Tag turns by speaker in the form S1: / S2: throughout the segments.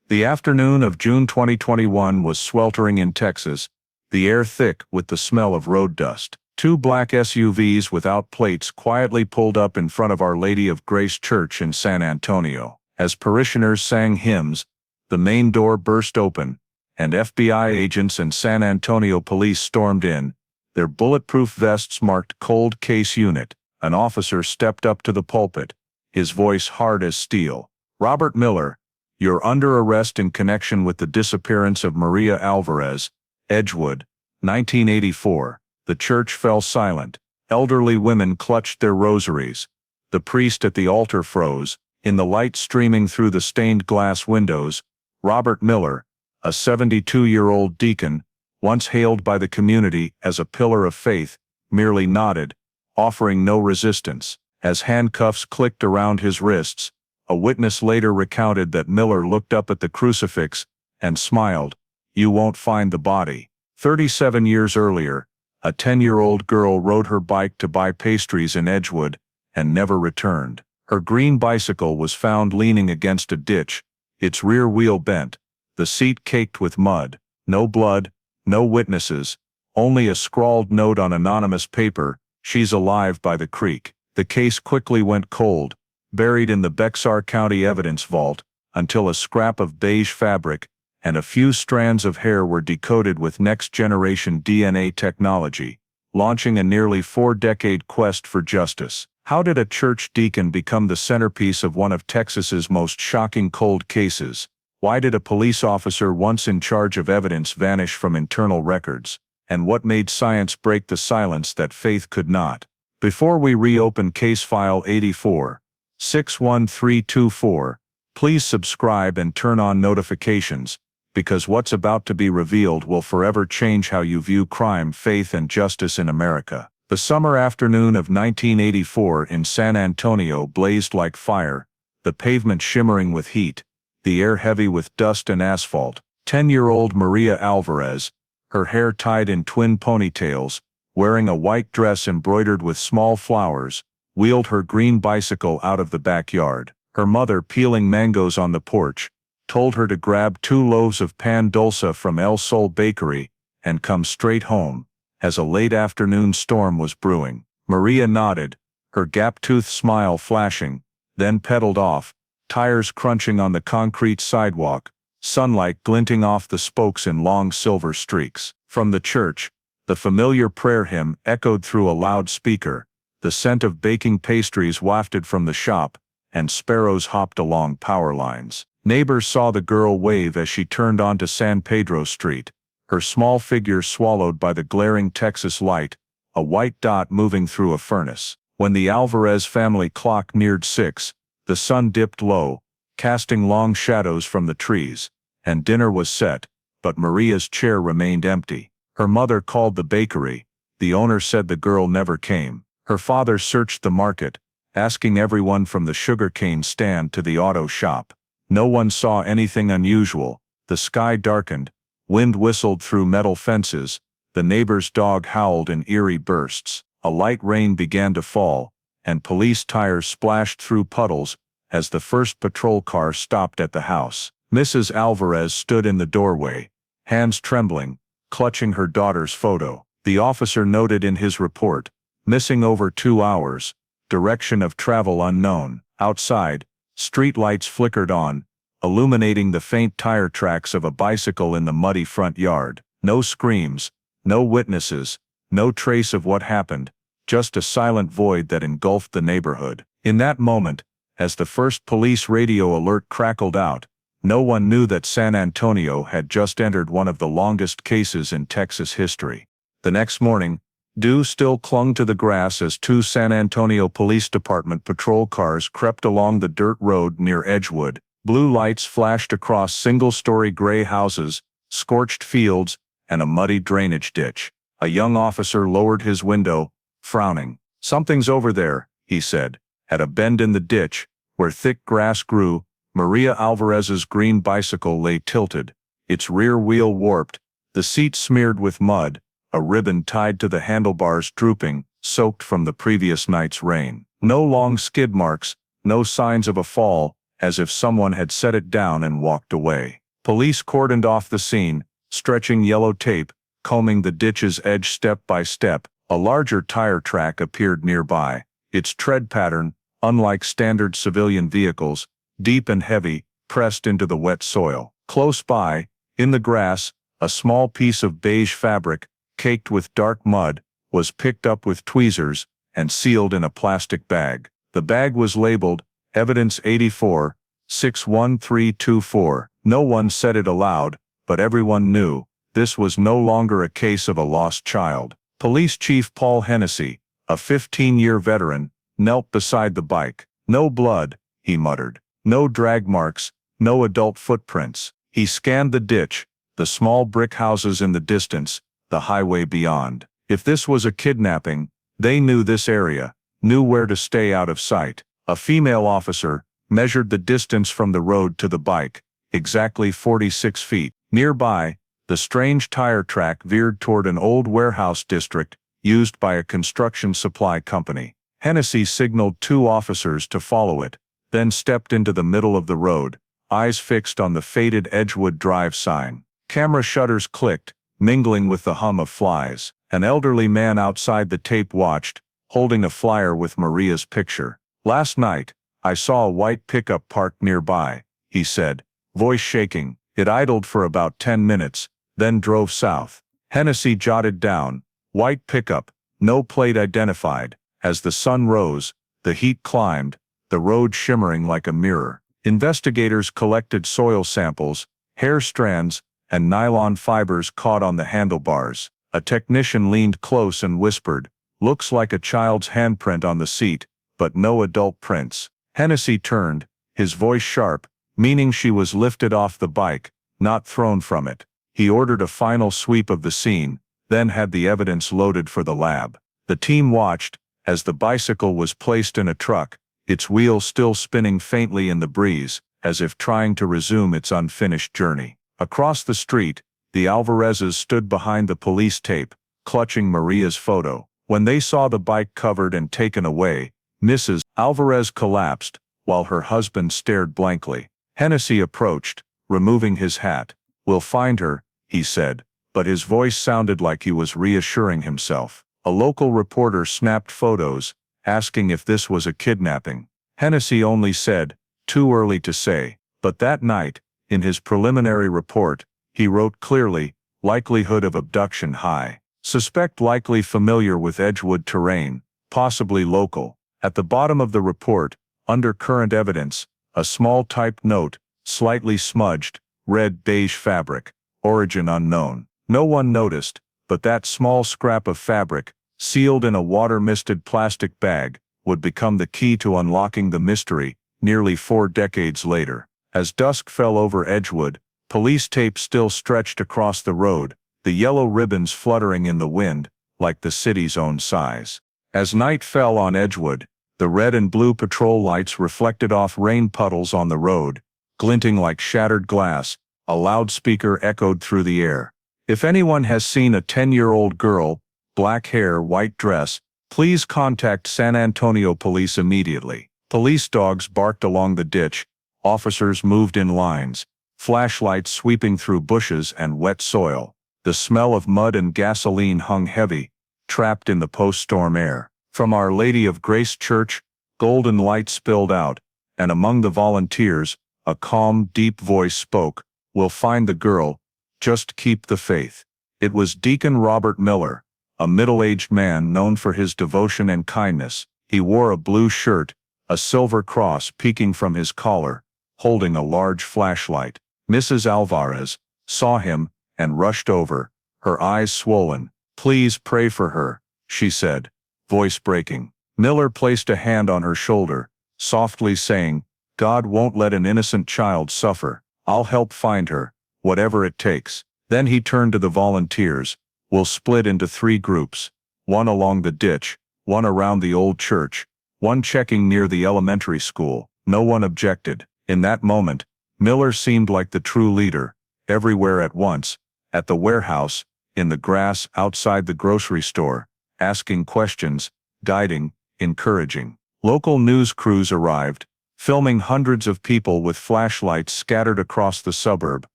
S1: The afternoon of June 2021 was sweltering in Texas, the air thick with the smell of road dust. Two black SUVs without plates quietly pulled up in front of Our Lady of Grace Church in San Antonio. As parishioners sang hymns, the main door burst open, and FBI agents and San Antonio police stormed in, their bulletproof vests marked Cold Case Unit. An officer stepped up to the pulpit, his voice hard as steel. "Robert Miller, you're under arrest in connection with the disappearance of Maria Alvarez, Edgewood, 1984. The church fell silent. Elderly women clutched their rosaries. The priest at the altar froze. In the light streaming through the stained glass windows, Robert Miller, a 72-year-old deacon, once hailed by the community as a pillar of faith, merely nodded, offering no resistance. As handcuffs clicked around his wrists, a witness later recounted that Miller looked up at the crucifix and smiled. "You won't find the body." 37 years earlier, a 10-year-old girl rode her bike to buy pastries in Edgewood and never returned. Her green bicycle was found leaning against a ditch, its rear wheel bent, the seat caked with mud. No blood, no witnesses, only a scrawled note on anonymous paper, "She's alive by the creek." The case quickly went cold, buried in the Bexar County evidence vault, until a scrap of beige fabric and a few strands of hair were decoded with next-generation DNA technology, launching a nearly 4-decade quest for justice. How did a church deacon become the centerpiece of one of Texas's most shocking cold cases? Why did a police officer once in charge of evidence vanish from internal records? And what made science break the silence that faith could not? Before we reopen Case File 84-61324, please subscribe and turn on notifications, because what's about to be revealed will forever change how you view crime, faith, and justice in America. The summer afternoon of 1984 in San Antonio blazed like fire, the pavement shimmering with heat, the air heavy with dust and asphalt. 10-year-old Maria Alvarez, her hair tied in twin ponytails, wearing a white dress embroidered with small flowers, wheeled her green bicycle out of the backyard. Her mother, peeling mangoes on the porch, told her to grab 2 loaves of pan dulce from El Sol Bakery and come straight home, as a late afternoon storm was brewing. Maria nodded, her gap-toothed smile flashing, then pedaled off, tires crunching on the concrete sidewalk, sunlight glinting off the spokes in long silver streaks. From the church, the familiar prayer hymn echoed through a loudspeaker, the scent of baking pastries wafted from the shop, and sparrows hopped along power lines. Neighbors saw the girl wave as she turned onto San Pedro Street, her small figure swallowed by the glaring Texas light, a white dot moving through a furnace. When the Alvarez family clock neared 6, the sun dipped low, casting long shadows from the trees, and dinner was set, but Maria's chair remained empty. Her mother called the bakery. The owner said the girl never came. Her father searched the market, asking everyone from the sugarcane stand to the auto shop. No one saw anything unusual. The sky darkened, wind whistled through metal fences, the neighbor's dog howled in eerie bursts. A light rain began to fall, and police tires splashed through puddles as the first patrol car stopped at the house. Mrs. Alvarez stood in the doorway, hands trembling, clutching her daughter's photo. The officer noted in his report, "Missing over 2 hours, direction of travel unknown." Outside, street lights flickered on, illuminating the faint tire tracks of a bicycle in the muddy front yard. No screams, no witnesses, no trace of what happened, just a silent void that engulfed the neighborhood. In that moment, as the first police radio alert crackled out, no one knew that San Antonio had just entered one of the longest cases in Texas history. The next morning, dew still clung to the grass as 2 San Antonio Police Department patrol cars crept along the dirt road near Edgewood. Blue lights flashed across single-story gray houses, scorched fields, and a muddy drainage ditch. A young officer lowered his window, frowning. "Something's over there," he said. At a bend in the ditch, where thick grass grew, Maria Alvarez's green bicycle lay tilted, its rear wheel warped, the seat smeared with mud, a ribbon tied to the handlebars drooping, soaked from the previous night's rain. No long skid marks, no signs of a fall, as if someone had set it down and walked away. Police cordoned off the scene, stretching yellow tape, combing the ditch's edge step by step. A larger tire track appeared nearby, its tread pattern, unlike standard civilian vehicles, deep and heavy, pressed into the wet soil. Close by, in the grass, a small piece of beige fabric, caked with dark mud, was picked up with tweezers and sealed in a plastic bag. The bag was labeled, Evidence 84, 61324. No one said it aloud, but everyone knew, this was no longer a case of a lost child. Police Chief Paul Hennessy, a 15-year veteran, knelt beside the bike. No blood, he muttered. No drag marks, no adult footprints. He scanned the ditch, the small brick houses in the distance, the highway beyond. If this was a kidnapping, they knew this area, knew where to stay out of sight. A female officer measured the distance from the road to the bike, exactly 46 feet. Nearby, the strange tire track veered toward an old warehouse district used by a construction supply company. Hennessy signaled 2 officers to follow it, then stepped into the middle of the road, eyes fixed on the faded Edgewood Drive sign. Camera shutters clicked, mingling with the hum of flies. An elderly man outside the tape watched, holding a flyer with Maria's picture. Last night, I saw a white pickup parked nearby, he said, voice shaking. It idled for about 10 minutes, then drove south. Hennessy jotted down, white pickup, no plate identified. As the sun rose, the heat climbed, the road shimmering like a mirror. Investigators collected soil samples, hair strands, and nylon fibers caught on the handlebars. A technician leaned close and whispered, "Looks like a child's handprint on the seat, but no adult prints." Hennessy turned, his voice sharp, meaning she was lifted off the bike, not thrown from it. He ordered a final sweep of the scene, then had the evidence loaded for the lab. The team watched, as the bicycle was placed in a truck, its wheels still spinning faintly in the breeze, as if trying to resume its unfinished journey. Across the street, the Alvarezes stood behind the police tape, clutching Maria's photo. When they saw the bike covered and taken away, Mrs. Alvarez collapsed, while her husband stared blankly. Hennessy approached, removing his hat. "We'll find her," he said, but his voice sounded like he was reassuring himself. A local reporter snapped photos, asking if this was a kidnapping. Hennessy only said, "Too early to say." But that night, in his preliminary report, he wrote clearly, "Likelihood of abduction high. Suspect likely familiar with Edgewood terrain, possibly local." At the bottom of the report, under current evidence, a small typed note, slightly smudged, read beige fabric, origin unknown. No one noticed, but that small scrap of fabric, sealed in a water-misted plastic bag, would become the key to unlocking the mystery, nearly 4 decades later. As dusk fell over Edgewood, police tape still stretched across the road, the yellow ribbons fluttering in the wind, like the city's own size. As night fell on Edgewood, the red and blue patrol lights reflected off rain puddles on the road, glinting like shattered glass. A loudspeaker echoed through the air. "If anyone has seen a 10-year-old girl, black hair, white dress, please contact San Antonio Police immediately." Police dogs barked along the ditch, officers moved in lines, flashlights sweeping through bushes and wet soil. The smell of mud and gasoline hung heavy, trapped in the post-storm air. From Our Lady of Grace Church, golden light spilled out, and among the volunteers, a calm, deep voice spoke, "We'll find the girl, just keep the faith." It was Deacon Robert Miller, a middle-aged man known for his devotion and kindness. He wore a blue shirt, a silver cross peeking from his collar, holding a large flashlight. Mrs. Alvarez saw him and rushed over, her eyes swollen. "Please pray for her," she said, voice breaking. Miller placed a hand on her shoulder, softly saying, "God won't let an innocent child suffer. I'll help find her, whatever it takes." Then he turned to the volunteers. "We'll split into 3 groups, one along the ditch, one around the old church, one checking near the elementary school." No one objected. In that moment, Miller seemed like the true leader, everywhere at once, at the warehouse, in the grass outside the grocery store, asking questions, guiding, encouraging. Local news crews arrived, filming hundreds of people with flashlights scattered across the suburb,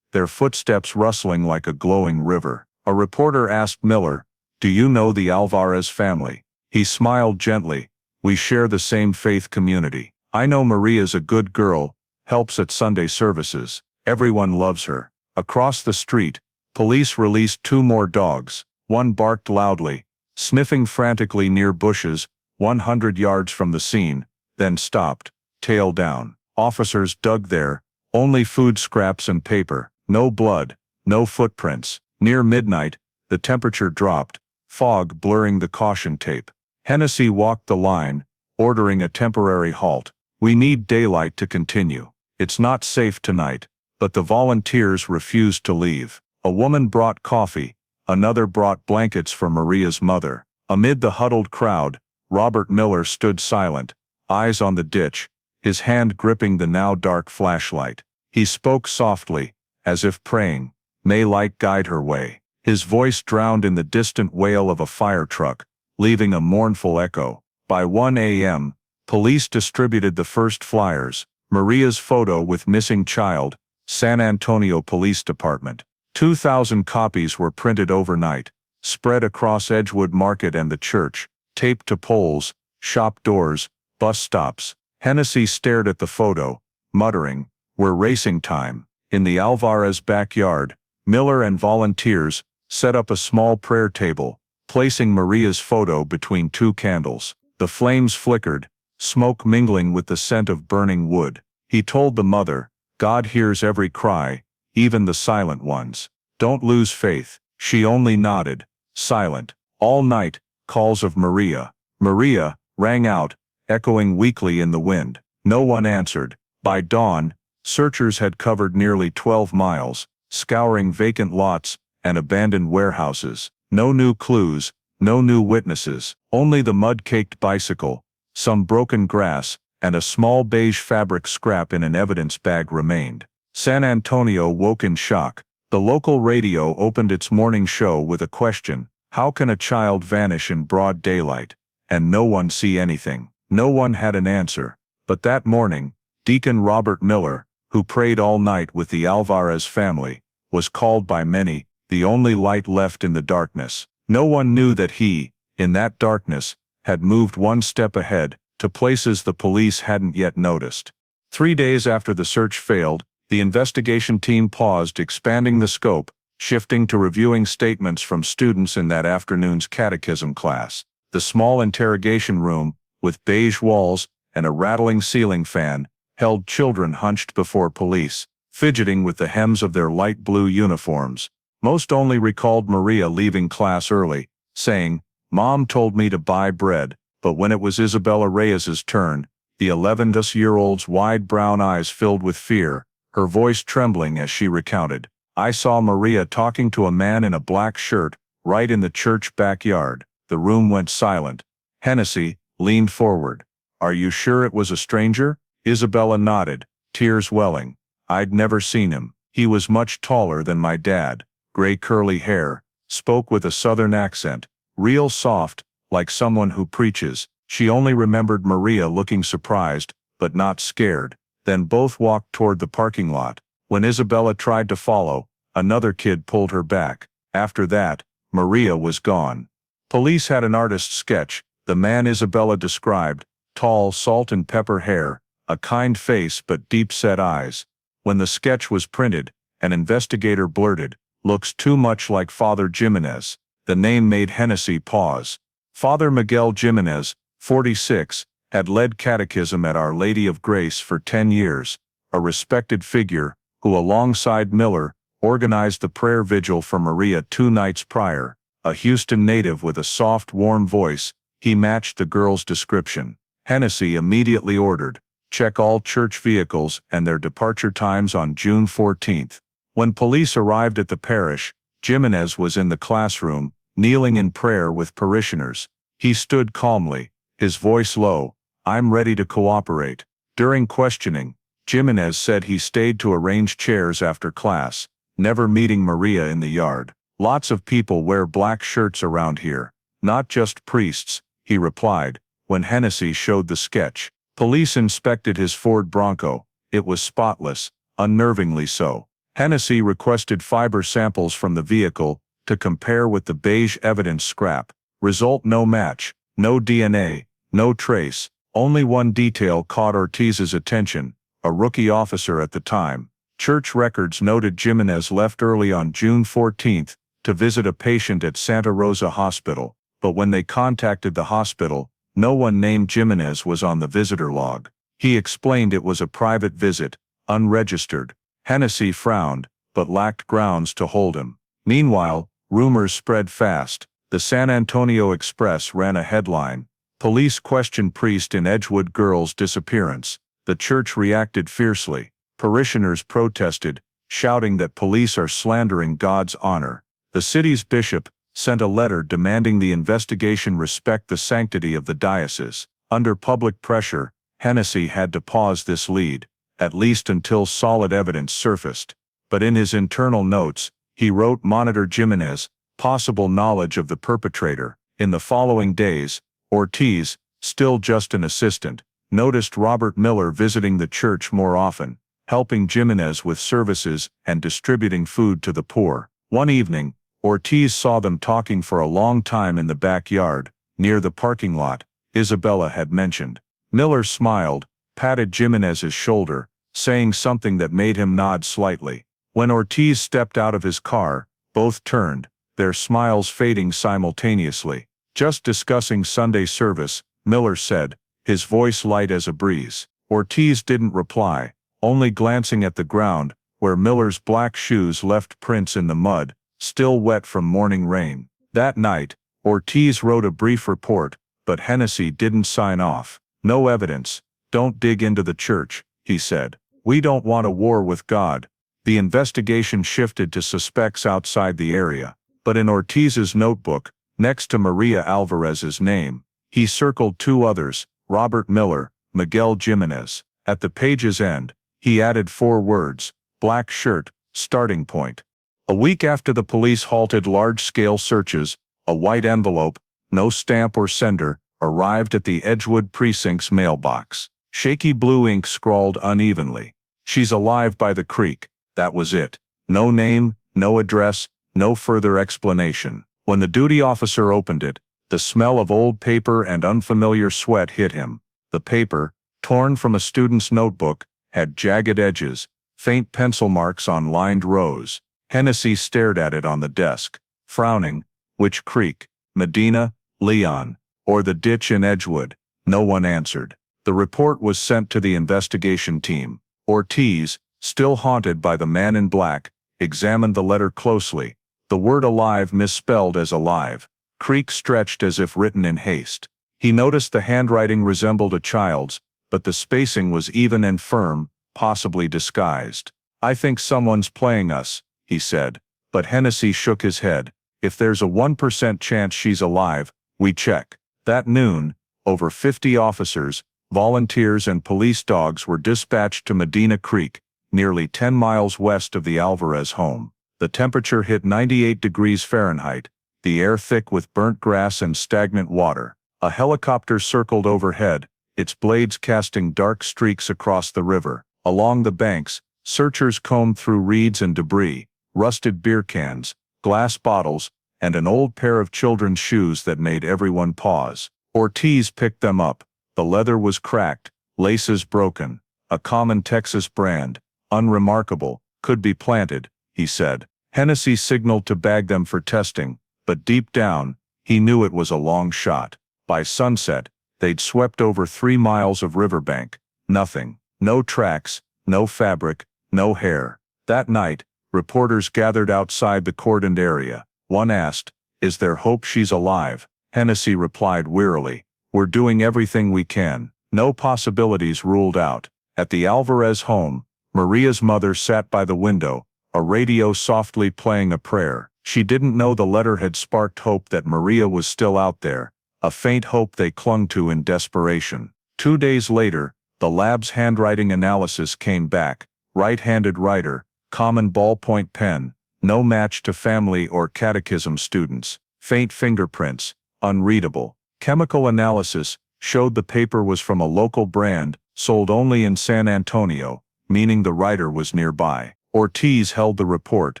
S1: their footsteps rustling like a glowing river. A reporter asked Miller, "Do you know the Alvarez family?" He smiled gently. "We share the same faith community. I know Maria's a good girl, helps at Sunday services. Everyone loves her." Across the street, police released 2 more dogs. One barked loudly, sniffing frantically near bushes, 100 yards from the scene, then stopped, tail down. Officers dug there, only food scraps and paper, no blood, no footprints. Near midnight, the temperature dropped, fog blurring the caution tape. Hennessy walked the line, ordering a temporary halt. "We need daylight to continue. It's not safe tonight." But the volunteers refused to leave. A woman brought coffee, another brought blankets for Maria's mother. Amid the huddled crowd, Robert Miller stood silent, eyes on the ditch, his hand gripping the now dark flashlight. He spoke softly, as if praying, "May light guide her way." His voice drowned in the distant wail of a fire truck, leaving a mournful echo. By 1 a.m., police distributed the first flyers, Maria's photo with missing child, San Antonio Police Department. 2,000 copies were printed overnight, spread across Edgewood Market and the church, taped to poles, shop doors, bus stops. Hennessy stared at the photo, muttering, "We're racing time." In the Alvarez backyard, Miller and volunteers set up a small prayer table, placing Maria's photo between 2 candles. The flames flickered, smoke mingling with the scent of burning wood. He told the mother, "God hears every cry, even the silent ones. Don't lose faith." She only nodded, silent. All night, calls of "Maria, Maria," rang out, echoing weakly in the wind. No one answered. By dawn, searchers had covered nearly 12 miles, scouring vacant lots and abandoned warehouses. No new clues, no new witnesses, only the mud-caked bicycle, some broken grass, and a small beige fabric scrap in an evidence bag remained. San Antonio woke in shock. The local radio opened its morning show with a question: how can a child vanish in broad daylight, and no one see anything? No one had an answer. But that morning, Deacon Robert Miller, who prayed all night with the Alvarez family, was called by many, the only light left in the darkness. No one knew that he, in that darkness, had moved one step ahead, to places the police hadn't yet noticed. 3 days after the search failed, the investigation team paused, expanding the scope, shifting to reviewing statements from students in that afternoon's catechism class. The small interrogation room, with beige walls and a rattling ceiling fan, held children hunched before police, fidgeting with the hems of their light blue uniforms. Most only recalled Maria leaving class early, saying, "Mom told me to buy bread." But when it was Isabella Reyes's turn, the 11-year-old's wide brown eyes filled with fear, her voice trembling as she recounted, "I saw Maria talking to a man in a black shirt, right in the church backyard." The room went silent. Hennessy leaned forward. "Are you sure it was a stranger?" Isabella nodded, tears welling. "I'd never seen him. He was much taller than my dad, gray curly hair, spoke with a southern accent, real soft, like someone who preaches." She only remembered Maria looking surprised, but not scared. Then both walked toward the parking lot. When Isabella tried to follow, another kid pulled her back. After that, Maria was gone. Police had an artist's sketch, the man Isabella described, tall, salt and pepper hair, a kind face but deep-set eyes. When the sketch was printed, an investigator blurted, "Looks too much like Father Jimenez." The name made Hennessy pause. Father Miguel Jimenez, 46, had led catechism at Our Lady of Grace for 10 years, a respected figure, who alongside Miller, organized the prayer vigil for Maria 2 nights prior. A Houston native with a soft, warm voice, he matched the girl's description. Hennessy immediately ordered, "Check all church vehicles and their departure times on June 14th. When police arrived at the parish, Jimenez was in the classroom, kneeling in prayer with parishioners. He stood calmly, his voice low, "I'm ready to cooperate." During questioning, Jimenez said he stayed to arrange chairs after class, never meeting Maria in the yard. "Lots of people wear black shirts around here, not just priests," he replied, when Hennessy showed the sketch. Police inspected his Ford Bronco. It was spotless, unnervingly so. Hennessy requested fiber samples from the vehicle to compare with the beige evidence scrap. Result: no match, no DNA, no trace. Only one detail caught Ortiz's attention: a rookie officer at the time. Church records noted Jimenez left early on June 14 to visit a patient at Santa Rosa Hospital, but when they contacted the hospital, no one named Jimenez was on the visitor log. He explained it was a private visit, unregistered. Hennessy frowned, but lacked grounds to hold him. Meanwhile, rumors spread fast. The San Antonio Express ran a headline: "Police question priest in Edgewood girl's disappearance." The church reacted fiercely. Parishioners protested, shouting that police are slandering God's honor. The city's bishop sent a letter demanding the investigation respect the sanctity of the diocese. Under public pressure, Hennessy had to pause this lead, at least until solid evidence surfaced. But in his internal notes, he wrote "Monitor Jimenez, possible knowledge of the perpetrator." In the following days, Ortiz, still just an assistant, noticed Robert Miller visiting the church more often, helping Jimenez with services and distributing food to the poor. One evening, Ortiz saw them talking for a long time in the backyard, near the parking lot Isabella had mentioned. Miller smiled, patted Jimenez's shoulder, saying something that made him nod slightly. When Ortiz stepped out of his car, both turned, their smiles fading simultaneously. "Just discussing Sunday service," Miller said, his voice light as a breeze. Ortiz didn't reply, only glancing at the ground, where Miller's black shoes left prints in the mud, still wet from morning rain. That night, Ortiz wrote a brief report, but Hennessy didn't sign off. "No evidence. Don't dig into the church," he said. "We don't want a war with God." The investigation shifted to suspects outside the area, but in Ortiz's notebook, next to Maria Alvarez's name, he circled two others: Robert Miller, Miguel Jimenez. At the page's end, he added 4 words: "Black shirt, starting point." A week after the police halted large-scale searches, a white envelope, no stamp or sender, arrived at the Edgewood precinct's mailbox. Shaky blue ink scrawled unevenly: "She's alive by the creek." That was it. No name, no address, no further explanation. When the duty officer opened it, the smell of old paper and unfamiliar sweat hit him. The paper, torn from a student's notebook, had jagged edges, faint pencil marks on lined rows. Hennessy stared at it on the desk, frowning. Which creek? Medina, Leon, or the ditch in Edgewood? No one answered. The report was sent to the investigation team. Ortiz, still haunted by the man in black, examined the letter closely. The word "alive" misspelled as "alive." Creek stretched as if written in haste. He noticed the handwriting resembled a child's, but the spacing was even and firm, possibly disguised. "I think someone's playing us," he said. But Hennessy shook his head. "If there's a 1% chance she's alive, we check." That noon, over 50 officers, volunteers and police dogs were dispatched to Medina Creek, nearly 10 miles west of the Alvarez home. The temperature hit 98 degrees Fahrenheit, the air thick with burnt grass and stagnant water. A helicopter circled overhead, its blades casting dark streaks across the river. Along the banks, searchers combed through reeds and debris, rusted beer cans, glass bottles, and an old pair of children's shoes that made everyone pause. Ortiz picked them up. The leather was cracked, laces broken. A common Texas brand, unremarkable, could be planted, he said. Hennessy signaled to bag them for testing, but deep down, he knew it was a long shot. By sunset, they'd swept over 3 miles of riverbank. Nothing. No tracks, no fabric, no hair. That night, reporters gathered outside the cordoned area. One asked, "Is there hope she's alive?" Hennessy replied wearily, "We're doing everything we can. No possibilities ruled out." At the Alvarez home, Maria's mother sat by the window, a radio softly playing a prayer. She didn't know the letter had sparked hope that Maria was still out there, a faint hope they clung to in desperation. 2 days later, the lab's handwriting analysis came back. Right-handed writer, common ballpoint pen, no match to family or catechism students. Faint fingerprints, unreadable. Chemical analysis showed the paper was from a local brand, sold only in San Antonio, meaning the writer was nearby. Ortiz held the report,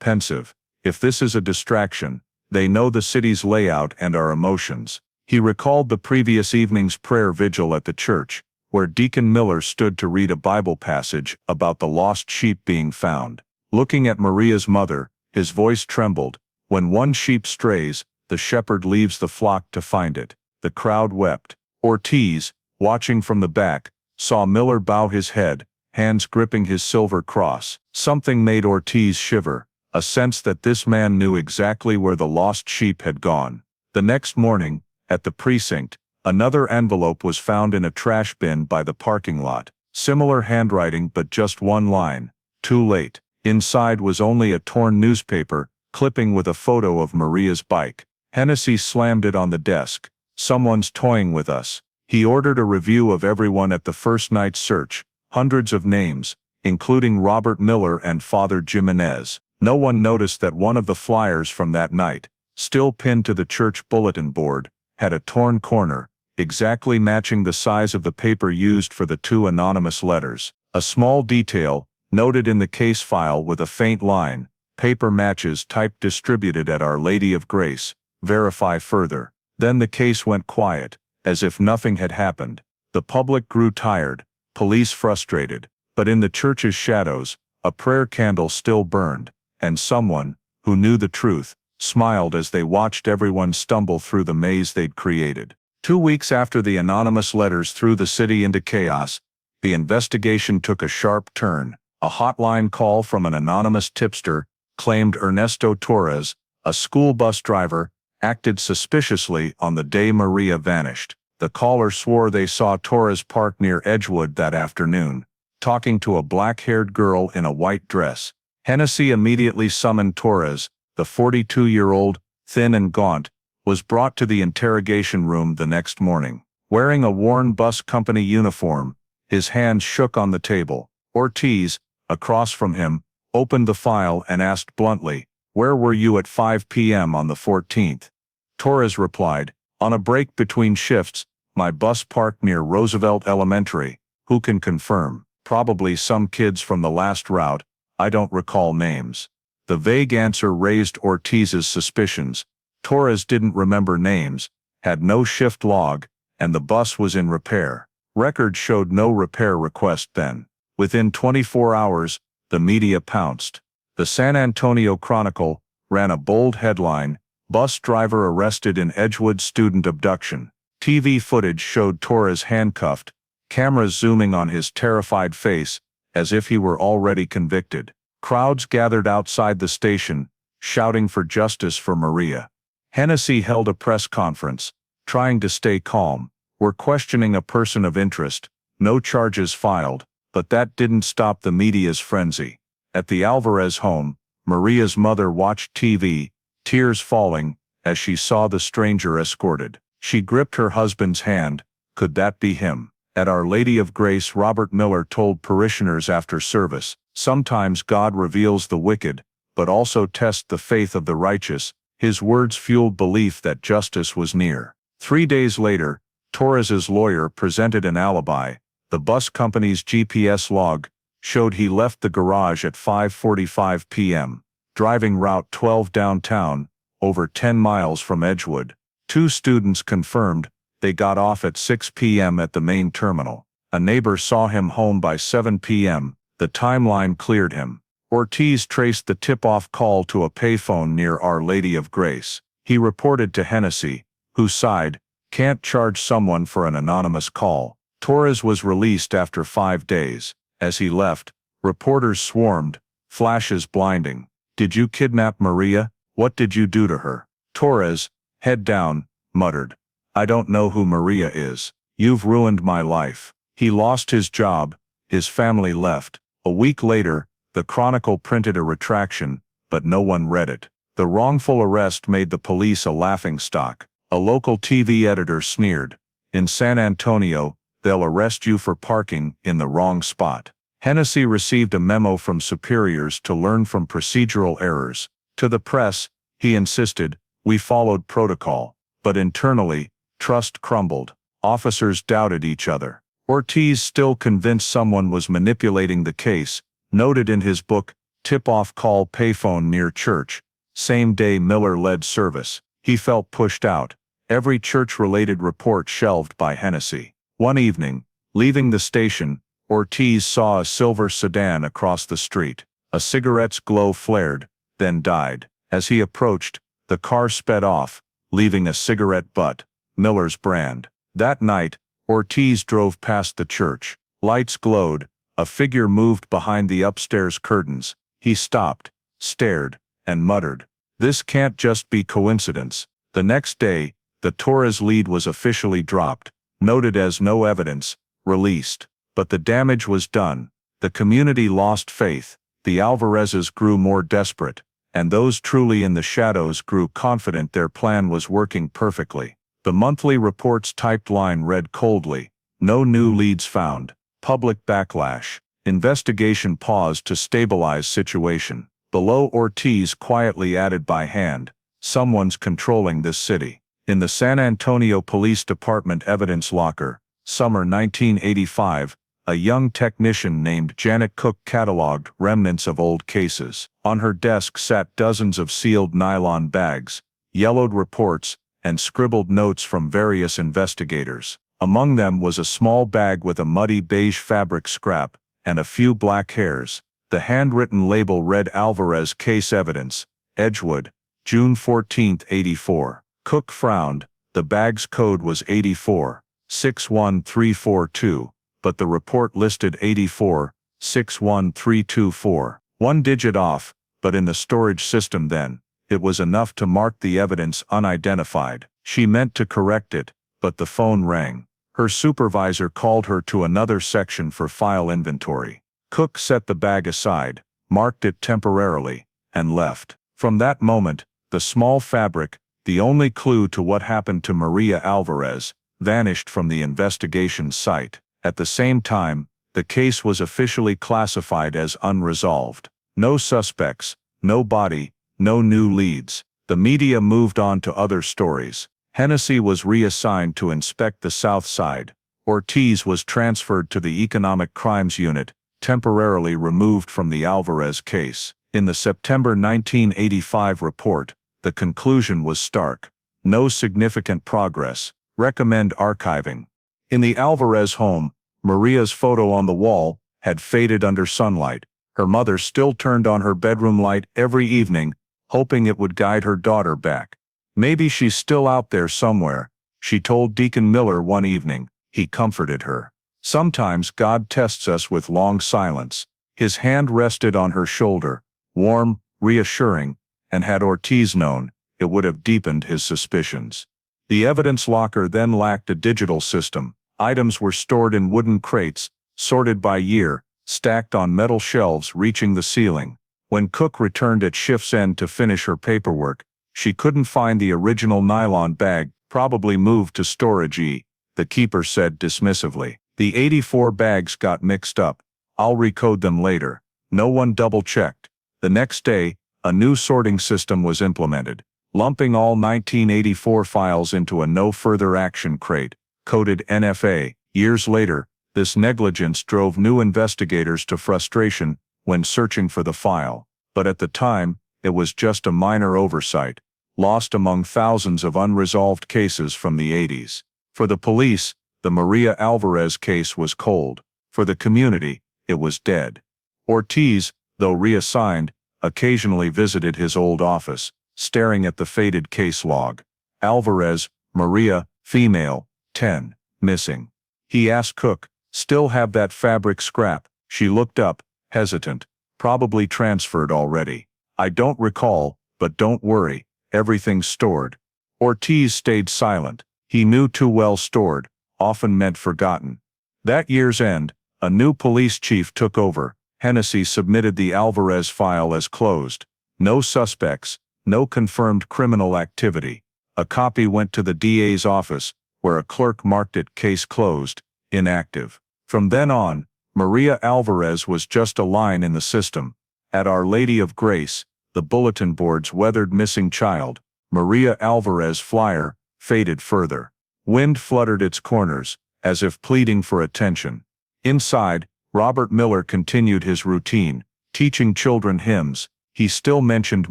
S1: pensive. If this is a distraction, they know the city's layout and our emotions. He recalled the previous evening's prayer vigil at the church, where Deacon Miller stood to read a Bible passage about the lost sheep being found. Looking at Maria's mother, his voice trembled. When one sheep strays, the shepherd leaves the flock to find it. The crowd wept. Ortiz, watching from the back, saw Miller bow his head, hands gripping his silver cross. Something made Ortiz shiver, a sense that this man knew exactly where the lost sheep had gone. The next morning, at the precinct, another envelope was found in a trash bin by the parking lot. Similar handwriting but just one line. Too late. Inside was only a torn newspaper, clipping with a photo of Maria's bike. Hennessy slammed it on the desk. Someone's toying with us. He ordered a review of everyone at the first night's search, hundreds of names, including Robert Miller and Father Jimenez. No one noticed that one of the flyers from that night, still pinned to the church bulletin board, had a torn corner, exactly matching the size of the paper used for the two anonymous letters. A small detail, noted in the case file with a faint line, paper matches type distributed at Our Lady of Grace, verify further. Then the case went quiet, as if nothing had happened. The public grew tired, police frustrated, but in the church's shadows, a prayer candle still burned, and someone, who knew the truth, smiled as they watched everyone stumble through the maze they'd created. 2 weeks after the anonymous letters threw the city into chaos, the investigation took a sharp turn. A hotline call from an anonymous tipster claimed Ernesto Torres, a school bus driver, acted suspiciously on the day Maria vanished. The caller swore they saw Torres parked near Edgewood that afternoon, talking to a black-haired girl in a white dress. Hennessy immediately summoned Torres. The 42-year-old, thin and gaunt, was brought to the interrogation room the next morning. Wearing a worn bus company uniform, his hands shook on the table. Ortiz, across from him, opened the file and asked bluntly, "Where were you at 5 p.m. on the 14th? Torres replied, "On a break between shifts, my bus parked near Roosevelt Elementary. Who can confirm? Probably some kids from the last route, I don't recall names." The vague answer raised Ortiz's suspicions. Torres didn't remember names, had no shift log, and the bus was in repair. Records showed no repair request then. Within 24 hours, the media pounced. The San Antonio Chronicle ran a bold headline, "Bus driver arrested in Edgewood student abduction." TV footage showed Torres handcuffed, cameras zooming on his terrified face, as if he were already convicted. Crowds gathered outside the station, shouting for justice for Maria. Hennessy held a press conference, trying to stay calm. "We're questioning a person of interest, no charges filed," but that didn't stop the media's frenzy. At the Alvarez home, Maria's mother watched TV, tears falling, as she saw the stranger escorted. She gripped her husband's hand. Could that be him? At Our Lady of Grace, Robert Miller told parishioners after service, "Sometimes God reveals the wicked, but also tests the faith of the righteous." His words fueled belief that justice was near. 3 days later, Torres's lawyer presented an alibi. The bus company's GPS log showed he left the garage at 5:45 p.m., driving Route 12 downtown, over 10 miles from Edgewood. 2 students confirmed they got off at 6 p.m. at the main terminal. A neighbor saw him home by 7 p.m. The timeline cleared him. Ortiz traced the tip-off call to a payphone near Our Lady of Grace. He reported to Hennessy, who sighed, "Can't charge someone for an anonymous call." Torres was released after 5 days. As he left, reporters swarmed, flashes blinding. "Did you kidnap Maria? What did you do to her?" Torres, head down, muttered, "I don't know who Maria is. You've ruined my life." He lost his job, his family left. A week later, the Chronicle printed a retraction, but no one read it. The wrongful arrest made the police a laughingstock. A local TV editor sneered, "In San Antonio, they'll arrest you for parking in the wrong spot." Hennessy received a memo from superiors to learn from procedural errors. To the press, he insisted, "We followed protocol." But internally, trust crumbled. Officers doubted each other. Ortiz, still convinced someone was manipulating the case, noted in his book, Tip-Off Call Payphone Near Church. Same day Miller led service. He felt pushed out. Every church-related report shelved by Hennessy. One evening, leaving the station, Ortiz saw a silver sedan across the street. A cigarette's glow flared, then died. As he approached, the car sped off, leaving a cigarette butt, Miller's brand. That night, Ortiz drove past the church. Lights glowed. A figure moved behind the upstairs curtains. He stopped, stared, and muttered, "This can't just be coincidence." The next day, the Torres lead was officially dropped, noted as no evidence, released. But the damage was done. The community lost faith, the Alvarezes grew more desperate, and those truly in the shadows grew confident their plan was working perfectly. The monthly report's typed line read coldly, "No new leads found. Public backlash. Investigation paused to stabilize situation." Below, Ortiz quietly added by hand, "Someone's controlling this city." In the San Antonio Police Department evidence locker, summer 1985, a young technician named Janet Cook cataloged remnants of old cases. On her desk sat dozens of sealed nylon bags, yellowed reports, and scribbled notes from various investigators. Among them was a small bag with a muddy beige fabric scrap, and a few black hairs. The handwritten label read Alvarez Case Evidence, Edgewood, June 14, 84. Cook frowned. The bag's code was 84-61342, but the report listed 84-61324. One digit off, but in the storage system then, it was enough to mark the evidence unidentified. She meant to correct it, but the phone rang. Her supervisor called her to another section for file inventory. Cook set the bag aside, marked it temporarily, and left. From that moment, the small fabric, the only clue to what happened to Maria Alvarez, vanished from the investigation site. At the same time, the case was officially classified as unresolved. No suspects, no body, no new leads. The media moved on to other stories. Hennessy was reassigned to inspect the South Side. Ortiz was transferred to the Economic Crimes Unit, temporarily removed from the Alvarez case. In the September 1985 report, the conclusion was stark. No significant progress. Recommend archiving. In the Alvarez home, Maria's photo on the wall had faded under sunlight. Her mother still turned on her bedroom light every evening, hoping it would guide her daughter back. "Maybe she's still out there somewhere," she told Deacon Miller one evening. He comforted her. "Sometimes God tests us with long silence." His hand rested on her shoulder, warm, reassuring, and had Ortiz known, it would have deepened his suspicions. The evidence locker then lacked a digital system. Items were stored in wooden crates, sorted by year, stacked on metal shelves reaching the ceiling. When Cook returned at shift's end to finish her paperwork, she couldn't find the original nylon bag, probably moved to storage E, the keeper said dismissively. "The 84 bags got mixed up. I'll recode them later." No one double-checked. The next day, a new sorting system was implemented, lumping all 1984 files into a no further action crate, coded NFA. Years later, this negligence drove new investigators to frustration when searching for the file. But at the time, it was just a minor oversight, lost among thousands of unresolved cases from the 80s. For the police, the Maria Alvarez case was cold. For the community, it was dead. Ortiz, though reassigned, occasionally visited his old office, staring at the faded case log. Alvarez, Maria, female, 10, missing. He asked Cook, "Still have that fabric scrap?" She looked up, hesitant. "Probably transferred already." "I don't recall, but don't worry, everything's stored." Ortiz stayed silent. He knew too well stored often meant forgotten. That year's end, a new police chief took over. Hennessy submitted the Alvarez file as closed. No suspects, no confirmed criminal activity. A copy went to the DA's office, where a clerk marked it case closed, inactive. From then on, Maria Alvarez was just a line in the system. At Our Lady of Grace, the bulletin board's weathered missing child, Maria Alvarez flyer, faded further. Wind fluttered its corners, as if pleading for attention. Inside, Robert Miller continued his routine, teaching children hymns. He still mentioned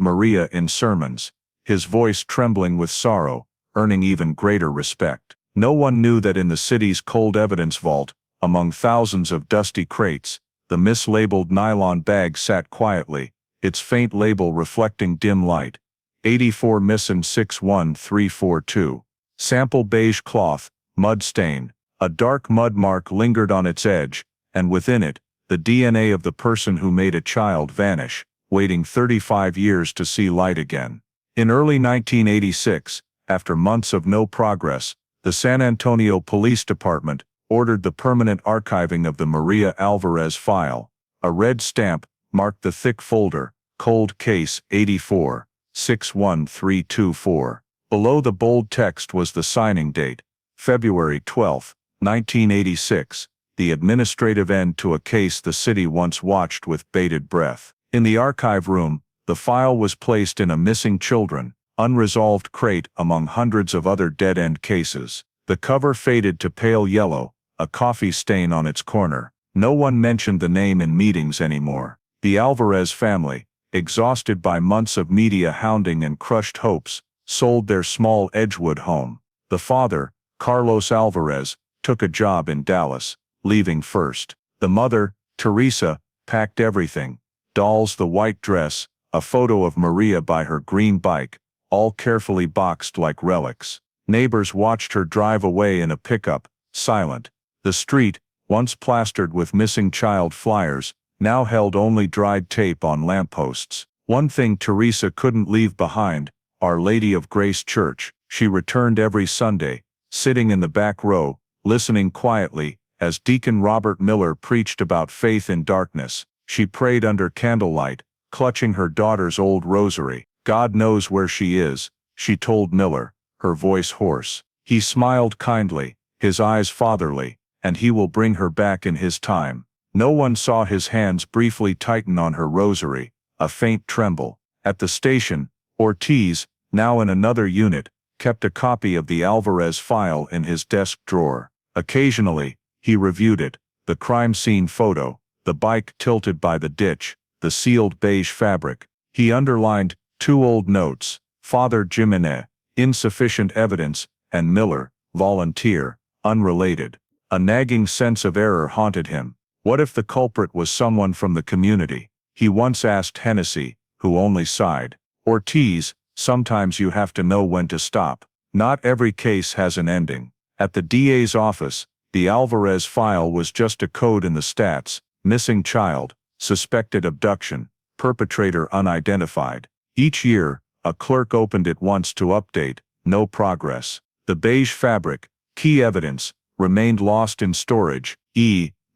S1: Maria in sermons, his voice trembling with sorrow, earning even greater respect. No one knew that in the city's cold evidence vault, among thousands of dusty crates, the mislabeled nylon bag sat quietly, its faint label reflecting dim light. 84 Missin 61342. Sample beige cloth, mud stain. A dark mud mark lingered on its edge, and within it, the DNA of the person who made a child vanish, waiting 35 years to see light again. In early 1986, after months of no progress, the San Antonio Police Department ordered the permanent archiving of the Maria Alvarez file. A red stamp marked the thick folder, Cold Case 84, 61324. Below the bold text was the signing date, February 12, 1986, the administrative end to a case the city once watched with bated breath. In the archive room, the file was placed in a missing children, unresolved crate among hundreds of other dead-end cases. The cover faded to pale yellow, a coffee stain on its corner. No one mentioned the name in meetings anymore. The Alvarez family, exhausted by months of media hounding and crushed hopes, sold their small Edgewood home. The father, Carlos Alvarez, took a job in Dallas, leaving first. The mother, Teresa, packed everything: dolls, the white dress, a photo of Maria by her green bike, all carefully boxed like relics. Neighbors watched her drive away in a pickup, silent. The street, once plastered with missing child flyers, now held only dried tape on lampposts. One thing Teresa couldn't leave behind: Our Lady of Grace Church. She returned every Sunday, sitting in the back row, listening quietly, as Deacon Robert Miller preached about faith in darkness. She prayed under candlelight, clutching her daughter's old rosary. God knows where she is, she told Miller, her voice hoarse. He smiled kindly, his eyes fatherly, and he will bring her back in his time. No one saw his hands briefly tighten on her rosary, a faint tremble. At the station, Ortiz, now in another unit, kept a copy of the Alvarez file in his desk drawer. Occasionally, he reviewed it: the crime scene photo, the bike tilted by the ditch, the sealed beige fabric. He underlined 2 old notes: Father Jimenez, insufficient evidence, and Miller, volunteer, unrelated. A nagging sense of error haunted him. What if the culprit was someone from the community? He once asked Hennessy, who only sighed. Ortiz, sometimes you have to know when to stop. Not every case has an ending. At the DA's office, the Alvarez file was just a code in the stats: missing child, suspected abduction, perpetrator unidentified. Each year, a clerk opened it once to update: no progress. The beige fabric, key evidence, remained lost in storage,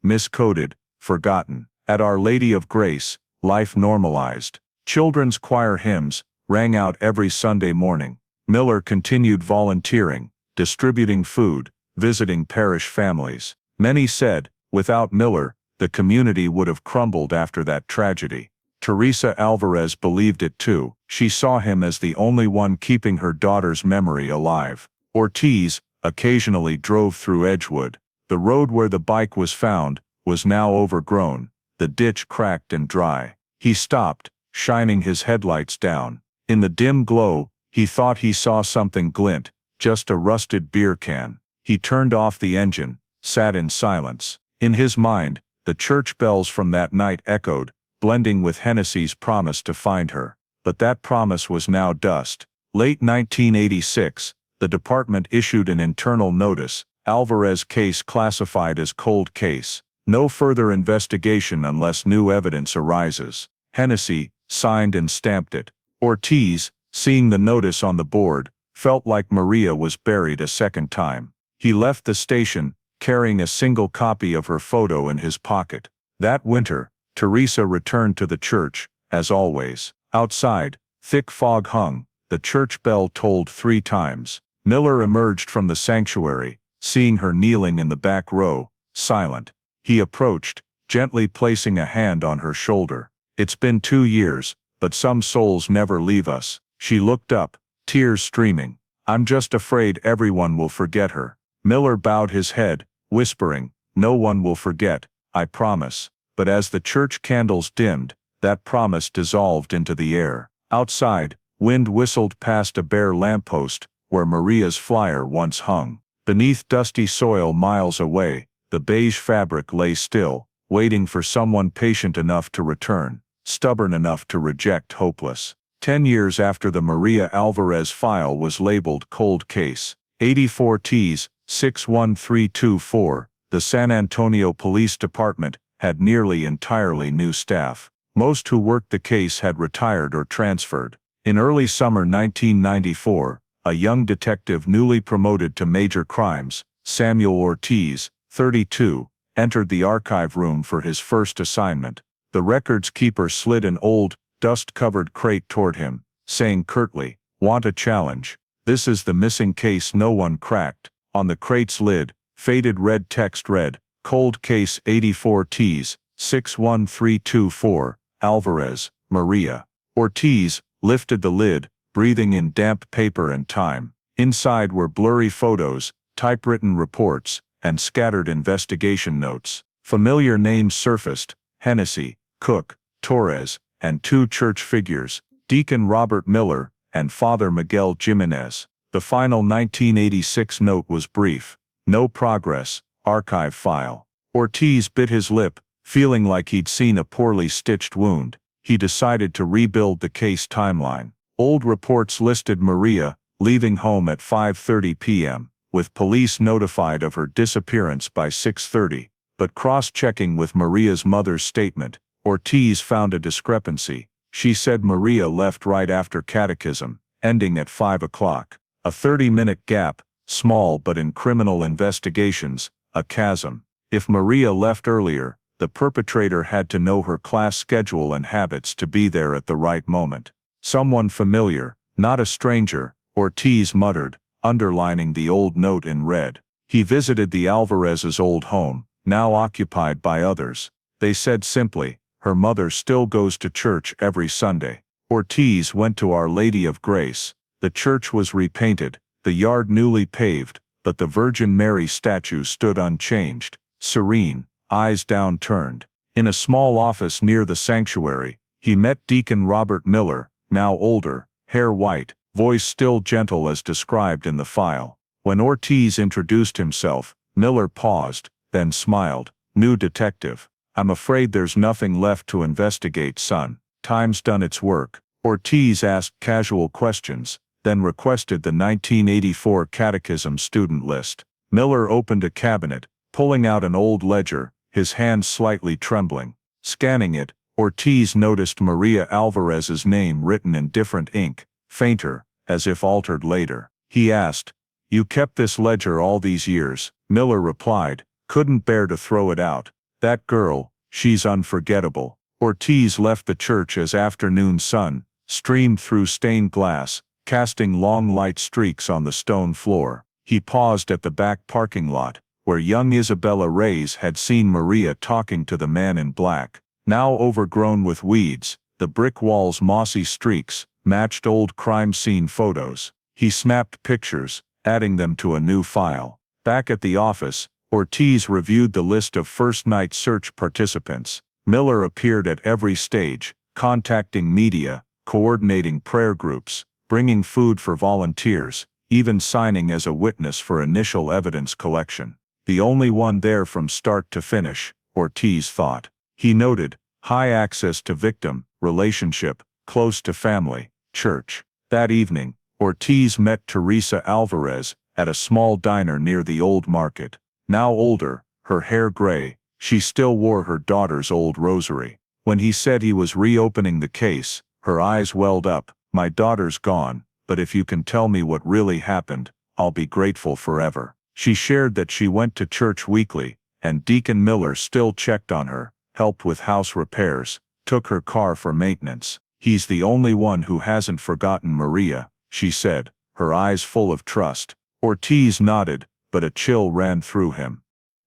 S1: miscoded, forgotten. At Our Lady of Grace, life normalized. Children's choir hymns rang out every Sunday morning. Miller continued volunteering, distributing food, visiting parish families. Many said, without Miller, the community would have crumbled after that tragedy. Teresa Alvarez believed it too. She saw him as the only one keeping her daughter's memory alive. Ortiz occasionally drove through Edgewood. The road where the bike was found was now overgrown, the ditch cracked and dry. He stopped, shining his headlights down. In the dim glow, he thought he saw something glint, just a rusted beer can. He turned off the engine, sat in silence. In his mind, the church bells from that night echoed, blending with Hennessy's promise to find her. But that promise was now dust. Late 1986, the department issued an internal notice: Alvarez case classified as cold case. No further investigation unless new evidence arises. Hennessy signed and stamped it. Ortiz, seeing the notice on the board, felt like Maria was buried a second time. He left the station, carrying a single copy of her photo in his pocket. That winter, Teresa returned to the church, as always. Outside, thick fog hung. The church bell tolled 3 times. Miller emerged from the sanctuary, seeing her kneeling in the back row, silent. He approached, gently placing a hand on her shoulder. It's been 2 years, but some souls never leave us. She looked up, tears streaming. I'm just afraid everyone will forget her. Miller bowed his head, whispering, "No one will forget, I promise." But as the church candles dimmed, that promise dissolved into the air. Outside, wind whistled past a bare lamppost, where Maria's flyer once hung. Beneath dusty soil miles away, the beige fabric lay still, waiting for someone patient enough to return, stubborn enough to reject hopeless. 10 years after the Maria Alvarez file was labeled Cold Case, 84 Ts, 61324, the San Antonio Police Department had nearly entirely new staff. Most who worked the case had retired or transferred. In early summer 1994, a young detective newly promoted to major crimes, Samuel Ortiz, 32, entered the archive room for his first assignment. The records keeper slid an old, dust-covered crate toward him, saying curtly, "Want a challenge? This is the missing case no one cracked." On the crate's lid, faded red text read, "Cold Case 84 Ts, 61324, Alvarez, Maria." Ortiz lifted the lid, breathing in damp paper and time. Inside were blurry photos, typewritten reports, and scattered investigation notes. Familiar names surfaced: Hennessy, Cook, Torres, and 2 church figures, Deacon Robert Miller and Father Miguel Jimenez. The final 1986 note was brief: "No progress, archive file." Ortiz bit his lip, feeling like he'd seen a poorly stitched wound. He decided to rebuild the case timeline. Old reports listed Maria leaving home at 5:30 p.m., with police notified of her disappearance by 6:30. But cross-checking with Maria's mother's statement, Ortiz found a discrepancy. She said Maria left right after catechism, ending at 5 o'clock. A 30-minute gap, small but in criminal investigations, a chasm. If Maria left earlier, the perpetrator had to know her class schedule and habits to be there at the right moment. "Someone familiar, not a stranger," Ortiz muttered, underlining the old note in red. He visited the Alvarez's old home, now occupied by others. They said simply, "Her mother still goes to church every Sunday." Ortiz went to Our Lady of Grace. The church was repainted, the yard newly paved, but the Virgin Mary statue stood unchanged, serene, eyes downturned. In a small office near the sanctuary, he met Deacon Robert Miller, now older, hair white, voice still gentle as described in the file. When Ortiz introduced himself, Miller paused, then smiled. "New detective. I'm afraid there's nothing left to investigate, son. Time's done its work." Ortiz asked casual questions, then requested the 1984 Catechism student list. Miller opened a cabinet, pulling out an old ledger, his hand slightly trembling. Scanning it, Ortiz noticed Maria Alvarez's name written in different ink, fainter, as if altered later. He asked, "You kept this ledger all these years?" Miller replied, "Couldn't bear to throw it out. That girl, she's unforgettable." Ortiz left the church as afternoon sun streamed through stained glass, casting long light streaks on the stone floor. He paused at the back parking lot, where young Isabella Reyes had seen Maria talking to the man in black. Now overgrown with weeds, the brick wall's mossy streaks matched old crime scene photos. He snapped pictures, adding them to a new file. Back at the office, Ortiz reviewed the list of first-night search participants. Miller appeared at every stage, contacting media, coordinating prayer groups, bringing food for volunteers, even signing as a witness for initial evidence collection. The only one there from start to finish, Ortiz thought. He noted, high access to victim, relationship, close to family, church. That evening, Ortiz met Teresa Alvarez at a small diner near the old market. Now older, her hair gray, she still wore her daughter's old rosary. When he said he was reopening the case, her eyes welled up. "My daughter's gone, but if you can tell me what really happened, I'll be grateful forever." She shared that she went to church weekly, and Deacon Miller still checked on her, helped with house repairs, took her car for maintenance. "He's the only one who hasn't forgotten Maria," she said, her eyes full of trust. Ortiz nodded, but a chill ran through him.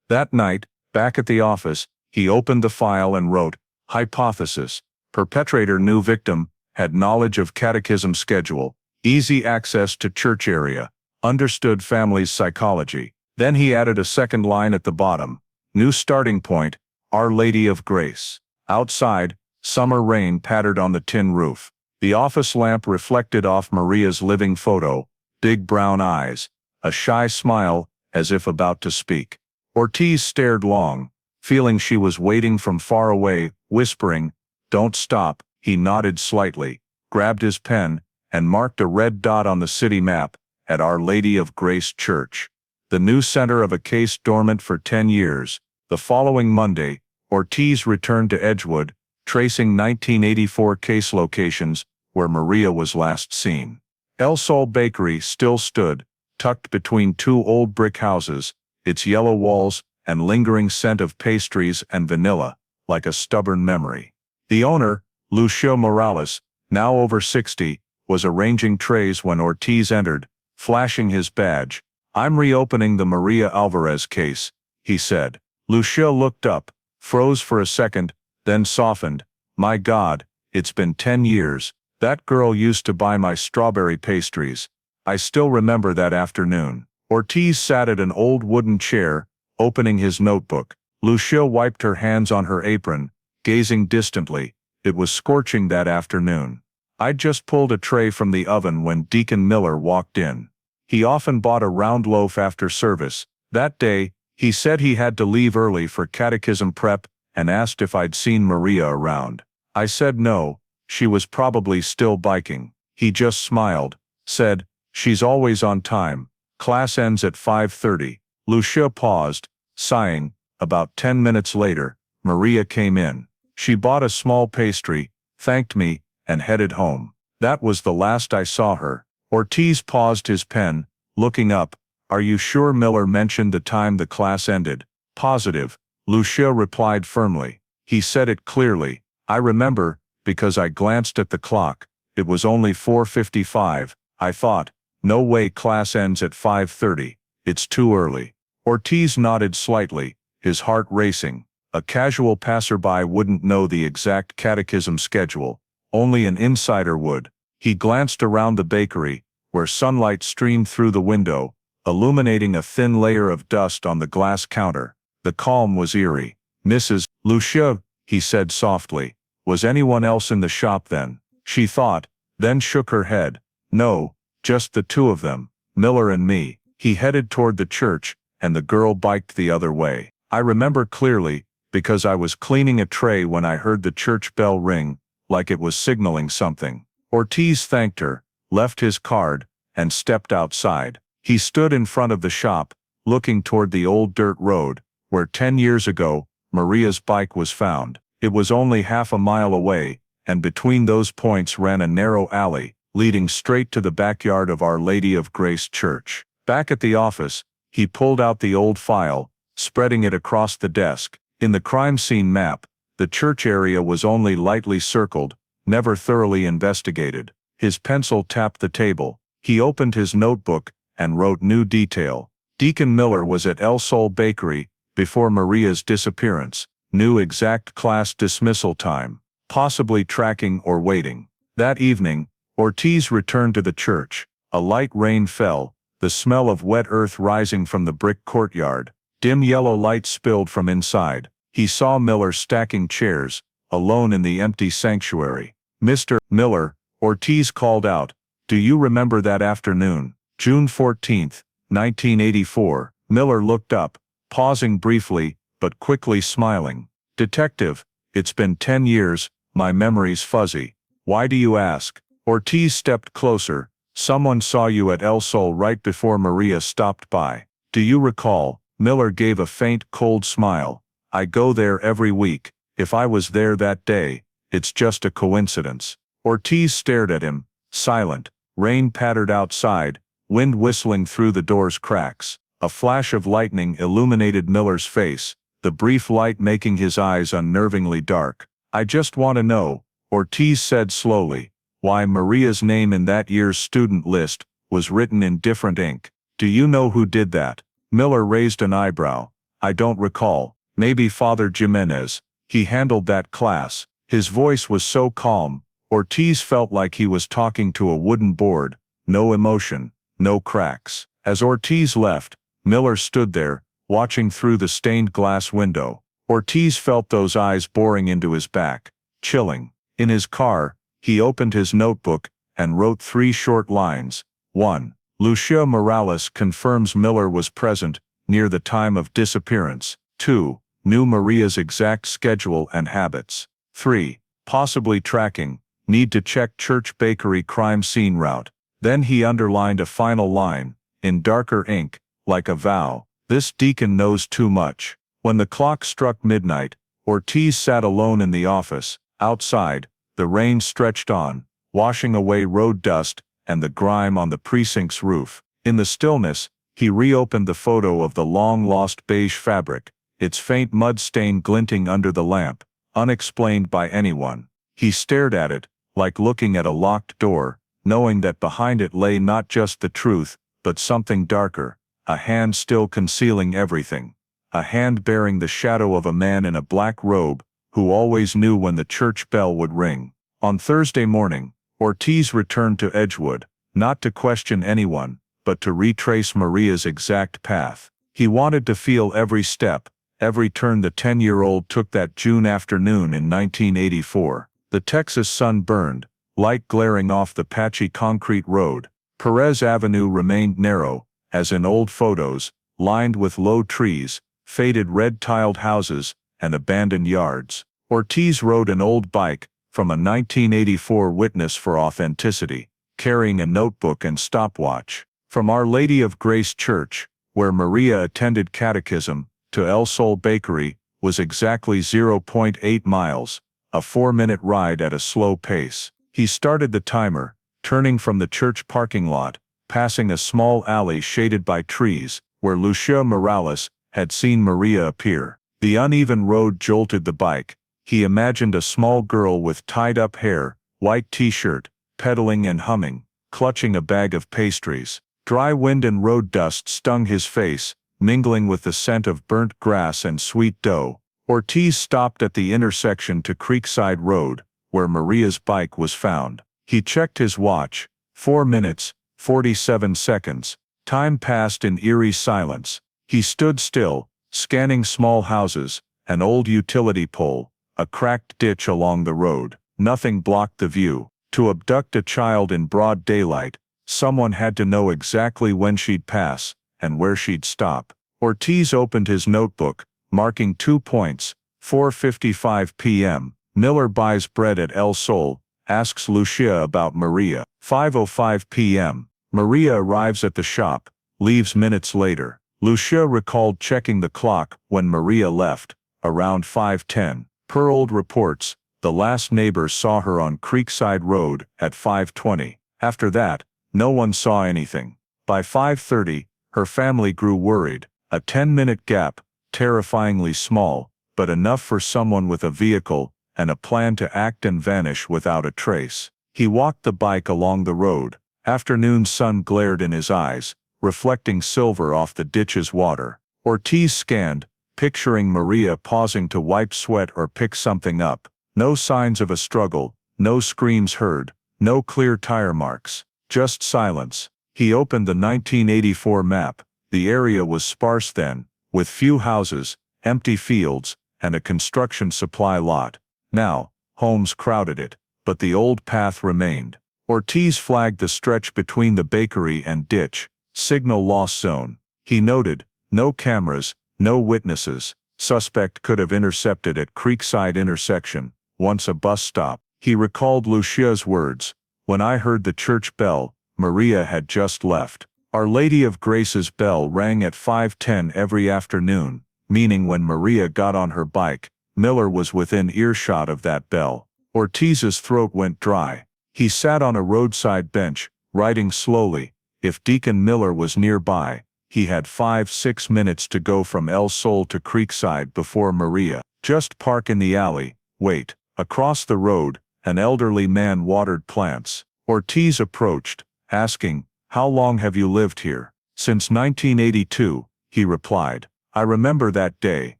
S1: That night, back at the office, he opened the file and wrote, "Hypothesis. Perpetrator knew victim, had knowledge of catechism schedule, Easy access to church area. Understood family's psychology. Then he added a second line at the bottom. New starting point, Our Lady of Grace. Outside, summer rain pattered on the tin roof. The office lamp reflected off Maria's living photo, big brown eyes, a shy smile, as if about to speak. Ortiz stared long, feeling she was waiting from far away, whispering, "Don't stop." He nodded slightly, grabbed his pen, and marked a red dot on the city map, at Our Lady of Grace Church, the new center of a case dormant for 10 years. The following Monday, Ortiz returned to Edgewood, tracing 1984 case locations where Maria was last seen. El Sol Bakery still stood, tucked between two old brick houses, its yellow walls and lingering scent of pastries and vanilla, like a stubborn memory. The owner, Lucio Morales, now over 60, was arranging trays when Ortiz entered, flashing his badge. "I'm reopening the Maria Alvarez case," he said. Lucio looked up, froze for a second, then softened. "My God, it's been 10 years. That girl used to buy my strawberry pastries. I still remember that afternoon." Ortiz sat at an old wooden chair, opening his notebook. Lucio wiped her hands on her apron, gazing distantly. It was scorching that afternoon. "I'd just pulled a tray from the oven when Deacon Miller walked in. He often bought a round loaf after service. That day, he said he had to leave early for catechism prep and asked if I'd seen Maria around. I said no, she was probably still biking. He just smiled, said, 'She's always on time. Class ends at 5:30. Lucia paused, sighing. About 10 minutes later, Maria came in. She bought a small pastry, thanked me, and headed home. That was the last I saw her. Ortiz paused his pen, looking up. "Are you sure Miller mentioned the time the class ended?" "Positive," Lucia replied firmly. "He said it clearly. I remember, because I glanced at the clock. It was only 4:55. I thought, no way class ends at 5:30. It's too early." Ortiz nodded slightly, his heart racing. A casual passerby wouldn't know the exact catechism schedule. Only an insider would. He glanced around the bakery, where sunlight streamed through the window, illuminating a thin layer of dust on the glass counter. The calm was eerie. "Mrs. Lucia," he said softly. "Was anyone else in the shop then?" She thought, then shook her head. "No, just the two of them, Miller and me." He headed toward the church, and the girl biked the other way. "I remember clearly, because I was cleaning a tray when I heard the church bell ring, like it was signaling something." Ortiz thanked her, left his card, and stepped outside. He stood in front of the shop, looking toward the old dirt road, where 10 years ago, Maria's bike was found. It was only half a mile away, and between those points ran a narrow alley, leading straight to the backyard of Our Lady of Grace Church. Back at the office, he pulled out the old file, spreading it across the desk. In the crime scene map, the church area was only lightly circled, never thoroughly investigated. His pencil tapped the table. He opened his notebook and wrote new detail. Deacon Miller was at El Sol Bakery before Maria's disappearance. Knew exact class dismissal time, possibly tracking or waiting. That evening, Ortiz returned to the church. A light rain fell, the smell of wet earth rising from the brick courtyard. Dim yellow light spilled from inside. He saw Miller stacking chairs, alone in the empty sanctuary. "Mr. Miller," Ortiz called out, "do you remember that afternoon? June 14th, 1984. Miller looked up, pausing briefly, but quickly smiling. "Detective, it's been 10 years, my memory's fuzzy." "Why do you ask?" Ortiz stepped closer. "Someone saw you at El Sol right before Maria stopped by. Do you recall?" Miller gave a faint, cold smile. "I go there every week. If I was there that day, it's just a coincidence." Ortiz stared at him, silent. Rain pattered outside, wind whistling through the door's cracks. A flash of lightning illuminated Miller's face, the brief light making his eyes unnervingly dark. "I just want to know," Ortiz said slowly, "why Maria's name in that year's student list was written in different ink. Do you know who did that?" Miller raised an eyebrow. "I don't recall. Maybe Father Jimenez. He handled that class." His voice was so calm, Ortiz felt like he was talking to a wooden board, no emotion, no cracks. As Ortiz left, Miller stood there, watching through the stained glass window. Ortiz felt those eyes boring into his back, chilling. In his car, he opened his notebook and wrote 3 short lines. 1. Lucia Morales confirms Miller was present near the time of disappearance. 2. Knew Maria's exact schedule and habits. 3. Possibly tracking, need to check church bakery crime scene route. Then he underlined a final line, in darker ink, like a vow. This deacon knows too much. When the clock struck midnight, Ortiz sat alone in the office. Outside, the rain stretched on, washing away road dust and the grime on the precinct's roof. In the stillness, he reopened the photo of the long-lost beige fabric, its faint mud stain glinting under the lamp, unexplained by anyone. He stared at it, like looking at a locked door, knowing that behind it lay not just the truth, but something darker, a hand still concealing everything. A hand bearing the shadow of a man in a black robe, who always knew when the church bell would ring. On Thursday morning, Ortiz returned to Edgewood, not to question anyone, but to retrace Maria's exact path. He wanted to feel every step, every turn the 10-year-old took that June afternoon in 1984. The Texas sun burned, light glaring off the patchy concrete road. Perez Avenue remained narrow, as in old photos, lined with low trees, faded red-tiled houses, and abandoned yards. Ortiz rode an old bike, from a 1984 Witness for authenticity, carrying a notebook and stopwatch. From Our Lady of Grace Church, where Maria attended catechism, to El Sol Bakery, was exactly 0.8 miles, a 4-minute ride at a slow pace. He started the timer, turning from the church parking lot, passing a small alley shaded by trees, where Lucia Morales had seen Maria appear. The uneven road jolted the bike. He imagined a small girl with tied-up hair, white t-shirt, pedaling and humming, clutching a bag of pastries. Dry wind and road dust stung his face, mingling with the scent of burnt grass and sweet dough. Ortiz stopped at the intersection to Creekside Road, where Maria's bike was found. He checked his watch. 4 minutes, 47 seconds. Time passed in eerie silence. He stood still, scanning small houses, an old utility pole, a cracked ditch along the road. Nothing blocked the view. To abduct a child in broad daylight, someone had to know exactly when she'd pass, and where she'd stop. Ortiz opened his notebook, marking 2 points. 4:55 p.m. Miller buys bread at El Sol, asks Lucia about Maria. 5:05 p.m. Maria arrives at the shop, leaves minutes later. Lucia recalled checking the clock when Maria left, around 5:10. Per old reports, the last neighbor saw her on Creekside Road at 5:20. After that, no one saw anything. By 5:30, her family grew worried. A 10-minute gap, terrifyingly small, but enough for someone with a vehicle and a plan to act and vanish without a trace. He walked the bike along the road. Afternoon sun glared in his eyes, reflecting silver off the ditch's water. Ortiz scanned, picturing Maria pausing to wipe sweat or pick something up. No signs of a struggle, no screams heard, no clear tire marks, just silence. He opened the 1984 map. The area was sparse then, with few houses, empty fields, and a construction supply lot. Now, homes crowded it, but the old path remained. Ortiz flagged the stretch between the bakery and ditch, signal loss zone. He noted, no cameras, no witnesses. Suspect could have intercepted at Creekside intersection, once a bus stop. He recalled Lucia's words, "When I heard the church bell, Maria had just left." Our Lady of Grace's bell rang at 5:10 every afternoon, meaning when Maria got on her bike, Miller was within earshot of that bell. Ortiz's throat went dry. He sat on a roadside bench, writing slowly. If Deacon Miller was nearby, he had 5-6 minutes to go from El Sol to Creekside before Maria. Just park in the alley, wait. Across the road, an elderly man watered plants. Ortiz approached, asking, "How long have you lived here?" "Since 1982, he replied. "I remember that day.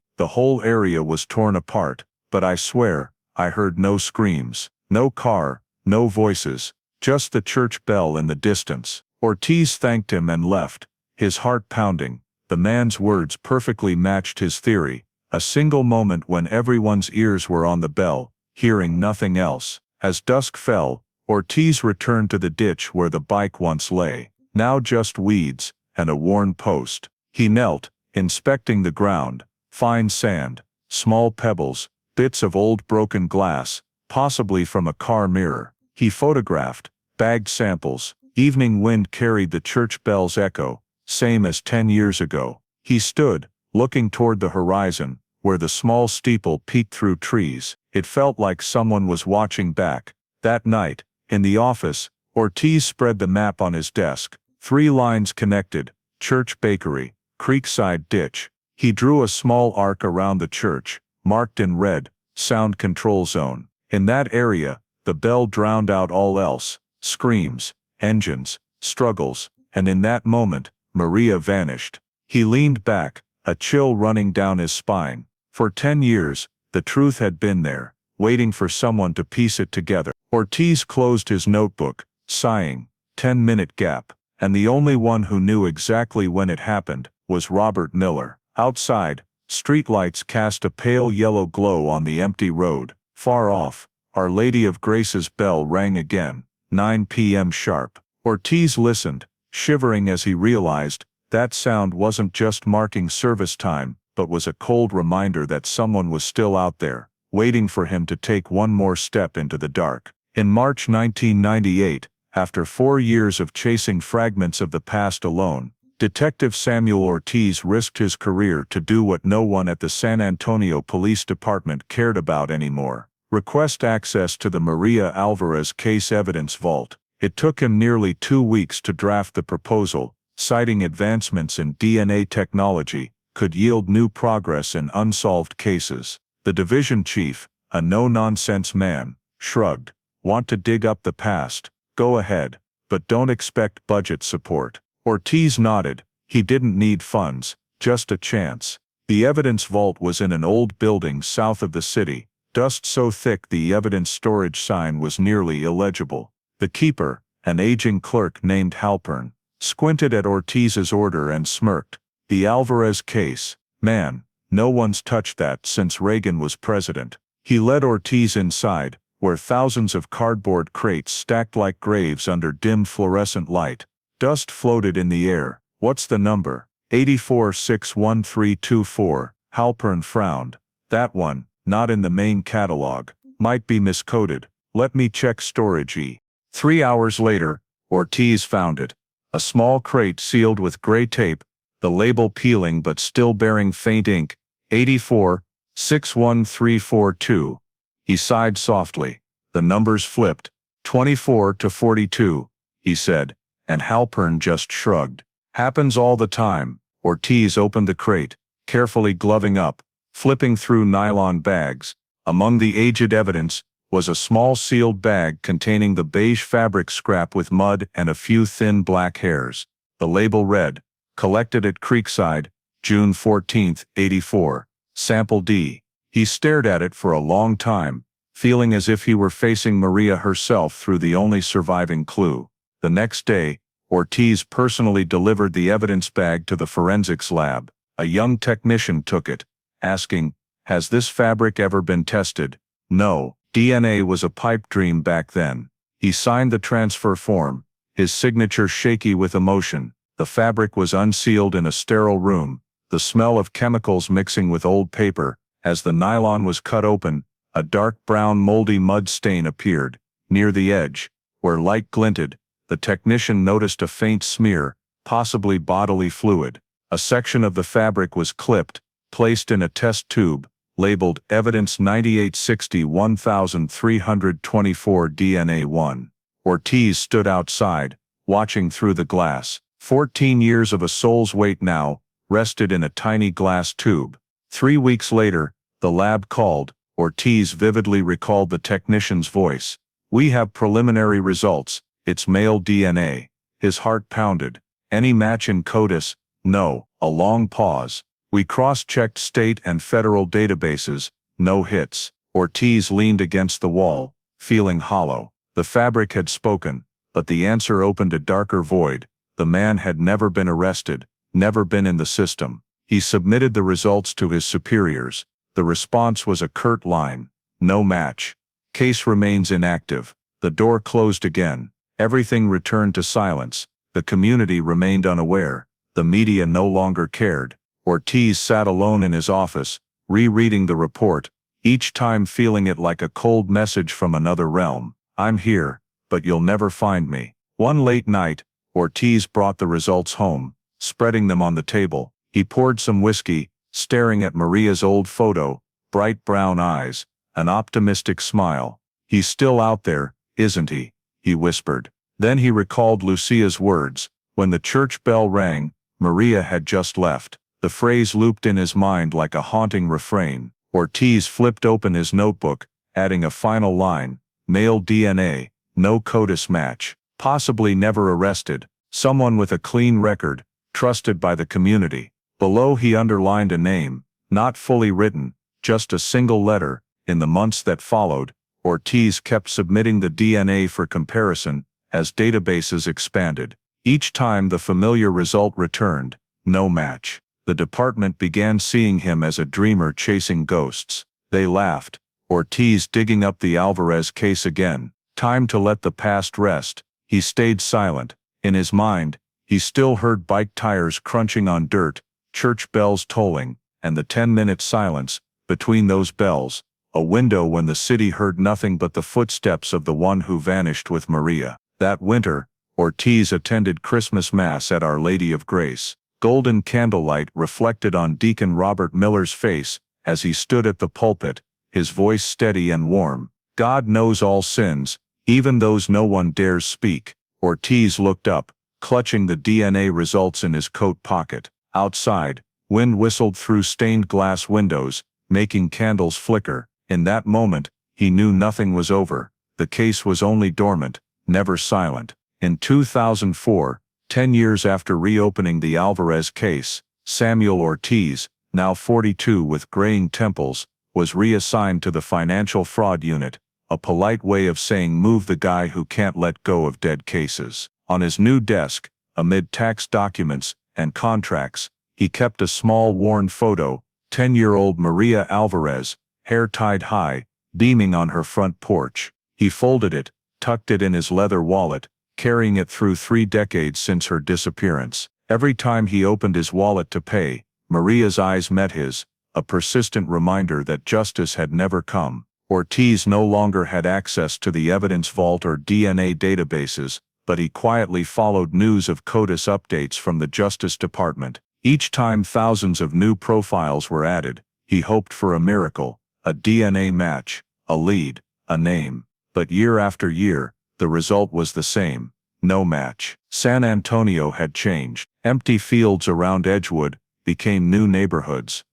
S1: The whole area was torn apart, but I swear, I heard no screams, no car, no voices, just the church bell in the distance. Ortiz thanked him and left, his heart pounding. The man's words perfectly matched his theory. A single moment when everyone's ears were on the bell, hearing nothing else. As dusk fell, Ortiz returned to the ditch where the bike once lay, now just weeds and a worn post. He knelt, inspecting the ground, fine sand, small pebbles, bits of old broken glass, possibly from a car mirror. He photographed, bagged samples. Evening wind carried the church bell's echo, same as 10 years ago. He stood, looking toward the horizon, where the small steeple peeked through trees. It felt like someone was watching back. That night, in the office, Ortiz spread the map on his desk. 3 lines connected: church bakery, creekside ditch. He drew a small arc around the church, marked in red, sound control zone. In that area, the bell drowned out all else: screams, engines, struggles, and in that moment, Maria vanished. He leaned back, a chill running down his spine. For 10 years, the truth had been there, waiting for someone to piece it together. Ortiz closed his notebook, sighing. 10-minute gap. And the only one who knew exactly when it happened was Robert Miller. Outside, streetlights cast a pale yellow glow on the empty road. Far off, Our Lady of Grace's bell rang again, 9 p.m. sharp. Ortiz listened, shivering as he realized that sound wasn't just marking service time, but was a cold reminder that someone was still out there, waiting for him to take one more step into the dark. In March 1998, after 4 years of chasing fragments of the past alone, Detective Samuel Ortiz risked his career to do what no one at the San Antonio Police Department cared about anymore: request access to the Maria Alvarez case evidence vault. It took him nearly 2 weeks to draft the proposal, citing advancements in DNA technology could yield new progress in unsolved cases. The division chief, a no-nonsense man, shrugged. Want to dig up the past? Go ahead, but don't expect budget support. Ortiz nodded. He didn't need funds, just a chance. The evidence vault was in an old building south of the city, dust so thick the evidence storage sign was nearly illegible. The keeper, an aging clerk named Halpern, squinted at Ortiz's order and smirked. The Alvarez case, man, no one's touched that since Reagan was president. He led Ortiz inside, where thousands of cardboard crates stacked like graves under dim fluorescent light. Dust floated in the air. What's the number? 8461324. Halpern frowned. That one, not in the main catalog. Might be miscoded. Let me check storage E. 3 hours later, Ortiz found it. A small crate sealed with gray tape, the label peeling but still bearing faint ink. 8461342. He sighed softly. The numbers flipped. 24 to 42, he said, and Halpern just shrugged. Happens all the time. Ortiz opened the crate, carefully gloving up, flipping through nylon bags. Among the aged evidence was a small sealed bag containing the beige fabric scrap with mud and a few thin black hairs. The label read, collected at Creekside, June 14, 84. Sample D. He stared at it for a long time, feeling as if he were facing Maria herself through the only surviving clue. The next day, Ortiz personally delivered the evidence bag to the forensics lab. A young technician took it, asking, "Has this fabric ever been tested?" No. DNA was a pipe dream back then. He signed the transfer form, his signature shaky with emotion. The fabric was unsealed in a sterile room, the smell of chemicals mixing with old paper. As the nylon was cut open, a dark brown moldy mud stain appeared. Near the edge, where light glinted, the technician noticed a faint smear, possibly bodily fluid. A section of the fabric was clipped, placed in a test tube, labeled Evidence 9860-1324 DNA 1. Ortiz stood outside, watching through the glass. 14 years of a soul's weight now rested in a tiny glass tube. 3 weeks later, the lab called. Ortiz vividly recalled the technician's voice. "We have preliminary results. It's male DNA." His heart pounded. "Any match in CODIS?" "No." A long pause. "We cross-checked state and federal databases. No hits." Ortiz leaned against the wall, feeling hollow. The fabric had spoken. but the answer opened a darker void. The man had never been arrested, never been in the system. He submitted the results to his superiors. The response was a curt line: no match. Case remains inactive. The door closed again. Everything returned to silence. The community remained unaware. The media no longer cared. Ortiz sat alone in his office, rereading the report, each time feeling it like a cold message from another realm. I'm here, but you'll never find me. One late night, Ortiz brought the results home, spreading them on the table. He poured some whiskey, staring at Maria's old photo, bright brown eyes, an optimistic smile. He's still out there, isn't he? He whispered. Then he recalled Lucia's words. When the church bell rang, Maria had just left. The phrase looped in his mind like a haunting refrain. Ortiz flipped open his notebook, adding a final line: male DNA, no CODIS match. Possibly never arrested. Someone with a clean record, trusted by the community. Below he underlined a name, not fully written, just a single letter. In the months that followed, Ortiz kept submitting the DNA for comparison as databases expanded. Each time the familiar result returned: no match. The department began seeing him as a dreamer chasing ghosts. They laughed. Ortiz digging up the Alvarez case again. Time to let the past rest. He stayed silent. In his mind, he still heard bike tires crunching on dirt, church bells tolling, and the 10-minute silence between those bells, a window when the city heard nothing but the footsteps of the one who vanished with Maria. That winter, Ortiz attended Christmas Mass at Our Lady of Grace. Golden candlelight reflected on Deacon Robert Miller's face as he stood at the pulpit, his voice steady and warm. God knows all sins, even those no one dares speak. Ortiz looked up, clutching the DNA results in his coat pocket. Outside, wind whistled through stained glass windows, making candles flicker. In that moment, he knew nothing was over. The case was only dormant, never silent. In 2004, 10 years after reopening the Alvarez case, Samuel Ortiz, now 42 with graying temples, was reassigned to the financial fraud unit, a polite way of saying move the guy who can't let go of dead cases. On his new desk, amid tax documents and contracts, he kept a small worn photo: 10-year-old Maria Alvarez, hair tied high, beaming on her front porch. He folded it, tucked it in his leather wallet, carrying it through 3 decades since her disappearance. Every time he opened his wallet to pay, Maria's eyes met his, a persistent reminder that justice had never come. Ortiz no longer had access to the evidence vault or DNA databases, but he quietly followed news of CODIS updates from the Justice Department. Each time thousands of new profiles were added, he hoped for a miracle, a DNA match, a lead, a name. But year after year, the result was the same: no match. San Antonio had changed. Empty fields around Edgewood became new neighborhoods.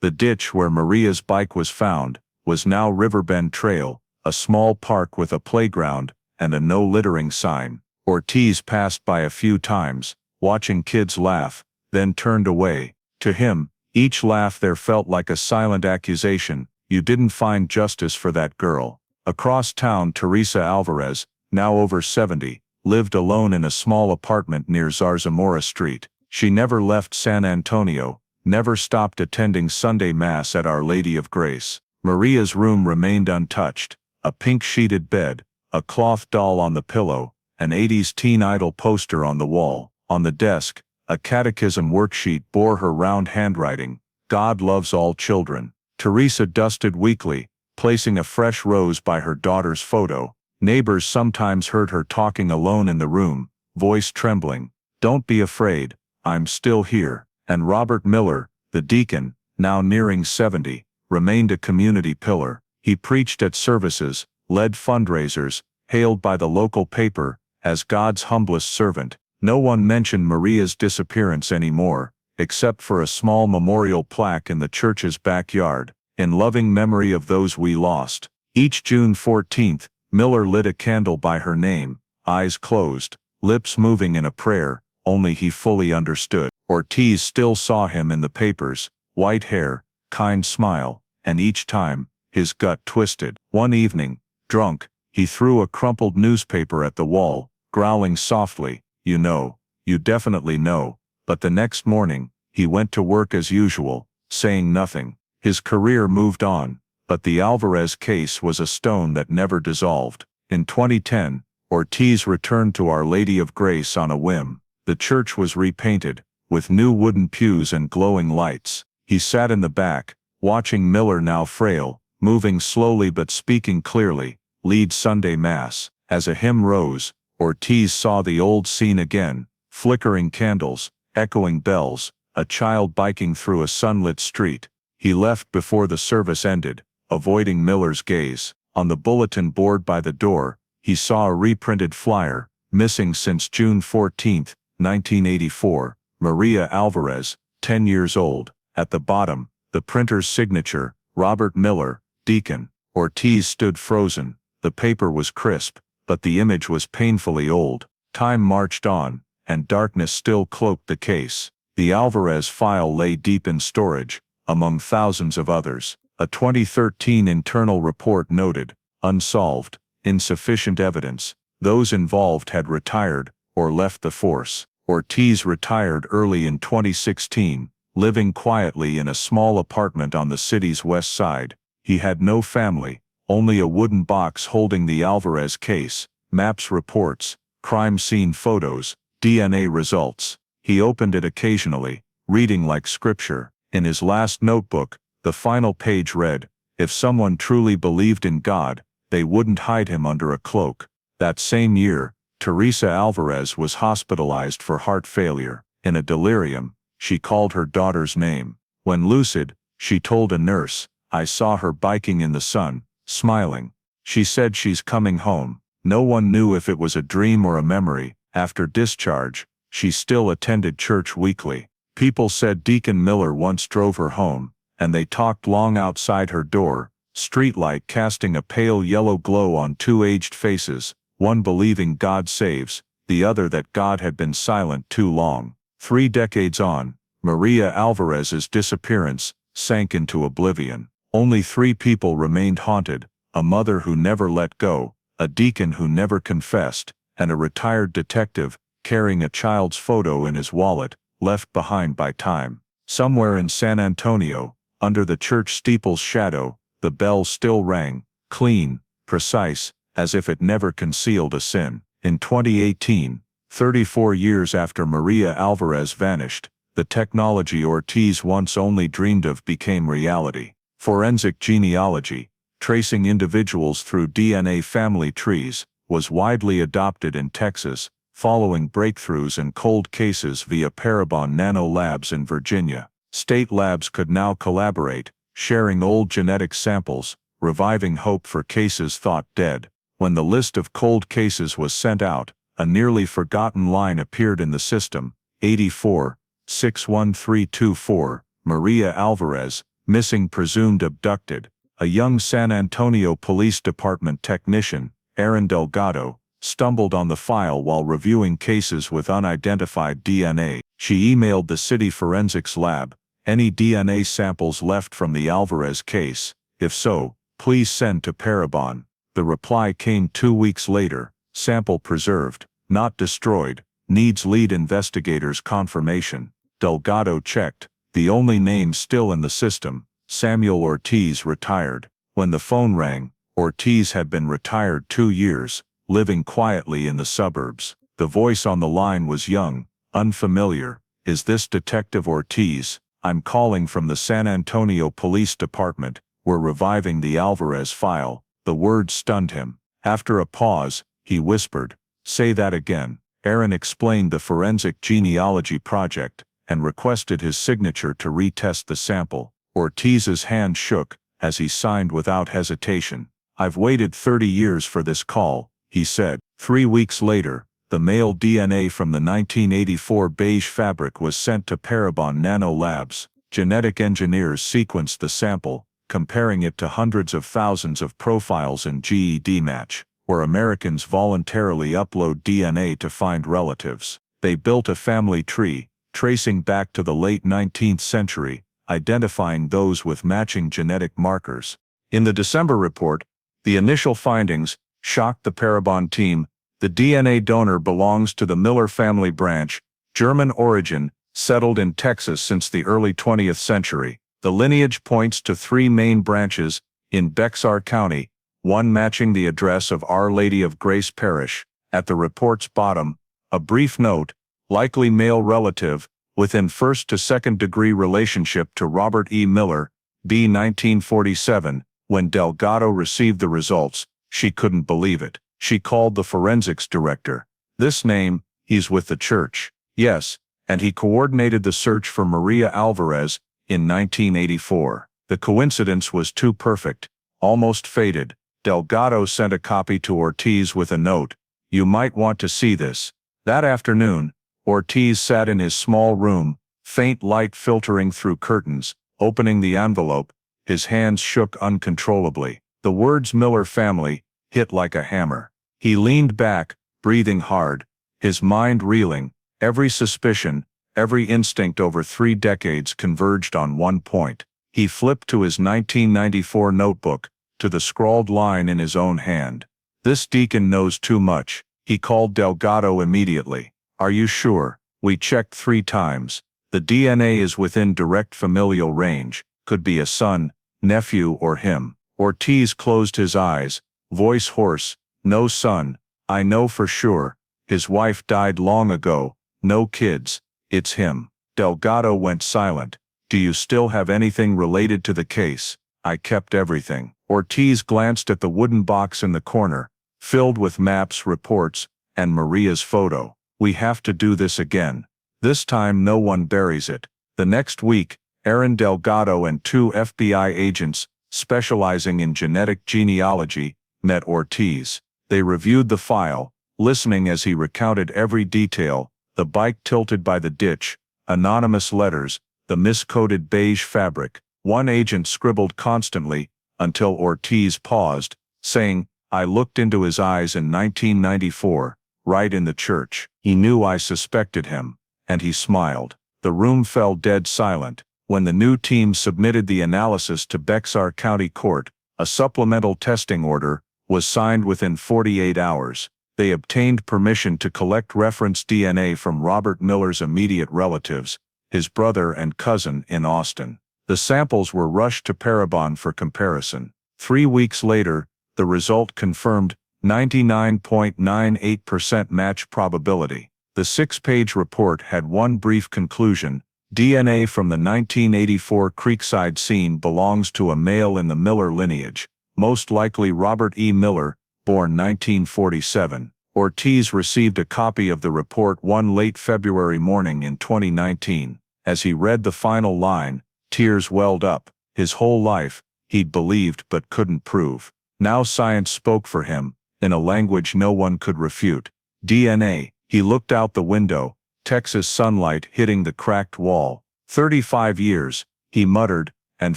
S1: The ditch where Maria's bike was found was now Riverbend Trail, a small park with a playground and a no littering sign. Ortiz passed by a few times, watching kids laugh, then turned away. To him, each laugh there felt like a silent accusation: you didn't find justice for that girl. Across town, Teresa Alvarez, now over 70, lived alone in a small apartment near Zarzamora Street. She never left San Antonio, never stopped attending Sunday Mass at Our Lady of Grace. Maria's room remained untouched: a pink-sheeted bed, a cloth doll on the pillow, an 80s teen idol poster on the wall. On the desk, a catechism worksheet bore her round handwriting: God loves all children. Teresa dusted weekly, placing a fresh rose by her daughter's photo. Neighbors sometimes heard her talking alone in the room, voice trembling: "Don't be afraid, I'm still here." And Robert Miller, the deacon, now nearing 70, remained a community pillar. He preached at services, led fundraisers, hailed by the local paper as God's humblest servant. No one mentioned Maria's disappearance anymore, except for a small memorial plaque in the church's backyard, in loving memory of those we lost. Each June 14th, Miller lit a candle by her name, eyes closed, lips moving in a prayer only he fully understood. Ortiz still saw him in the papers: white hair, kind smile, and each time, his gut twisted. One evening, drunk, He threw a crumpled newspaper at the wall, growling softly, "You know, you definitely know." But the next morning, he went to work as usual, saying nothing. His career moved on, but the Alvarez case was a stone that never dissolved. In 2010, Ortiz returned to Our Lady of Grace on a whim. The church was repainted, with new wooden pews and glowing lights. He sat in the back, watching Miller, now frail, moving slowly but speaking clearly, lead Sunday Mass. As a hymn rose, Ortiz saw the old scene again: flickering candles, echoing bells, a child biking through a sunlit street. He left before the service ended, avoiding Miller's gaze. On the bulletin board by the door, he saw a reprinted flyer, missing since June 14, 1984, Maria Alvarez, 10 years old. At the bottom, the printer's signature, Robert Miller, deacon. Ortiz stood frozen. The paper was crisp, but the image was painfully old. Time marched on, and darkness still cloaked the case. The Alvarez file lay deep in storage, among thousands of others. A 2013 internal report noted, "Unsolved, insufficient evidence. Those involved had retired, or left the force." Ortiz retired early in 2016, living quietly in a small apartment on the city's west side. He had no family, only a wooden box holding the Alvarez case, maps, reports, crime scene photos, DNA results. He opened it occasionally, reading like scripture. In his last notebook, the final page read, "If someone truly believed in God, they wouldn't hide him under a cloak." That same year, Teresa Alvarez was hospitalized for heart failure. In a delirium, she called her daughter's name. When lucid, she told a nurse, "I saw her biking in the sun, smiling. She said she's coming home." No one knew if it was a dream or a memory. After discharge, she still attended church weekly. People said Deacon Miller once drove her home, and they talked long outside her door, streetlight casting a pale yellow glow on two aged faces, one believing God saves, the other that God had been silent too long. 3 decades on, Maria Alvarez's disappearance sank into oblivion. Only 3 people remained haunted: a mother who never let go, a deacon who never confessed, and a retired detective carrying a child's photo in his wallet, left behind by time. Somewhere in San Antonio, under the church steeple's shadow, the bell still rang, clean, precise, as if it never concealed a sin. In 2018, 34 years after Maria Alvarez vanished, the technology Ortiz once only dreamed of became reality. Forensic genealogy, tracing individuals through DNA family trees, was widely adopted in Texas, following breakthroughs in cold cases via Parabon Nano Labs in Virginia. State labs could now collaborate, sharing old genetic samples, reviving hope for cases thought dead. When the list of cold cases was sent out, a nearly forgotten line appeared in the system: 84-61324, Maria Alvarez, missing, presumed abducted. A young San Antonio Police Department technician, Aaron Delgado, stumbled on the file while reviewing cases with unidentified DNA. She emailed the city forensics lab, "Any DNA samples left from the Alvarez case? If so, please send to Parabon." The reply came 2 weeks later: "Sample preserved, not destroyed, needs lead investigator's confirmation." Delgado checked, the only name still in the system: Samuel Ortiz, retired. When the phone rang, Ortiz had been retired 2 years, living quietly in the suburbs. The voice on the line was young, unfamiliar. "Is this Detective Ortiz? I'm calling from the San Antonio Police Department. We're reviving the Alvarez file." The words stunned him. After a pause, he whispered, "Say that again." Aaron explained the forensic genealogy project, and requested his signature to retest the sample. Ortiz's hand shook, as he signed without hesitation. "I've waited 30 years for this call," he said. 3 weeks later, the male DNA from the 1984 beige fabric was sent to Parabon Nano Labs. Genetic engineers sequenced the sample, comparing it to hundreds of thousands of profiles in GED Match, where Americans voluntarily upload DNA to find relatives. They built a family tree, tracing back to the late 19th century, identifying those with matching genetic markers. In the December report, the initial findings shocked the Parabon team. The DNA donor belongs to the Miller family branch, German origin, settled in Texas since the early 20th century. The lineage points to 3 main branches in Bexar County, one matching the address of Our Lady of Grace Parish. At the report's bottom, a brief note, likely male relative, within first to second degree relationship to Robert E. Miller, B. 1947. When Delgado received the results, she couldn't believe it. She called the forensics director. "This name, he's with the church." Yes, and he coordinated the search for Maria Alvarez in 1984. The coincidence was too perfect, almost fated. Delgado sent a copy to Ortiz with a note, "You might want to see this." That afternoon, Ortiz sat in his small room, faint light filtering through curtains. Opening the envelope, his hands shook uncontrollably. The words "Miller family" hit like a hammer. He leaned back, breathing hard, his mind reeling. Every suspicion, every instinct over 3 decades converged on one point. He flipped to his 1994 notebook, to the scrawled line in his own hand. "This deacon knows too much." He called Delgado immediately. "Are you sure? We checked 3 times. The DNA is within direct familial range. Could be a son, nephew, or him." Ortiz closed his eyes, voice hoarse. "No son. I know for sure. His wife died long ago. No kids. It's him." Delgado went silent. "Do you still have anything related to the case?" "I kept everything." Ortiz glanced at the wooden box in the corner, filled with maps, reports, and Maria's photo. "We have to do this again. This time no one buries it." The next week, Aaron Delgado and 2 FBI agents, specializing in genetic genealogy, met Ortiz. They reviewed the file, listening as he recounted every detail: the bike tilted by the ditch, anonymous letters, the miscoded beige fabric. One agent scribbled constantly, until Ortiz paused, saying, "I looked into his eyes in 1994, right in the church. He knew I suspected him." And he smiled. The room fell dead silent. When the new team submitted the analysis to Bexar County Court, a supplemental testing order was signed within 48 hours. They obtained permission to collect reference DNA from Robert Miller's immediate relatives, his brother and cousin in Austin. The samples were rushed to Parabon for comparison. 3 weeks later, the result confirmed 99.98% match probability. The 6-page report had one brief conclusion: DNA from the 1984 Creekside scene belongs to a male in the Miller lineage, most likely Robert E. Miller, born 1947. Ortiz received a copy of the report one late February morning in 2019. As he read the final line, tears welled up. His whole life, he'd believed but couldn't prove. Now science spoke for him, in a language no one could refute. DNA. He looked out the window, Texas sunlight hitting the cracked wall. 35 years, he muttered, and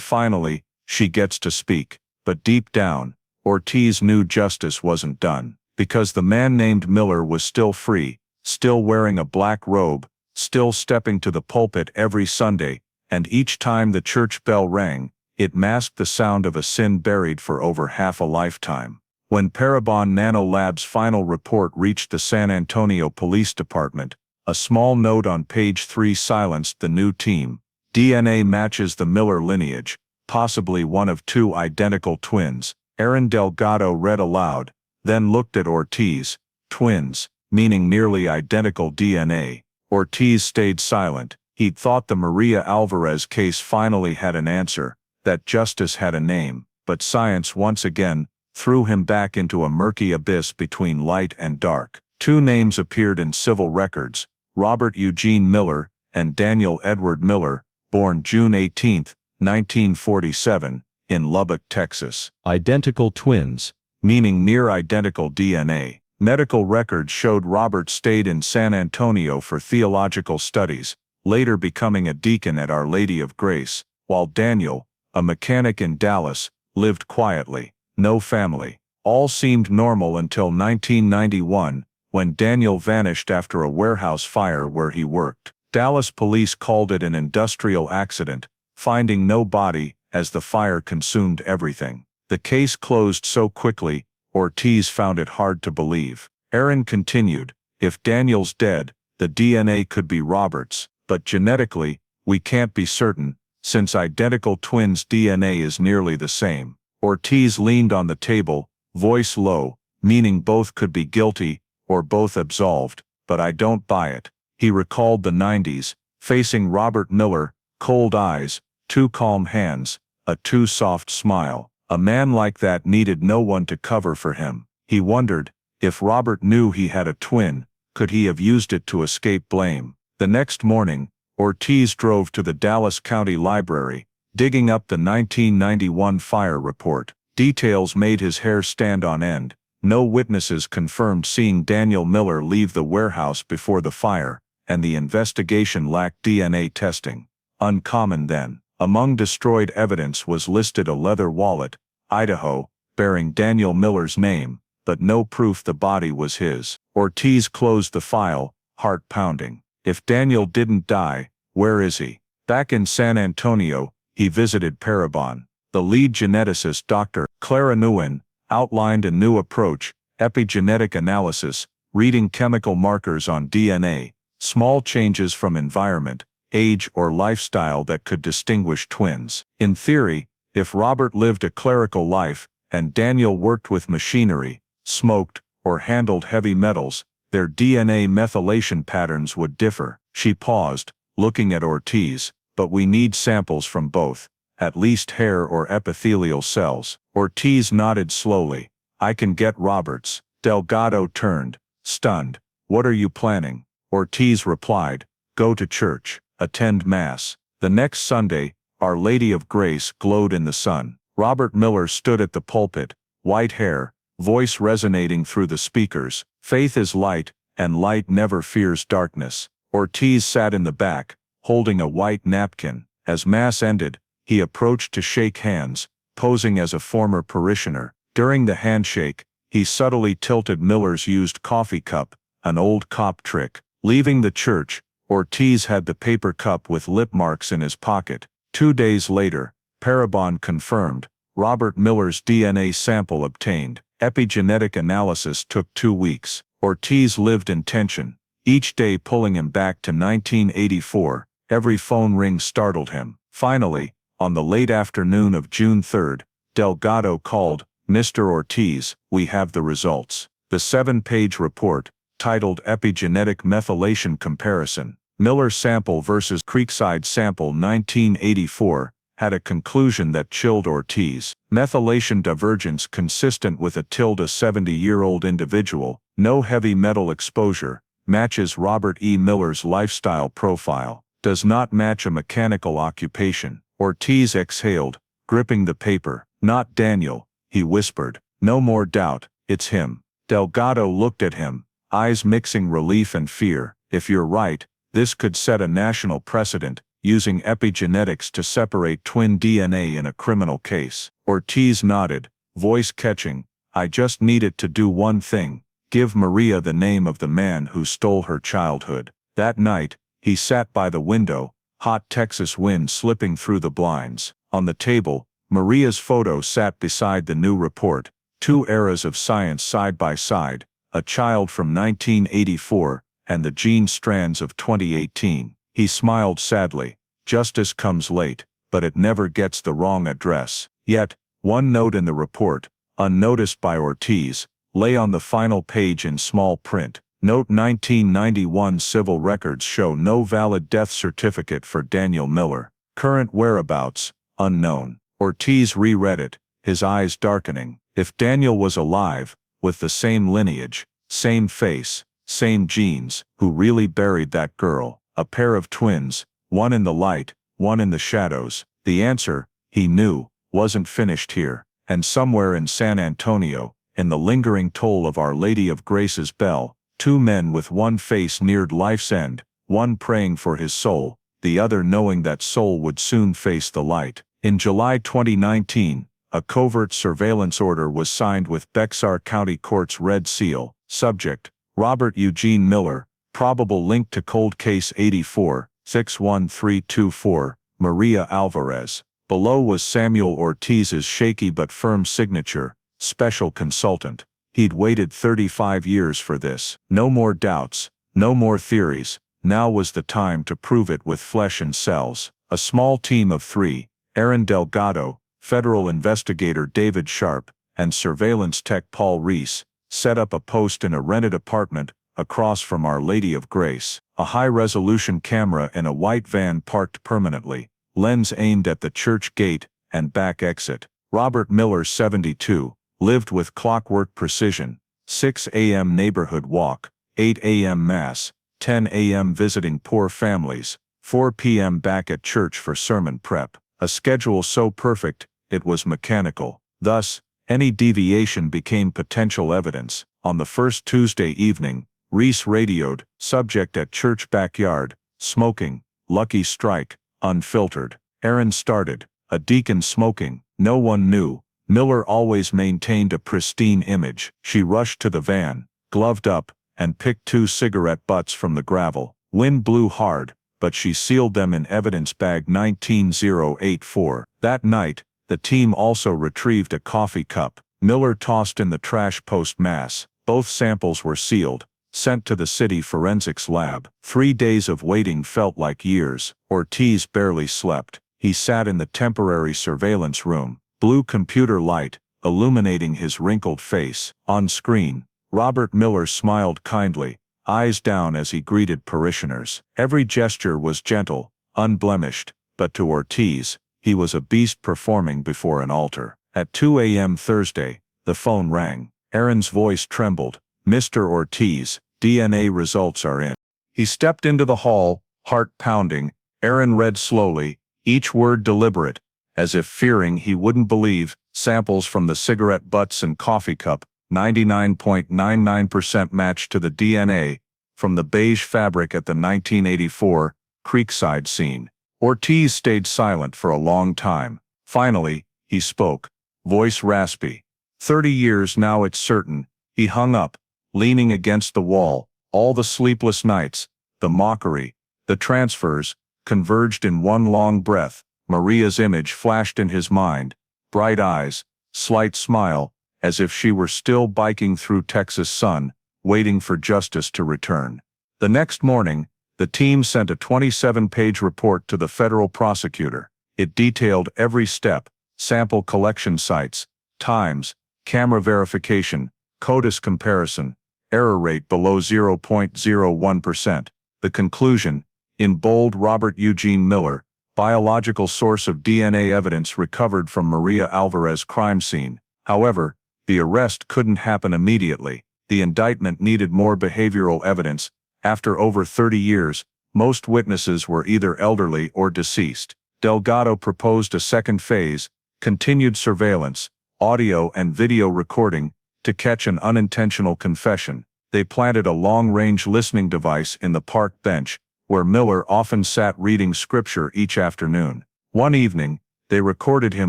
S1: finally, she gets to speak. But deep down, Ortiz knew justice wasn't done, because the man named Miller was still free, still wearing a black robe, still stepping to the pulpit every Sunday, and each time the church bell rang, it masked the sound of a sin buried for over half a lifetime. When Parabon Nanolab's final report reached the San Antonio Police Department, a small note on page 3 silenced the new team. DNA matches the Miller lineage, possibly one of 2 identical twins. Aaron Delgado read aloud, then looked at Ortiz. "Twins, meaning nearly identical DNA." Ortiz stayed silent. He'd thought the Maria Alvarez case finally had an answer, that justice had a name, but science once again threw him back into a murky abyss between light and dark. 2 names appeared in civil records: Robert Eugene Miller and Daniel Edward Miller, born June 18, 1947, in Lubbock, Texas. Identical twins, meaning near identical DNA. Medical records showed Robert stayed in San Antonio for theological studies, later becoming a deacon at Our Lady of Grace, while Daniel, a mechanic in Dallas, lived quietly. No family. All seemed normal until 1991, when Daniel vanished after a warehouse fire where he worked. Dallas police called it an industrial accident, finding no body, as the fire consumed everything. The case closed so quickly, Ortiz found it hard to believe. Aaron continued, if Daniel's dead, the DNA could be Robert's, but genetically, we can't be certain, since identical twins' DNA is nearly the same. Ortiz leaned on the table, voice low, meaning both could be guilty, or both absolved, but I don't buy it. He recalled the 90s, facing Robert Miller, cold eyes, two calm hands, a too soft smile. A man like that needed no one to cover for him. He wondered, if Robert knew he had a twin, could he have used it to escape blame? The next morning, Ortiz drove to the Dallas County Library, digging up the 1991 fire report. Details made his hair stand on end. No witnesses confirmed seeing Daniel Miller leave the warehouse before the fire, and the investigation lacked DNA testing. Uncommon then. Among destroyed evidence was listed a leather wallet, Idaho, bearing Daniel Miller's name, but no proof the body was his. Ortiz closed the file, heart pounding. If Daniel didn't die, where is he? Back in San Antonio, he visited Parabon. The lead geneticist, Dr. Clara Nguyen, outlined a new approach, epigenetic analysis, reading chemical markers on DNA, small changes from environment, age or lifestyle that could distinguish twins. In theory, if Robert lived a clerical life, and Daniel worked with machinery, smoked, or handled heavy metals, their DNA methylation patterns would differ. She paused, looking at Ortiz, but we need samples from both, at least hair or epithelial cells. Ortiz nodded slowly. I can get Robert's. Delgado turned, stunned. What are you planning? Ortiz replied, go to church. Attend Mass. The next Sunday, Our Lady of Grace glowed in the sun. Robert Miller stood at the pulpit, white hair, voice resonating through the speakers. Faith is light, and light never fears darkness. Ortiz sat in the back, holding a white napkin. As Mass ended, he approached to shake hands, posing as a former parishioner. During the handshake, he subtly tilted Miller's used coffee cup, an old cop trick. Leaving the church, Ortiz had the paper cup with lip marks in his pocket. 2 days later, Parabon confirmed, Robert Miller's DNA sample obtained. Epigenetic analysis took 2 weeks. Ortiz lived in tension, each day pulling him back to 1984. Every phone ring startled him. Finally, on the late afternoon of June 3, Delgado called, Mr. Ortiz, we have the results. The 7-page report, titled Epigenetic Methylation Comparison, Miller Sample versus Creekside Sample 1984, had a conclusion that chilled Ortiz. Methylation divergence consistent with a 70-year-old individual, no heavy metal exposure, matches Robert E. Miller's lifestyle profile, does not match a mechanical occupation. Ortiz exhaled, gripping the paper. Not Daniel, he whispered. No more doubt, it's him. Delgado looked at him, eyes mixing relief and fear. If you're right, this could set a national precedent, using epigenetics to separate twin DNA in a criminal case. Ortiz nodded, voice catching, I just needed to do one thing, give Maria the name of the man who stole her childhood. That night, he sat by the window, hot Texas wind slipping through the blinds. On the table, Maria's photo sat beside the new report, 2 eras of science side by side, a child from 1984, and the gene strands of 2018. He smiled sadly. Justice comes late, but it never gets the wrong address. Yet, one note in the report, unnoticed by Ortiz, lay on the final page in small print. Note 1991 civil records show no valid death certificate for Daniel Miller. Current whereabouts, unknown. Ortiz reread it, his eyes darkening. If Daniel was alive, with the same lineage, same face, same genes, who really buried that girl? A pair of twins, one in the light, one in the shadows. The answer, he knew, wasn't finished here. And somewhere in San Antonio, in the lingering toll of Our Lady of Grace's bell, 2 men with one face neared life's end, one praying for his soul, the other knowing that soul would soon face the light. In July 2019, a covert surveillance order was signed with Bexar County Court's red seal. Subject, Robert Eugene Miller, probable link to cold case 84-61324, Maria Alvarez. Below was Samuel Ortiz's shaky but firm signature, special consultant. He'd waited 35 years for this. No more doubts, no more theories. Now was the time to prove it with flesh and cells. A small team of 3, Aaron Delgado, federal investigator David Sharp, and surveillance tech Paul Reese, set up a post in a rented apartment across from Our Lady of Grace. A high-resolution camera in a white van parked permanently, lens aimed at the church gate and back exit. Robert Miller, 72, lived with clockwork precision. 6 a.m. neighborhood walk, 8 a.m. mass, 10 a.m. visiting poor families, 4 p.m. back at church for sermon prep. A schedule so perfect, it was mechanical. Thus, any deviation became potential evidence. On the first Tuesday evening, Reese radioed, subject at church backyard, smoking, lucky strike, unfiltered. Aaron started, a deacon smoking. No one knew. Miller always maintained a pristine image. She rushed to the van, gloved up, and picked 2 cigarette butts from the gravel. Wind blew hard, but she sealed them in evidence bag 19084. That night, the team also retrieved a coffee cup. Miller tossed in the trash post-mass. Both samples were sealed, sent to the city forensics lab. 3 days of waiting felt like years. Ortiz barely slept. He sat in the temporary surveillance room, blue computer light illuminating his wrinkled face. On screen, Robert Miller smiled kindly, eyes down as he greeted parishioners. Every gesture was gentle, unblemished, but to Ortiz, he was a beast performing before an altar. At 2 a.m. Thursday, the phone rang. Aaron's voice trembled. "Mr. Ortiz, DNA results are in." He stepped into the hall, heart pounding. Aaron read slowly, each word deliberate, as if fearing he wouldn't believe. Samples from the cigarette butts and coffee cup, 99.99% match to the DNA from the beige fabric at the 1984 Creekside scene. Ortiz stayed silent for a long time. Finally, he spoke, voice raspy. 30 years now, it's certain. He hung up, leaning against the wall. All the sleepless nights, the mockery, the transfers, converged in one long breath. Maria's image flashed in his mind, bright eyes, slight smile, as if she were still biking through Texas sun, waiting for justice to return. The next morning, the team sent a 27-page report to the federal prosecutor. It detailed every step: sample collection sites, times, camera verification, CODIS comparison, error rate below 0.01%. The conclusion, in bold: Robert Eugene Miller, biological source of DNA evidence recovered from Maria Alvarez crime scene. However, the arrest couldn't happen immediately. The indictment needed more behavioral evidence. After over 30 years, most witnesses were either elderly or deceased. Delgado proposed a second phase: continued surveillance, audio and video recording, to catch an unintentional confession. They planted a long-range listening device in the park bench, where Miller often sat reading scripture each afternoon. One evening, they recorded him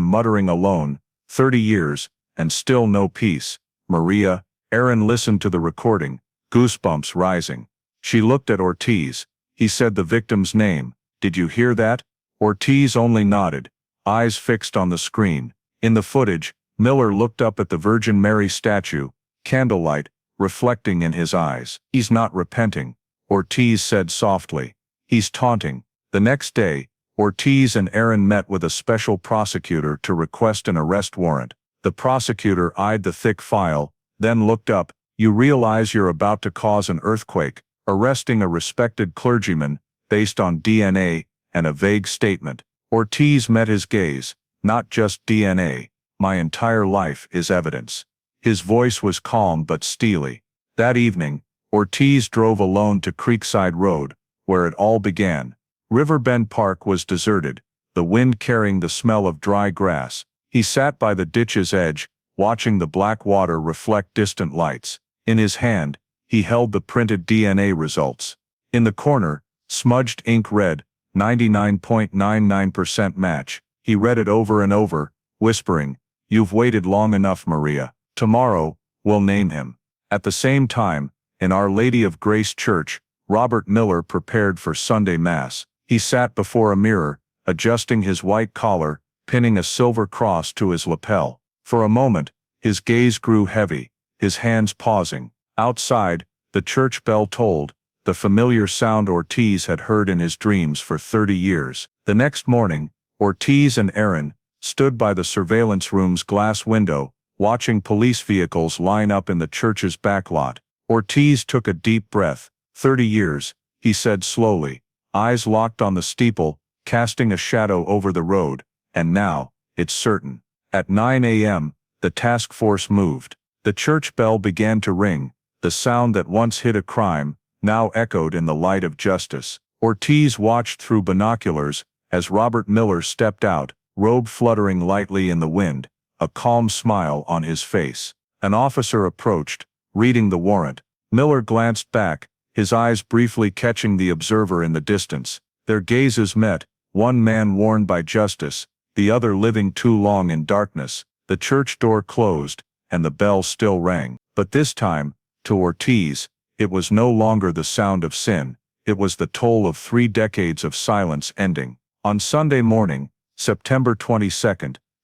S1: muttering alone, 30 years, and still no peace. Maria, Aaron listened to the recording, goosebumps rising. She looked at Ortiz. He said the victim's name. "Did you hear that?" Ortiz only nodded, eyes fixed on the screen. In the footage, Miller looked up at the Virgin Mary statue, candlelight, reflecting in his eyes. "He's not repenting," Ortiz said softly. "He's taunting." The next day, Ortiz and Aaron met with a special prosecutor to request an arrest warrant. The prosecutor eyed the thick file, then looked up. "You realize you're about to cause an earthquake, arresting a respected clergyman, based on DNA, and a vague statement." Ortiz met his gaze. "Not just DNA. My entire life is evidence." His voice was calm but steely. That evening, Ortiz drove alone to Creekside Road, where it all began. Riverbend Park was deserted, the wind carrying the smell of dry grass. He sat by the ditch's edge, watching the black water reflect distant lights. In his hand, he held the printed DNA results. In the corner, smudged ink read, 99.99% match. He read it over and over, whispering, "You've waited long enough, Maria. Tomorrow, we'll name him." At the same time, in Our Lady of Grace Church, Robert Miller prepared for Sunday Mass. He sat before a mirror, adjusting his white collar, pinning a silver cross to his lapel. For a moment, his gaze grew heavy, his hands pausing. Outside, the church bell tolled, the familiar sound Ortiz had heard in his dreams for 30 years. The next morning, Ortiz and Aaron stood by the surveillance room's glass window, watching police vehicles line up in the church's back lot. Ortiz took a deep breath. 30 years, he said slowly, eyes locked on the steeple, casting a shadow over the road, and now, it's certain. At 9 a.m., the task force moved. The church bell began to ring, the sound that once hid a crime, now echoed in the light of justice. Ortiz watched through binoculars as Robert Miller stepped out, robe fluttering lightly in the wind, a calm smile on his face. An officer approached, reading the warrant. Miller glanced back, his eyes briefly catching the observer in the distance. Their gazes met, one man warned by justice, the other living too long in darkness. The church door closed, and the bell still rang. But this time, to Ortiz, it was no longer the sound of sin, it was the toll of 3 decades of silence ending. On Sunday morning, September 22,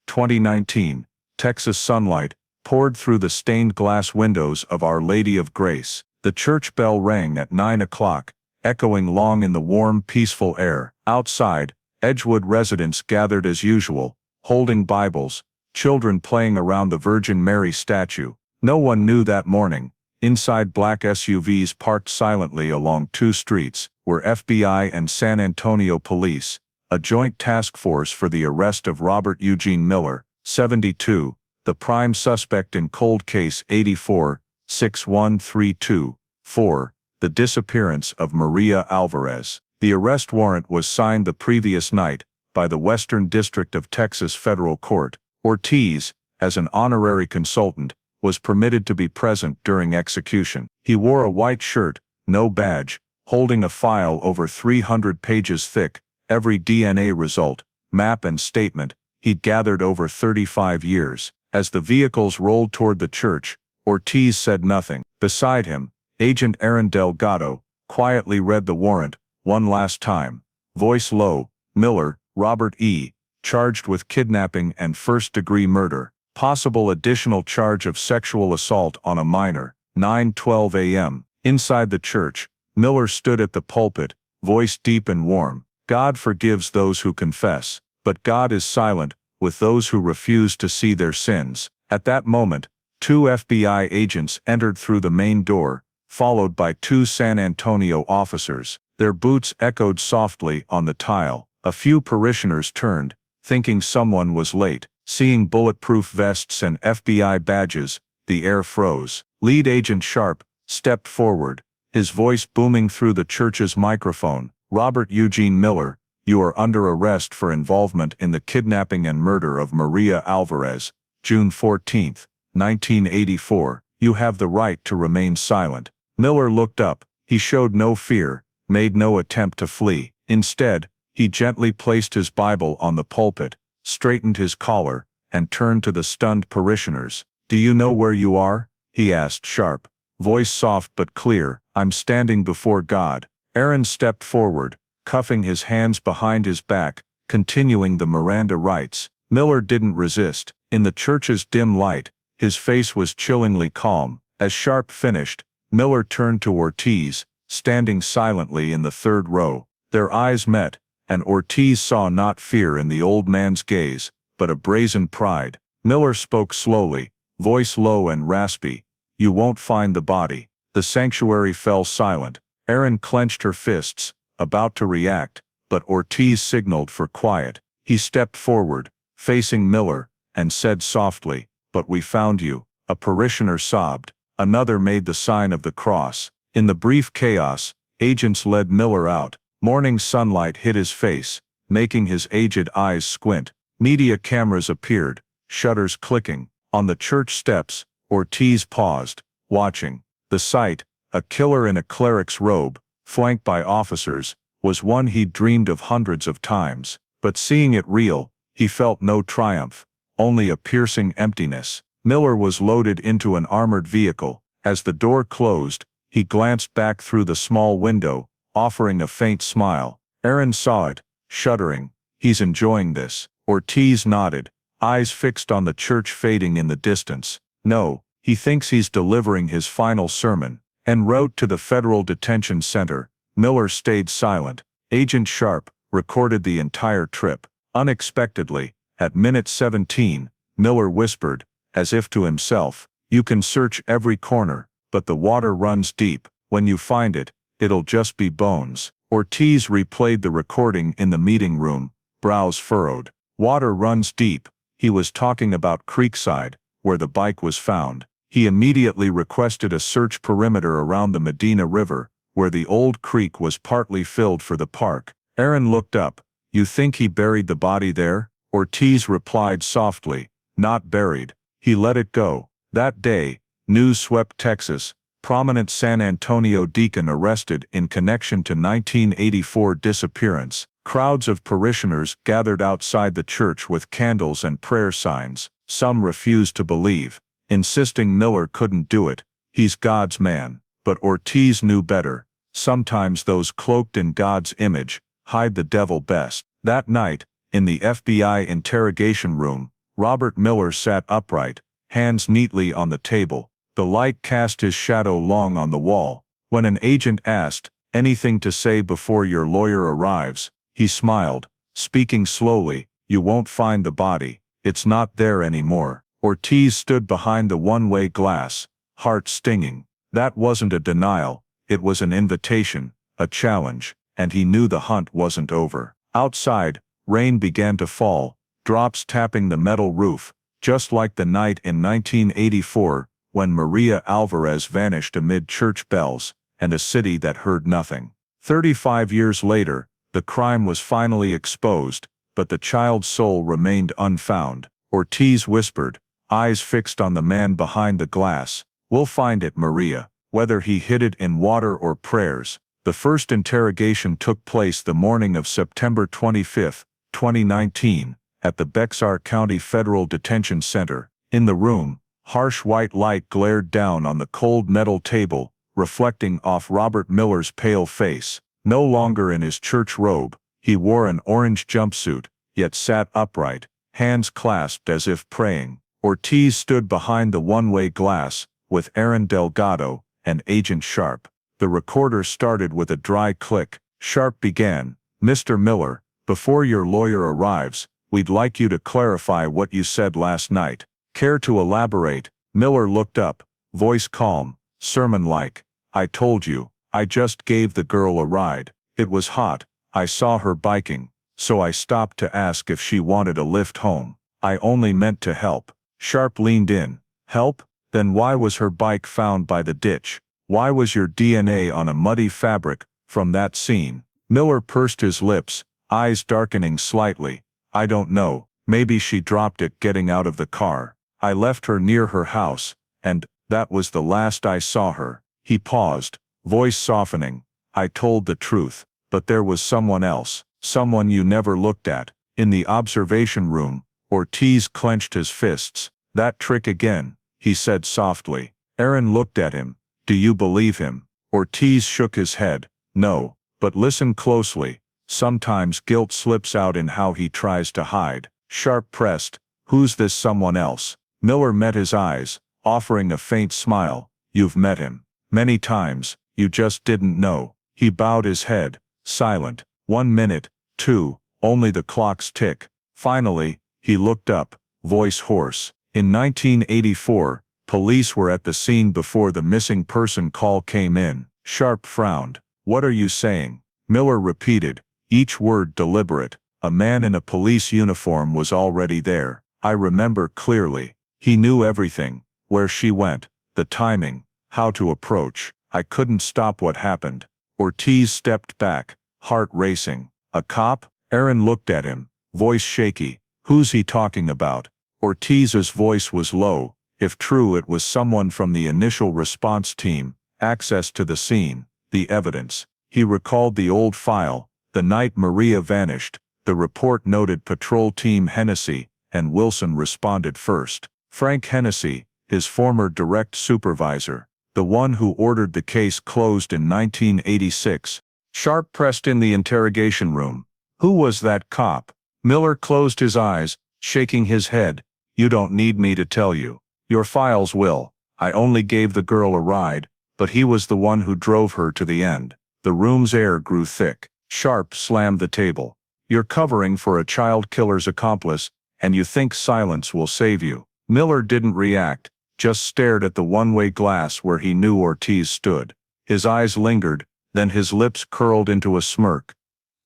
S1: 2019, Texas sunlight poured through the stained glass windows of Our Lady of Grace. The church bell rang at 9 o'clock, echoing long in the warm, peaceful air. Outside, Edgewood residents gathered as usual, holding Bibles, children playing around the Virgin Mary statue. No one knew that morning, inside black SUVs parked silently along 2 streets, were FBI and San Antonio police, a joint task force for the arrest of Robert Eugene Miller, 72, the prime suspect in cold case 84-6132-4, the disappearance of Maria Alvarez. The arrest warrant was signed the previous night by the Western District of Texas Federal Court. Ortiz, as an honorary consultant, was permitted to be present during execution. He wore a white shirt, no badge, holding a file over 300 pages thick, every DNA result, map and statement he'd gathered over 35 years. As the vehicles rolled toward the church, Ortiz said nothing. Beside him, Agent Aaron Delgado quietly read the warrant, one last time. Voice low, Miller, Robert E., charged with kidnapping and first-degree murder. Possible additional charge of sexual assault on a minor. 9:12 a.m. Inside the church, Miller stood at the pulpit, voice deep and warm. God forgives those who confess, but God is silent with those who refuse to see their sins. At that moment, 2 FBI agents entered through the main door, followed by 2 San Antonio officers. Their boots echoed softly on the tile. A few parishioners turned, thinking someone was late. Seeing bulletproof vests and FBI badges, the air froze. Lead Agent Sharp stepped forward, his voice booming through the church's microphone. Robert Eugene Miller, you are under arrest for involvement in the kidnapping and murder of Maria Alvarez, June 14, 1984. You have the right to remain silent. Miller looked up. He showed no fear, made no attempt to flee. Instead, he gently placed his Bible on the pulpit, straightened his collar, and turned to the stunned parishioners. Do you know where you are? He asked Sharp, voice soft but clear. I'm standing before God. Aaron stepped forward, cuffing his hands behind his back, continuing the Miranda rights. Miller didn't resist. In the church's dim light, his face was chillingly calm. As Sharp finished, Miller turned to Ortiz, standing silently in the 3rd row. Their eyes met, and Ortiz saw not fear in the old man's gaze, but a brazen pride. Miller spoke slowly, voice low and raspy. You won't find the body. The sanctuary fell silent. Aaron clenched her fists, about to react, but Ortiz signaled for quiet. He stepped forward, facing Miller, and said softly, "But we found you." A parishioner sobbed. Another made the sign of the cross. In the brief chaos, agents led Miller out. Morning sunlight hit his face, making his aged eyes squint. Media cameras appeared, shutters clicking. On the church steps, Ortiz paused, watching. The sight, a killer in a cleric's robe, flanked by officers, was one he'd dreamed of hundreds of times. But seeing it real, he felt no triumph, only a piercing emptiness. Miller was loaded into an armored vehicle. As the door closed, he glanced back through the small window, offering a faint smile. Aaron saw it, shuddering. He's enjoying this. Ortiz nodded, eyes fixed on the church fading in the distance. No, He thinks he's delivering his final sermon. En route to the federal detention center, Miller stayed silent. Agent Sharp recorded the entire trip. Unexpectedly, at minute 17, Miller whispered, as if to himself, "You can search every corner, but the water runs deep. When you find it, it'll just be bones." Ortiz replayed the recording in the meeting room, brows furrowed. Water runs deep. He was talking about Creekside, where the bike was found. He immediately requested a search perimeter around the Medina River, where the old creek was partly filled for the park. Aaron looked up. "You think he buried the body there?" Ortiz replied softly, "Not buried. He let it go." That day, news swept Texas. Prominent San Antonio deacon arrested in connection to 1984 disappearance. Crowds of parishioners gathered outside the church with candles and prayer signs. Some refused to believe, insisting Miller couldn't do it. He's God's man. But Ortiz knew better. Sometimes those cloaked in God's image hide the devil best. That night, in the FBI interrogation room, Robert Miller sat upright, hands neatly on the table. The light cast his shadow long on the wall. When an agent asked, "Anything to say before your lawyer arrives?" he smiled, speaking slowly, "You won't find the body. It's not there anymore." Ortiz stood behind the one-way glass, heart stinging. That wasn't a denial, it was an invitation, a challenge, and he knew the hunt wasn't over. Outside, rain began to fall, drops tapping the metal roof, just like the night in 1984, when Maria Alvarez vanished amid church bells, and a city that heard nothing. 35 years later, the crime was finally exposed, but the child's soul remained unfound. Ortiz whispered, eyes fixed on the man behind the glass, "We'll find it, Maria, whether he hid it in water or prayers." The first interrogation took place the morning of September 25, 2019, at the Bexar County Federal Detention Center. In the room, harsh white light glared down on the cold metal table, reflecting off Robert Miller's pale face. No longer in his church robe, he wore an orange jumpsuit, yet sat upright, hands clasped as if praying. Ortiz stood behind the one-way glass, with Aaron Delgado and Agent Sharp. The recorder started with a dry click. Sharp began, "Mr. Miller, before your lawyer arrives, we'd like you to clarify what you said last night. Care to elaborate?" Miller looked up, voice calm, sermon-like. "I told you, I just gave the girl a ride. It was hot, I saw her biking, so I stopped to ask if she wanted a lift home. I only meant to help." Sharp leaned in. "Help? Then why was her bike found by the ditch? Why was your DNA on a muddy fabric from that scene?" Miller pursed his lips, eyes darkening slightly. "I don't know, maybe she dropped it getting out of the car. I left her near her house, and that was the last I saw her." He paused, voice softening. "I told the truth, but there was someone else, someone you never looked at." In the observation room, Ortiz clenched his fists. "That trick again," he said softly. Aaron looked at him. "Do you believe him?" Ortiz shook his head. "No, but listen closely. Sometimes guilt slips out in how he tries to hide." Sharp pressed, "Who's this someone else?" Miller met his eyes, offering a faint smile. "You've met him. Many times, you just didn't know." He bowed his head, silent. 1 minute, 2, only the clock's tick. Finally, he looked up, voice hoarse. "In 1984, police were at the scene before the missing person call came in." Sharp frowned. "What are you saying?" Miller repeated, each word deliberate. "A man in a police uniform was already there. I remember clearly. He knew everything, where she went, the timing, how to approach. I couldn't stop what happened." Ortiz stepped back, heart racing. "A cop?" Aaron looked at him, voice shaky. "Who's he talking about?" Ortiz's voice was low. If true, it was someone from the initial response team, access to the scene, the evidence. He recalled the old file, the night Maria vanished. The report noted Patrol Team Hennessy, and Wilson responded first. Frank Hennessy, his former direct supervisor, the one who ordered the case closed in 1986. Sharp pressed in the interrogation room. "Who was that cop?" Miller closed his eyes, shaking his head. "You don't need me to tell you. Your files will. I only gave the girl a ride, but he was the one who drove her to the end. The room's air grew thick. Sharp slammed the table. You're covering for a child killer's accomplice, and you think silence will save you. Miller didn't react, just stared at the one-way glass where he knew Ortiz stood. His eyes lingered, then his lips curled into a smirk.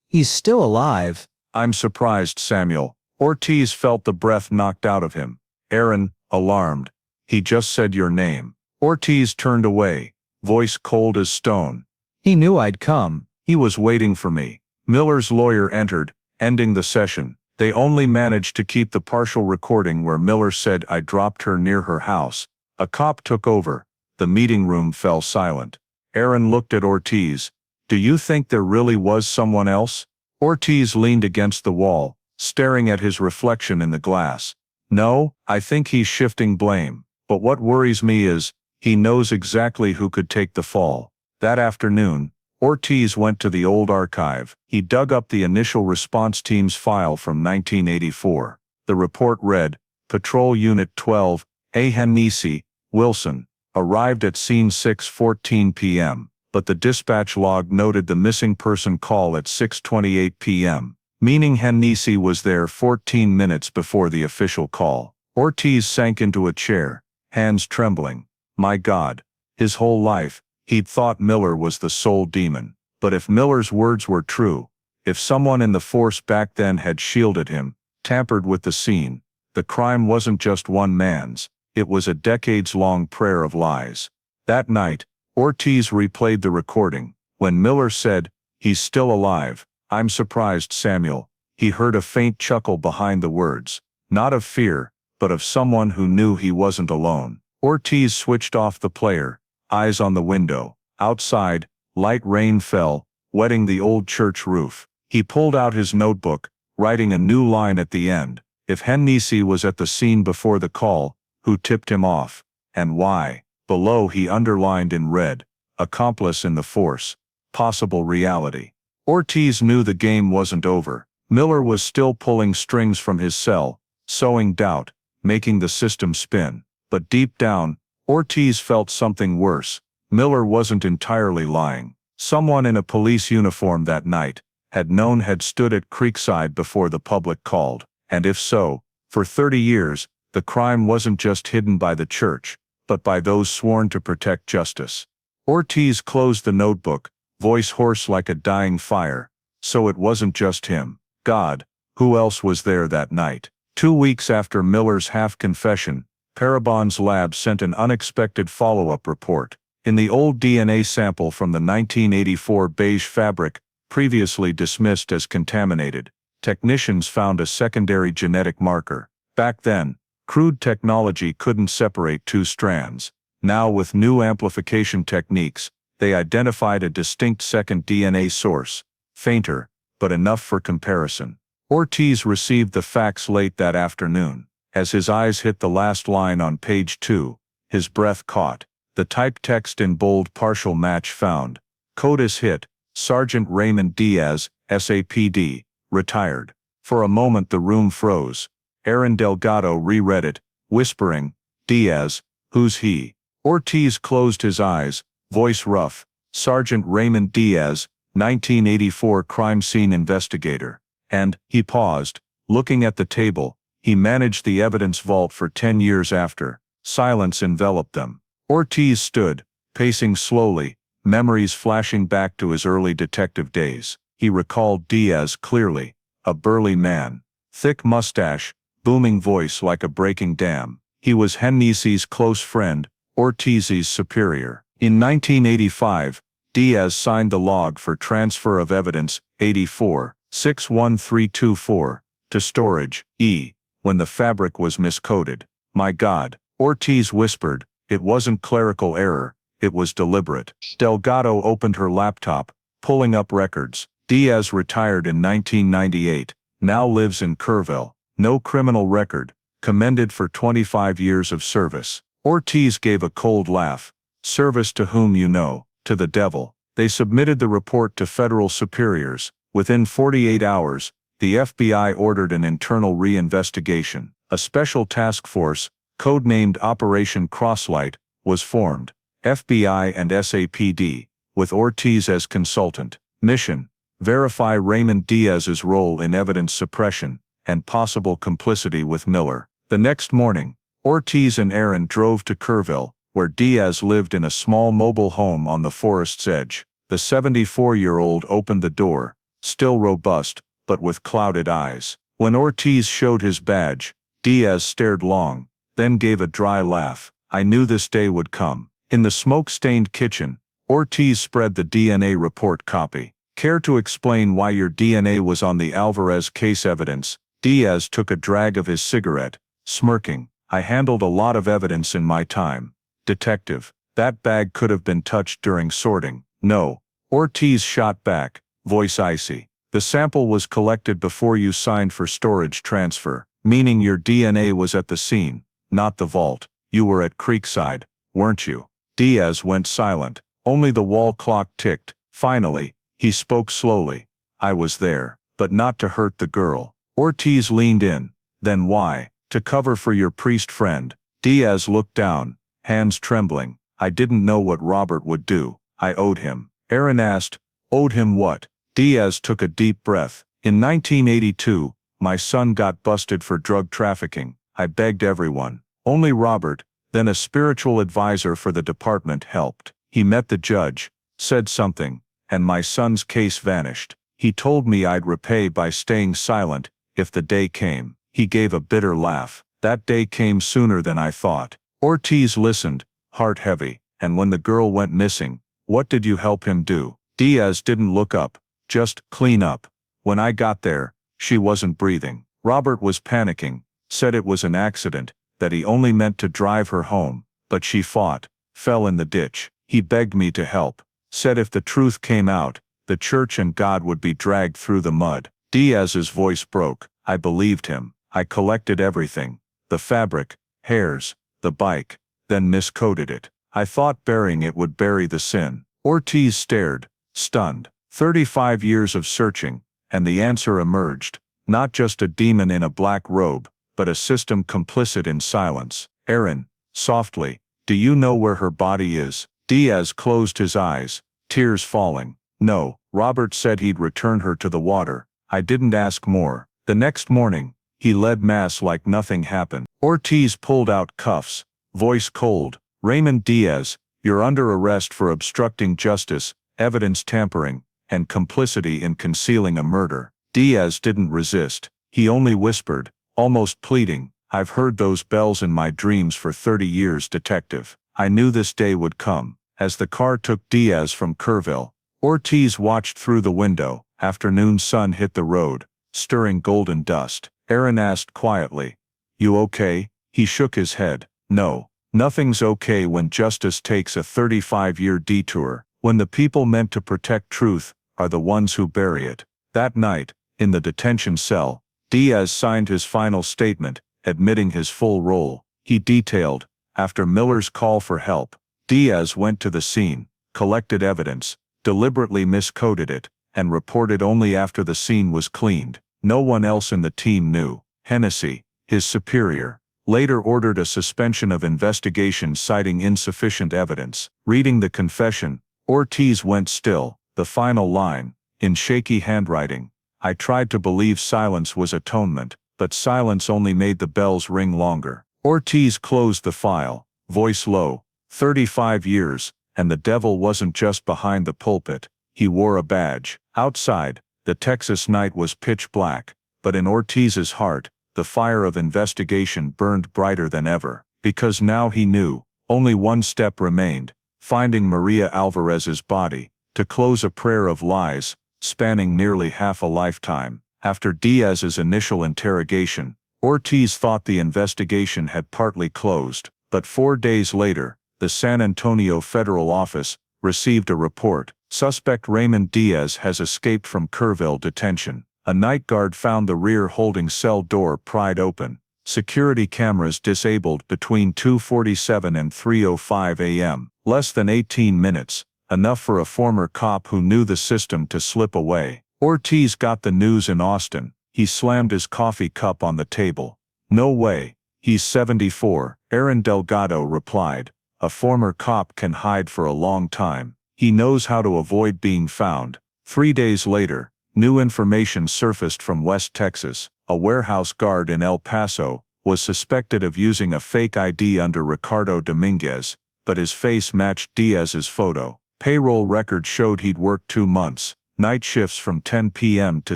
S2: He's still alive.
S1: I'm surprised, Samuel. Ortiz felt the breath knocked out of him. Aaron, alarmed. He just said your name. Ortiz turned away, voice cold as stone.
S2: He knew I'd come.
S1: He was waiting for me. Miller's lawyer entered, ending the session. They only managed to keep the partial recording where Miller said I dropped her near her house. A cop took over. The meeting room fell silent. Aaron looked at Ortiz. Do you think there really was someone else? Ortiz leaned against the wall, staring at his reflection in the glass. No, I think he's shifting blame. But what worries me is, he knows exactly who could take the fall. That afternoon, Ortiz went to the old archive. He dug up the initial response team's file from 1984. The report read, Patrol Unit 12, A. Hennessy, Wilson, arrived at scene 6:14 p.m., but the dispatch log noted the missing person call at 6:28 p.m., meaning Hennessy was there 14 minutes before the official call. Ortiz sank into a chair, hands trembling. My God. His whole life, he'd thought Miller was the sole demon. But if Miller's words were true, if someone in the force back then had shielded him, tampered with the scene, the crime wasn't just one man's, it was a decades-long prayer of lies. That night, Ortiz replayed the recording. When Miller said, he's still alive, I'm surprised, Samuel, he heard a faint chuckle behind the words, not of fear, but of someone who knew he wasn't alone. Ortiz switched off the player, eyes on the window. Outside, light rain fell, wetting the old church roof. He pulled out his notebook, writing a new line at the end. If Hennessy was at the scene before the call, who tipped him off? And why? Below he underlined in red, accomplice in the force, possible reality. Ortiz knew the game wasn't over. Miller was still pulling strings from his cell, sowing doubt, making the system spin. But deep down, Ortiz felt something worse. Miller wasn't entirely lying. Someone in a police uniform that night had stood at Creekside before the public called. And if so, for 30 years, the crime wasn't just hidden by the church, but by those sworn to protect justice. Ortiz closed the notebook, voice hoarse like a dying fire. So it wasn't just him. God, who else was there that night? 2 weeks after Miller's half-confession, Parabon's lab sent an unexpected follow-up report. In the old DNA sample from the 1984 beige fabric, previously dismissed as contaminated, technicians found a secondary genetic marker. Back then, crude technology couldn't separate two strands. Now with new amplification techniques, they identified a distinct second DNA source, fainter, but enough for comparison. Ortiz received the facts late that afternoon. As his eyes hit the last line on page 2, his breath caught. The typed text in bold partial match found. CODIS hit, Sergeant Raymond Diaz, SAPD, retired. For a moment the room froze. Aaron Delgado reread it, whispering, Diaz, who's he? Ortiz closed his eyes, voice rough. Sergeant Raymond Diaz, 1984 crime scene investigator. And, he paused, looking at the table. He managed the evidence vault for 10 years after. Silence enveloped them. Ortiz stood, pacing slowly, memories flashing back to his early detective days. He recalled Diaz clearly, a burly man. Thick mustache, booming voice like a breaking dam. He was Hennessy's close friend, Ortiz's superior. In 1985, Diaz signed the log for transfer of evidence, 84-61324, to storage, E. When the fabric was miscoded. My God, Ortiz whispered, it wasn't clerical error, it was deliberate. Delgado opened her laptop, pulling up records. Diaz retired in 1998, now lives in Kerrville. No criminal record, commended for 25 years of service. Ortiz gave a cold laugh. Service to whom you know, to the devil. They submitted the report to federal superiors. Within 48 hours, the FBI ordered an internal reinvestigation. A special task force, codenamed Operation Crosslight, was formed. FBI and SAPD, with Ortiz as consultant. Mission: verify Raymond Diaz's role in evidence suppression and possible complicity with Miller. The next morning, Ortiz and Aaron drove to Kerrville, where Diaz lived in a small mobile home on the forest's edge. The 74-year-old opened the door, still robust, but with clouded eyes. When Ortiz showed his badge, Diaz stared long, then gave a dry laugh. I knew this day would come. In the smoke-stained kitchen, Ortiz spread the DNA report copy. Care to explain why your DNA was on the Alvarez case evidence? Diaz took a drag of his cigarette, smirking. I handled a lot of evidence in my time. Detective, that bag could have been touched during sorting. No. Ortiz shot back, voice icy. The sample was collected before you signed for storage transfer, meaning your DNA was at the scene, not the vault. You were at Creekside, weren't you? Diaz went silent. Only the wall clock ticked. Finally, he spoke slowly. I was there, but not to hurt the girl. Ortiz leaned in. Then why? To cover for your priest friend. Diaz looked down, hands trembling. I didn't know what Robert would do. I owed him. Aaron asked, owed him what? Diaz took a deep breath. In 1982, my son got busted for drug trafficking. I begged everyone. Only Robert, then a spiritual advisor for the department, helped. He met the judge, said something, and my son's case vanished. He told me I'd repay by staying silent, if the day came. He gave a bitter laugh. That day came sooner than I thought. Ortiz listened, heart heavy. And when the girl went missing, what did you help him do? Diaz didn't look up, just clean up. When I got there, she wasn't breathing. Robert was panicking, said it was an accident, that he only meant to drive her home, but she fought, fell in the ditch. He begged me to help, said if the truth came out, the church and God would be dragged through the mud. Diaz's voice broke. I believed him. I collected everything, the fabric, hairs, the bike, then miscoded it. I thought burying it would bury the sin. Ortiz stared, stunned. 35 years of searching, and the answer emerged. Not just a demon in a black robe, but a system complicit in silence. Aaron, softly, do you know where her body is? Diaz closed his eyes, tears falling. No, Robert said he'd return her to the water. I didn't ask more. The next morning, he led mass like nothing happened. Ortiz pulled out cuffs, voice cold. Raymond Diaz, you're under arrest for obstructing justice, evidence tampering, and complicity in concealing a murder. Diaz didn't resist. He only whispered, almost pleading, I've heard those bells in my dreams for 30 years, detective. I knew this day would come. As the car took Diaz from Kerrville, Ortiz watched through the window. Afternoon sun hit the road, stirring golden dust. Aaron asked quietly, you okay? He shook his head. No, nothing's okay when justice takes a 35-year detour, when the people meant to protect truth are the ones who bury it. That night, in the detention cell, Diaz signed his final statement, admitting his full role. He detailed, after Miller's call for help, Diaz went to the scene, collected evidence, deliberately miscoded it, and reported only after the scene was cleaned. No one else in the team knew. Hennessy, his superior, later ordered a suspension of investigation citing insufficient evidence. Reading the confession, Ortiz went still, the final line, in shaky handwriting. I tried to believe silence was atonement, but silence only made the bells ring longer. Ortiz closed the file, voice low. 35 years, and the devil wasn't just behind the pulpit. He wore a badge. Outside, the Texas night was pitch black, but in Ortiz's heart, the fire of investigation burned brighter than ever. Because now he knew, only one step remained, finding Maria Alvarez's body, to close a prayer of lies, spanning nearly half a lifetime. After Diaz's initial interrogation, Ortiz thought the investigation had partly closed, but 4 days later, the San Antonio federal office received a report. Suspect Raymond Diaz has escaped from Kerrville detention. A night guard found the rear holding cell door pried open. Security cameras disabled between 2:47 and 3:05 a.m. Less than 18 minutes, enough for a former cop who knew the system to slip away. Ortiz got the news in Austin. He slammed his coffee cup on the table. No way. He's 74, Aaron Delgado replied. A former cop can hide for a long time. He knows how to avoid being found. 3 days later, new information surfaced from West Texas. A warehouse guard in El Paso was suspected of using a fake ID under Ricardo Dominguez, but his face matched Diaz's photo. Payroll records showed he'd worked 2 months, night shifts from 10 p.m. to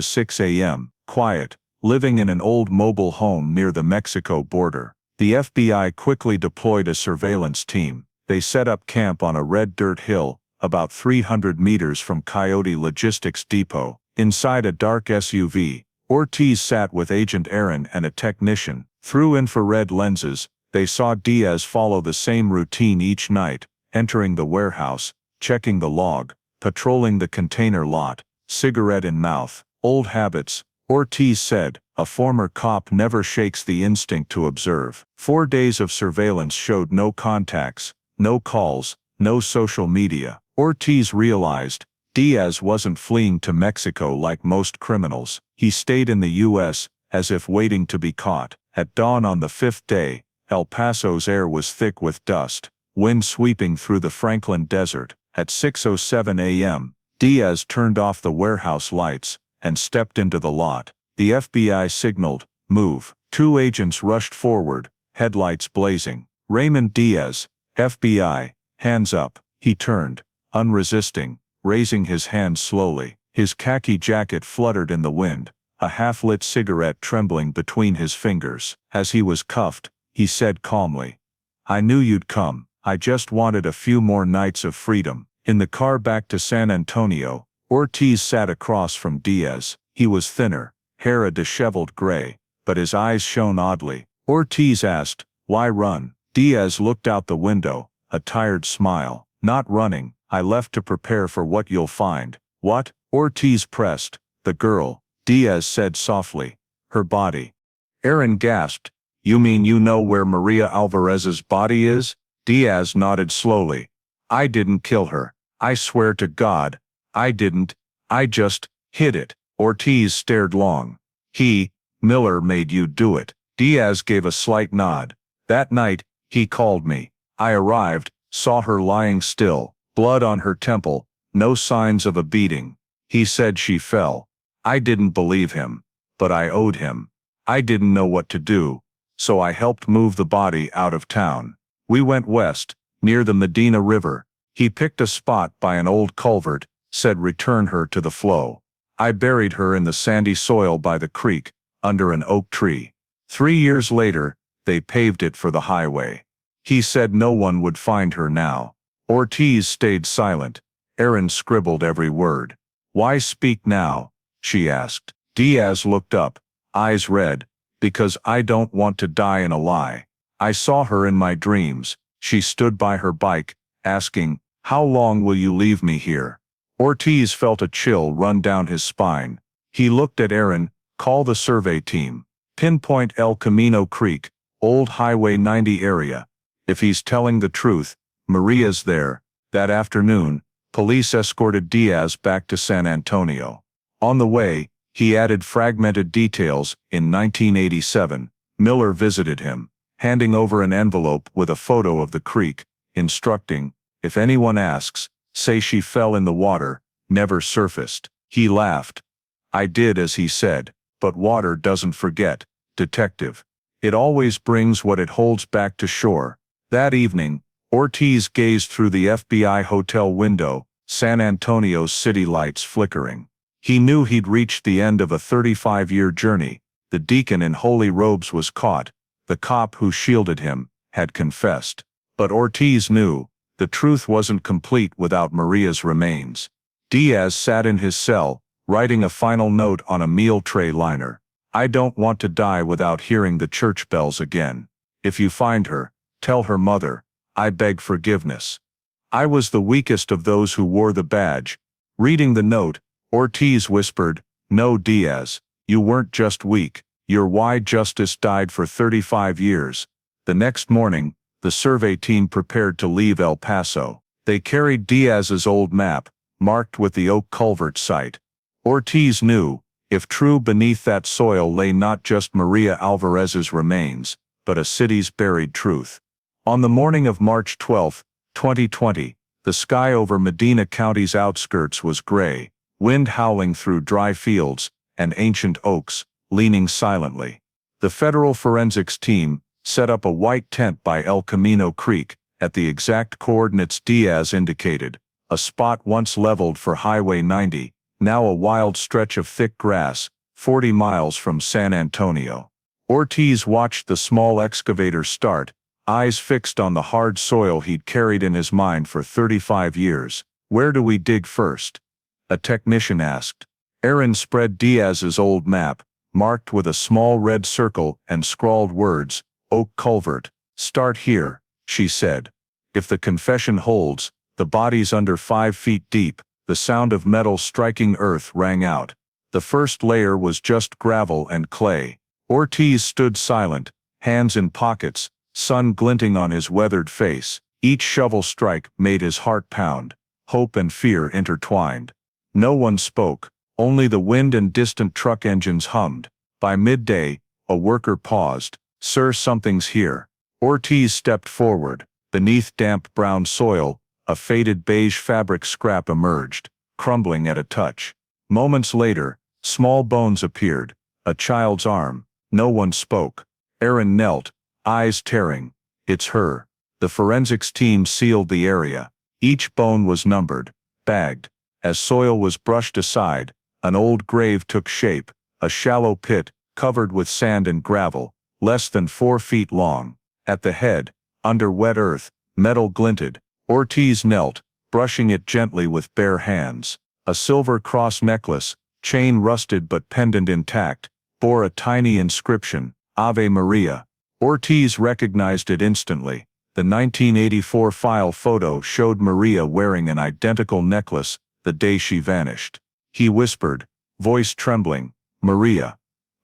S1: 6 a.m., quiet, living in an old mobile home near the Mexico border. The FBI quickly deployed a surveillance team. They set up camp on a red dirt hill, about 300 meters from Coyote Logistics Depot. Inside a dark SUV, Ortiz sat with Agent Aaron and a technician. Through infrared lenses, they saw Diaz follow the same routine each night, entering the warehouse, checking the log, patrolling the container lot, cigarette in mouth. Old habits, Ortiz said. A former cop never shakes the instinct to observe. 4 days of surveillance showed no contacts, no calls, no social media. Ortiz realized Diaz wasn't fleeing to Mexico like most criminals. He stayed in the U.S., as if waiting to be caught. At dawn on the 5th day, El Paso's air was thick with dust, wind sweeping through the Franklin Desert. At 6:07 a.m., Diaz turned off the warehouse lights and stepped into the lot. The FBI signaled, "Move." 2 agents rushed forward, headlights blazing. "Raymond Diaz, FBI, hands up." He turned, unresisting, raising his hand slowly. His khaki jacket fluttered in the wind, a half-lit cigarette trembling between his fingers. As he was cuffed, he said calmly, "I knew you'd come. I just wanted a few more nights of freedom." In the car back to San Antonio, Ortiz sat across from Diaz. He was thinner, hair a disheveled gray, but his eyes shone oddly. Ortiz asked, "Why run?" Diaz looked out the window, a tired smile. "Not running. I left to prepare for what you'll find." "What?" Ortiz pressed. "The girl," Diaz said softly. "Her body." Aaron gasped. "You mean you know where Maria Alvarez's body is?" Diaz nodded slowly. "I didn't kill her. I swear to God, I didn't. I just hid it." Ortiz stared long. Miller made you do it." Diaz gave a slight nod. "That night, he called me. I arrived, saw her lying still, blood on her temple, no signs of a beating. He said she fell. I didn't believe him, but I owed him. I didn't know what to do, so I helped move the body out of town. We went west, near the Medina River. He picked a spot by an old culvert, said return her to the flow. I buried her in the sandy soil by the creek, under an oak tree. 3 years later, they paved it for the highway. He said no one would find her now." Ortiz stayed silent. Aaron scribbled every word. "Why speak now?" she asked. Diaz looked up, eyes red. "Because I don't want to die in a lie. I saw her in my dreams. She stood by her bike, asking, 'How long will you leave me here?'" Ortiz felt a chill run down his spine. He looked at Aaron. "Call the survey team. Pinpoint El Camino Creek, old Highway 90 area. If he's telling the truth, Maria's there." That afternoon, police escorted Diaz back to San Antonio. On the way, he added fragmented details. In 1987, Miller visited him, handing over an envelope with a photo of the creek, instructing, "If anyone asks, say she fell in the water, never surfaced." He laughed. "I did as he said, but water doesn't forget, detective. It always brings what it holds back to shore." That evening, Ortiz gazed through the FBI hotel window, San Antonio's city lights flickering. He knew he'd reached the end of a 35-year journey. The deacon in holy robes was caught. The cop who shielded him had confessed. But Ortiz knew the truth wasn't complete without Maria's remains. Diaz sat in his cell, writing a final note on a meal tray liner. "I don't want to die without hearing the church bells again. If you find her, tell her mother, I beg forgiveness. I was the weakest of those who wore the badge." Reading the note, Ortiz whispered, "No, Diaz, you weren't just weak. You're why justice died for 35 years. The next morning, the survey team prepared to leave El Paso. They carried Diaz's old map, marked with the oak culvert site. Ortiz knew, if true, beneath that soil lay not just Maria Alvarez's remains, but a city's buried truth. On the morning of March 12, 2020, the sky over Medina County's outskirts was gray, wind howling through dry fields, and ancient oaks, leaning silently. The federal forensics team set up a white tent by El Camino Creek, at the exact coordinates Diaz indicated, a spot once leveled for Highway 90, now a wild stretch of thick grass, 40 miles from San Antonio. Ortiz watched the small excavator start, eyes fixed on the hard soil he'd carried in his mind for 35 years. "Where do we dig first?" a technician asked. Aaron spread Diaz's old map, marked with a small red circle and scrawled words, "Oak Culvert." "Start here," she said. "If the confession holds, the body's under 5 feet deep." The sound of metal striking earth rang out. The first layer was just gravel and clay. Ortiz stood silent, hands in pockets, sun glinting on his weathered face. Each shovel strike made his heart pound. Hope and fear intertwined. No one spoke, only the wind and distant truck engines hummed. By midday, a worker paused. "Sir, something's here." Ortiz stepped forward. Beneath damp brown soil, a faded beige fabric scrap emerged, crumbling at a touch. Moments later, small bones appeared, a child's arm. No one spoke. Aaron knelt, eyes tearing. "It's her." The forensics team sealed the area. Each bone was numbered, bagged. As soil was brushed aside, an old grave took shape, a shallow pit, covered with sand and gravel, less than 4 feet long. At the head, under wet earth, metal glinted. Ortiz knelt, brushing it gently with bare hands. A silver cross necklace, chain rusted but pendant intact, bore a tiny inscription, "Ave Maria." Ortiz recognized it instantly. The 1984 file photo showed Maria wearing an identical necklace the day she vanished. He whispered, voice trembling, "Maria,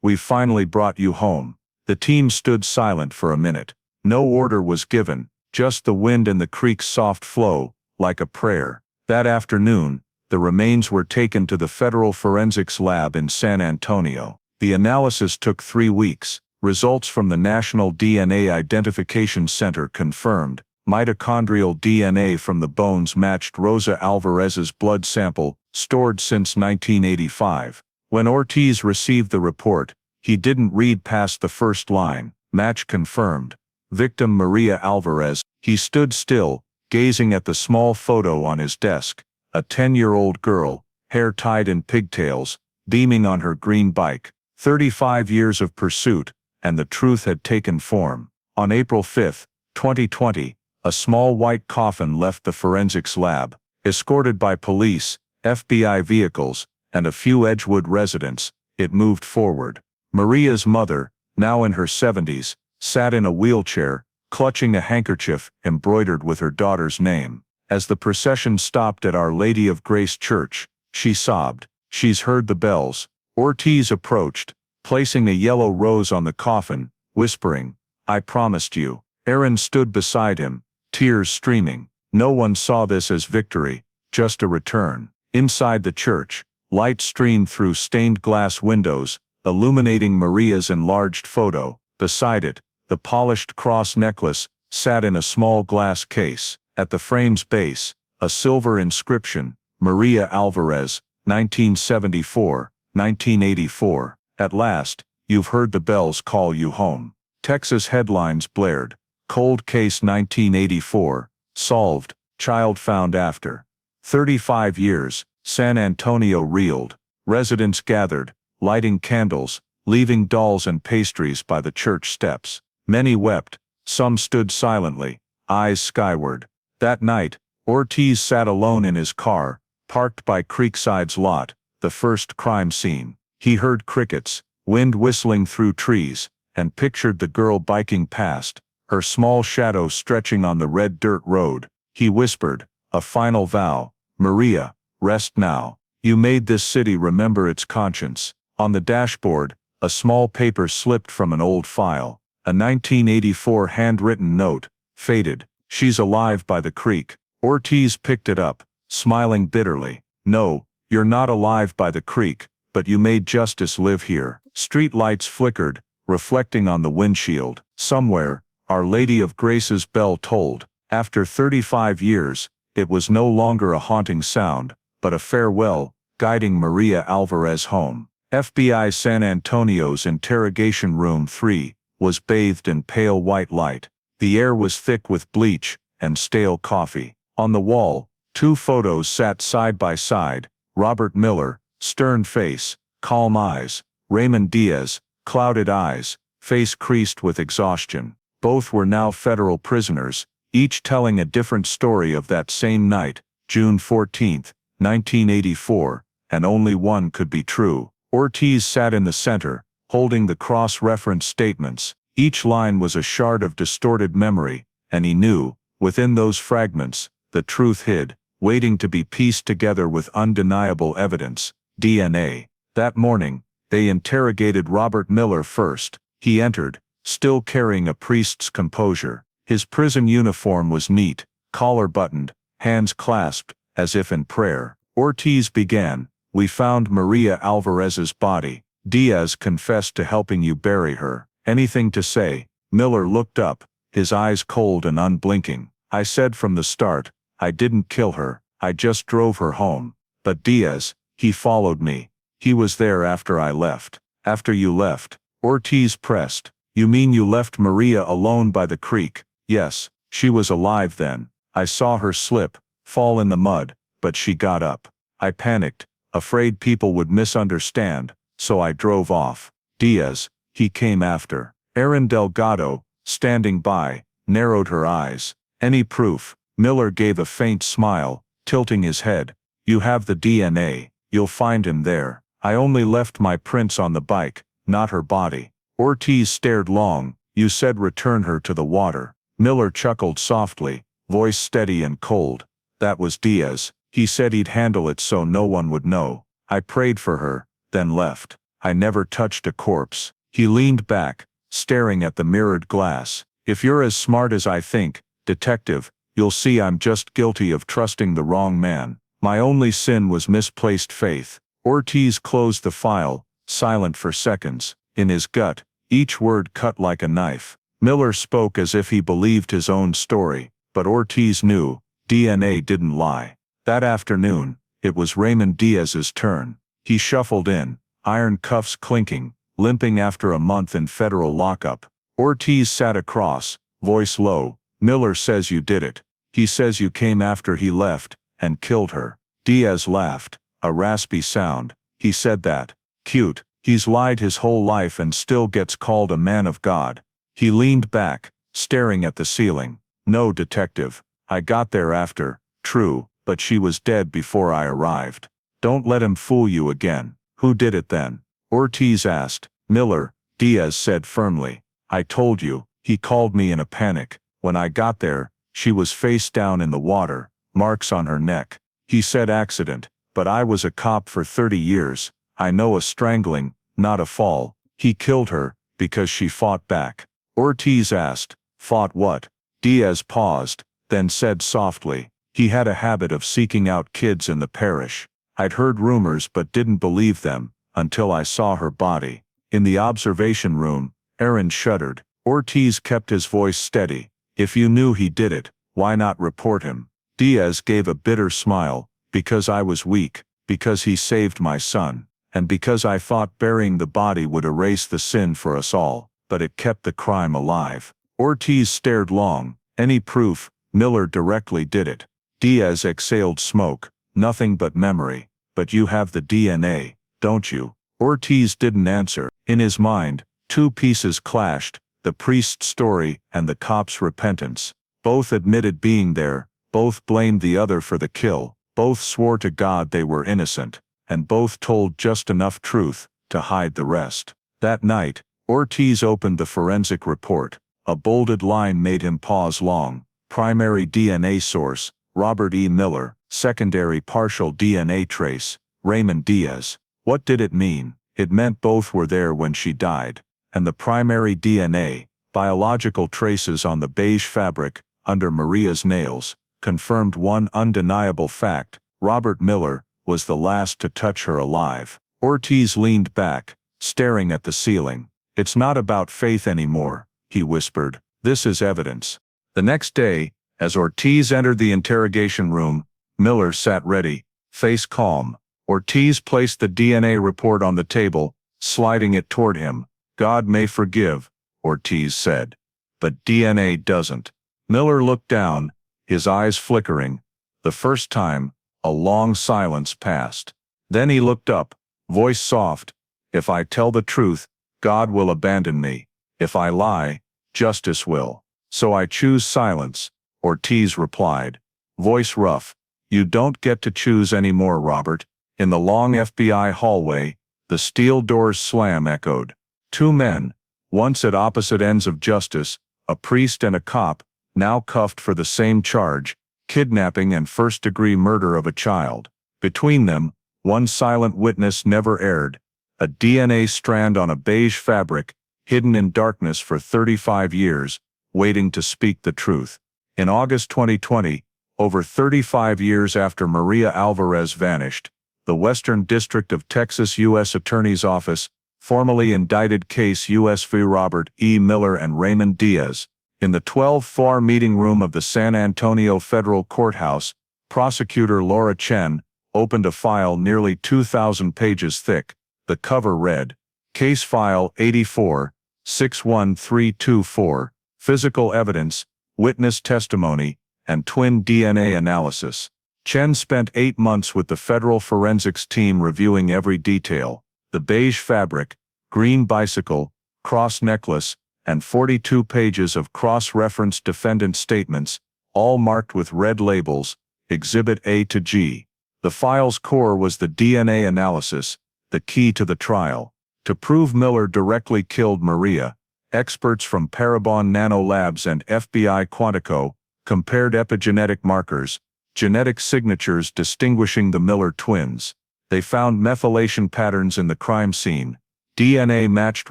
S1: we finally brought you home." The team stood silent for a minute. No order was given, just the wind and the creek's soft flow, like a prayer. That afternoon, the remains were taken to the Federal Forensics Lab in San Antonio. The analysis took 3 weeks. Results from the National DNA Identification Center confirmed mitochondrial DNA from the bones matched Rosa Alvarez's blood sample, stored since 1985. When Ortiz received the report, he didn't read past the first line, "Match confirmed. Victim Maria Alvarez." He stood still, gazing at the small photo on his desk, a 10-year-old girl, hair tied in pigtails, beaming on her green bike. 35 years of pursuit, and the truth had taken form. On April 5, 2020, a small white coffin left the forensics lab, escorted by police, FBI vehicles, and a few Edgewood residents. It moved forward. Maria's mother, now in her 70s, sat in a wheelchair, clutching a handkerchief embroidered with her daughter's name. As the procession stopped at Our Lady of Grace Church, she sobbed, "She's heard the bells." Ortiz approached, placing a yellow rose on the coffin, whispering, "I promised you." Aaron stood beside him, tears streaming. No one saw this as victory, just a return. Inside the church, light streamed through stained glass windows, illuminating Maria's enlarged photo. Beside it, the polished cross necklace sat in a small glass case. At the frame's base, a silver inscription, "Maria Alvarez, 1974, 1984. At last, you've heard the bells call you home." Texas headlines blared. Cold case 1984, solved, child found after 35 years, San Antonio reeled. Residents gathered, lighting candles, leaving dolls and pastries by the church steps. Many wept, some stood silently, eyes skyward. That night, Ortiz sat alone in his car, parked by Creekside's lot, the first crime scene. He heard crickets, wind whistling through trees, and pictured the girl biking past, her small shadow stretching on the red dirt road. He whispered, a final vow, "Maria, rest now. You made this city remember its conscience." On the dashboard, a small paper slipped from an old file, a 1984 handwritten note, faded. "She's alive by the creek." Ortiz picked it up, smiling bitterly. "No, you're not alive by the creek, but you made justice live here." Street lights flickered, reflecting on the windshield. Somewhere, Our Lady of Grace's bell tolled. After 35 years, it was no longer a haunting sound, but a farewell, guiding Maria Alvarez home. FBI San Antonio's interrogation room 3 was bathed in pale white light. The air was thick with bleach and stale coffee. On the wall, 2 photos sat side by side: Robert Miller, stern face, calm eyes; Raymond Diaz, clouded eyes, face creased with exhaustion. Both were now federal prisoners, each telling a different story of that same night, June 14, 1984, and only one could be true. Ortiz sat in the center, holding the cross-reference statements. Each line was a shard of distorted memory, and he knew, within those fragments, the truth hid, waiting to be pieced together with undeniable evidence: DNA. That morning, they interrogated Robert Miller first. He entered, still carrying a priest's composure. His prison uniform was neat, collar buttoned, hands clasped, as if in prayer. Ortiz began, "We found Maria Alvarez's body. Diaz confessed to helping you bury her. Anything to say?" Miller looked up, his eyes cold and unblinking. "I said from the start, I didn't kill her, I just drove her home. But Diaz, he followed me. He was there after I left." "After you left?" Ortiz pressed. "You mean you left Maria alone by the creek?" "Yes, she was alive then. I saw her slip, fall in the mud, but she got up. I panicked, afraid people would misunderstand, so I drove off. Diaz, he came after." Aaron Delgado, standing by, narrowed her eyes. "Any proof?" Miller gave a faint smile, tilting his head. "You have the DNA, you'll find him there. I only left my prints on the bike, not her body." Ortiz stared long. "You said return her to the water." Miller chuckled softly, voice steady and cold. "That was Diaz. He said he'd handle it so no one would know. I prayed for her, then left. I never touched a corpse." He leaned back, staring at the mirrored glass. "If you're as smart as I think, detective, you'll see I'm just guilty of trusting the wrong man. My only sin was misplaced faith." Ortiz closed the file, silent for seconds. In his gut, each word cut like a knife. Miller spoke as if he believed his own story, but Ortiz knew, DNA didn't lie. That afternoon, it was Raymond Diaz's turn. He shuffled in, iron cuffs clinking, limping after a month in federal lockup. Ortiz sat across, voice low. "Miller says you did it. He says you came after he left, and killed her." Diaz laughed, a raspy sound. "He said that. Cute. He's lied his whole life and still gets called a man of God." He leaned back, staring at the ceiling. "No, detective. I got there after, true, but she was dead before I arrived. Don't let him fool you again." "Who did it then?" Ortiz asked. "Miller," Diaz said firmly. "I told you." He called me in a panic. When I got there, she was face down in the water, marks on her neck. He said accident, but I was a cop for 30 years. I know a strangling, not a fall. He killed her, because she fought back." Ortiz asked, "Fought what?" Diaz paused, then said softly, "He had a habit of seeking out kids in the parish. I'd heard rumors but didn't believe them, until I saw her body." In the observation room, Aaron shuddered. Ortiz kept his voice steady. "If you knew he did it, why not report him?" Diaz gave a bitter smile. "Because I was weak, because he saved my son, and because I thought burying the body would erase the sin for us all, but it kept the crime alive." Ortiz stared long. "Any proof?" Miller directly did it. Diaz exhaled smoke. "Nothing but memory. But you have the DNA, don't you?" Ortiz didn't answer. In his mind, 2 pieces clashed, the priest's story and the cop's repentance. Both admitted being there, both blamed the other for the kill, both swore to God they were innocent, and both told just enough truth to hide the rest. That night, Ortiz opened the forensic report. A bolded line made him pause long. Primary DNA source, Robert E. Miller. Secondary partial DNA trace, Raymond Diaz. What did it mean? It meant both were there when she died. And the primary DNA, biological traces on the beige fabric, under Maria's nails, confirmed one undeniable fact: Robert Miller was the last to touch her alive. Ortiz leaned back, staring at the ceiling. "It's not about faith anymore," he whispered. This is evidence. The next day, as Ortiz entered the interrogation room, Miller sat ready, face calm. Ortiz placed the DNA report on the table, sliding it toward him. God may forgive, Ortiz said. But DNA doesn't. Miller looked down, his eyes flickering. The first time, a long silence passed. Then he looked up, voice soft. If I tell the truth, God will abandon me. If I lie, justice will. So I choose silence, Ortiz replied. Voice rough. You don't get to choose anymore, Robert. In the long FBI hallway, the steel doors slam echoed. Two men, once at opposite ends of justice, a priest and a cop, now cuffed for the same charge, kidnapping and first-degree murder of a child. Between them, one silent witness never aired, a DNA strand on a beige fabric, hidden in darkness for 35 years, waiting to speak the truth. In August 2020, over 35 years after Maria Alvarez vanished, the Western District of Texas U.S. Attorney's Office formally indicted case U.S. v. Robert E. Miller and Raymond Diaz. In the 12-floor meeting room of the San Antonio Federal Courthouse, prosecutor Laura Chen opened a file nearly 2,000 pages thick. The cover read, Case File 84-61324, Physical Evidence, Witness Testimony, and Twin DNA Analysis. Chen spent 8 months with the federal forensics team reviewing every detail. The beige fabric, green bicycle, cross necklace, and 42 pages of cross-referenced defendant statements, all marked with red labels, Exhibit A to G. The file's core was the DNA analysis, the key to the trial. To prove Miller directly killed Maria, experts from Parabon Nanolabs and FBI Quantico compared epigenetic markers, genetic signatures distinguishing the Miller twins. They found methylation patterns in the crime scene. DNA matched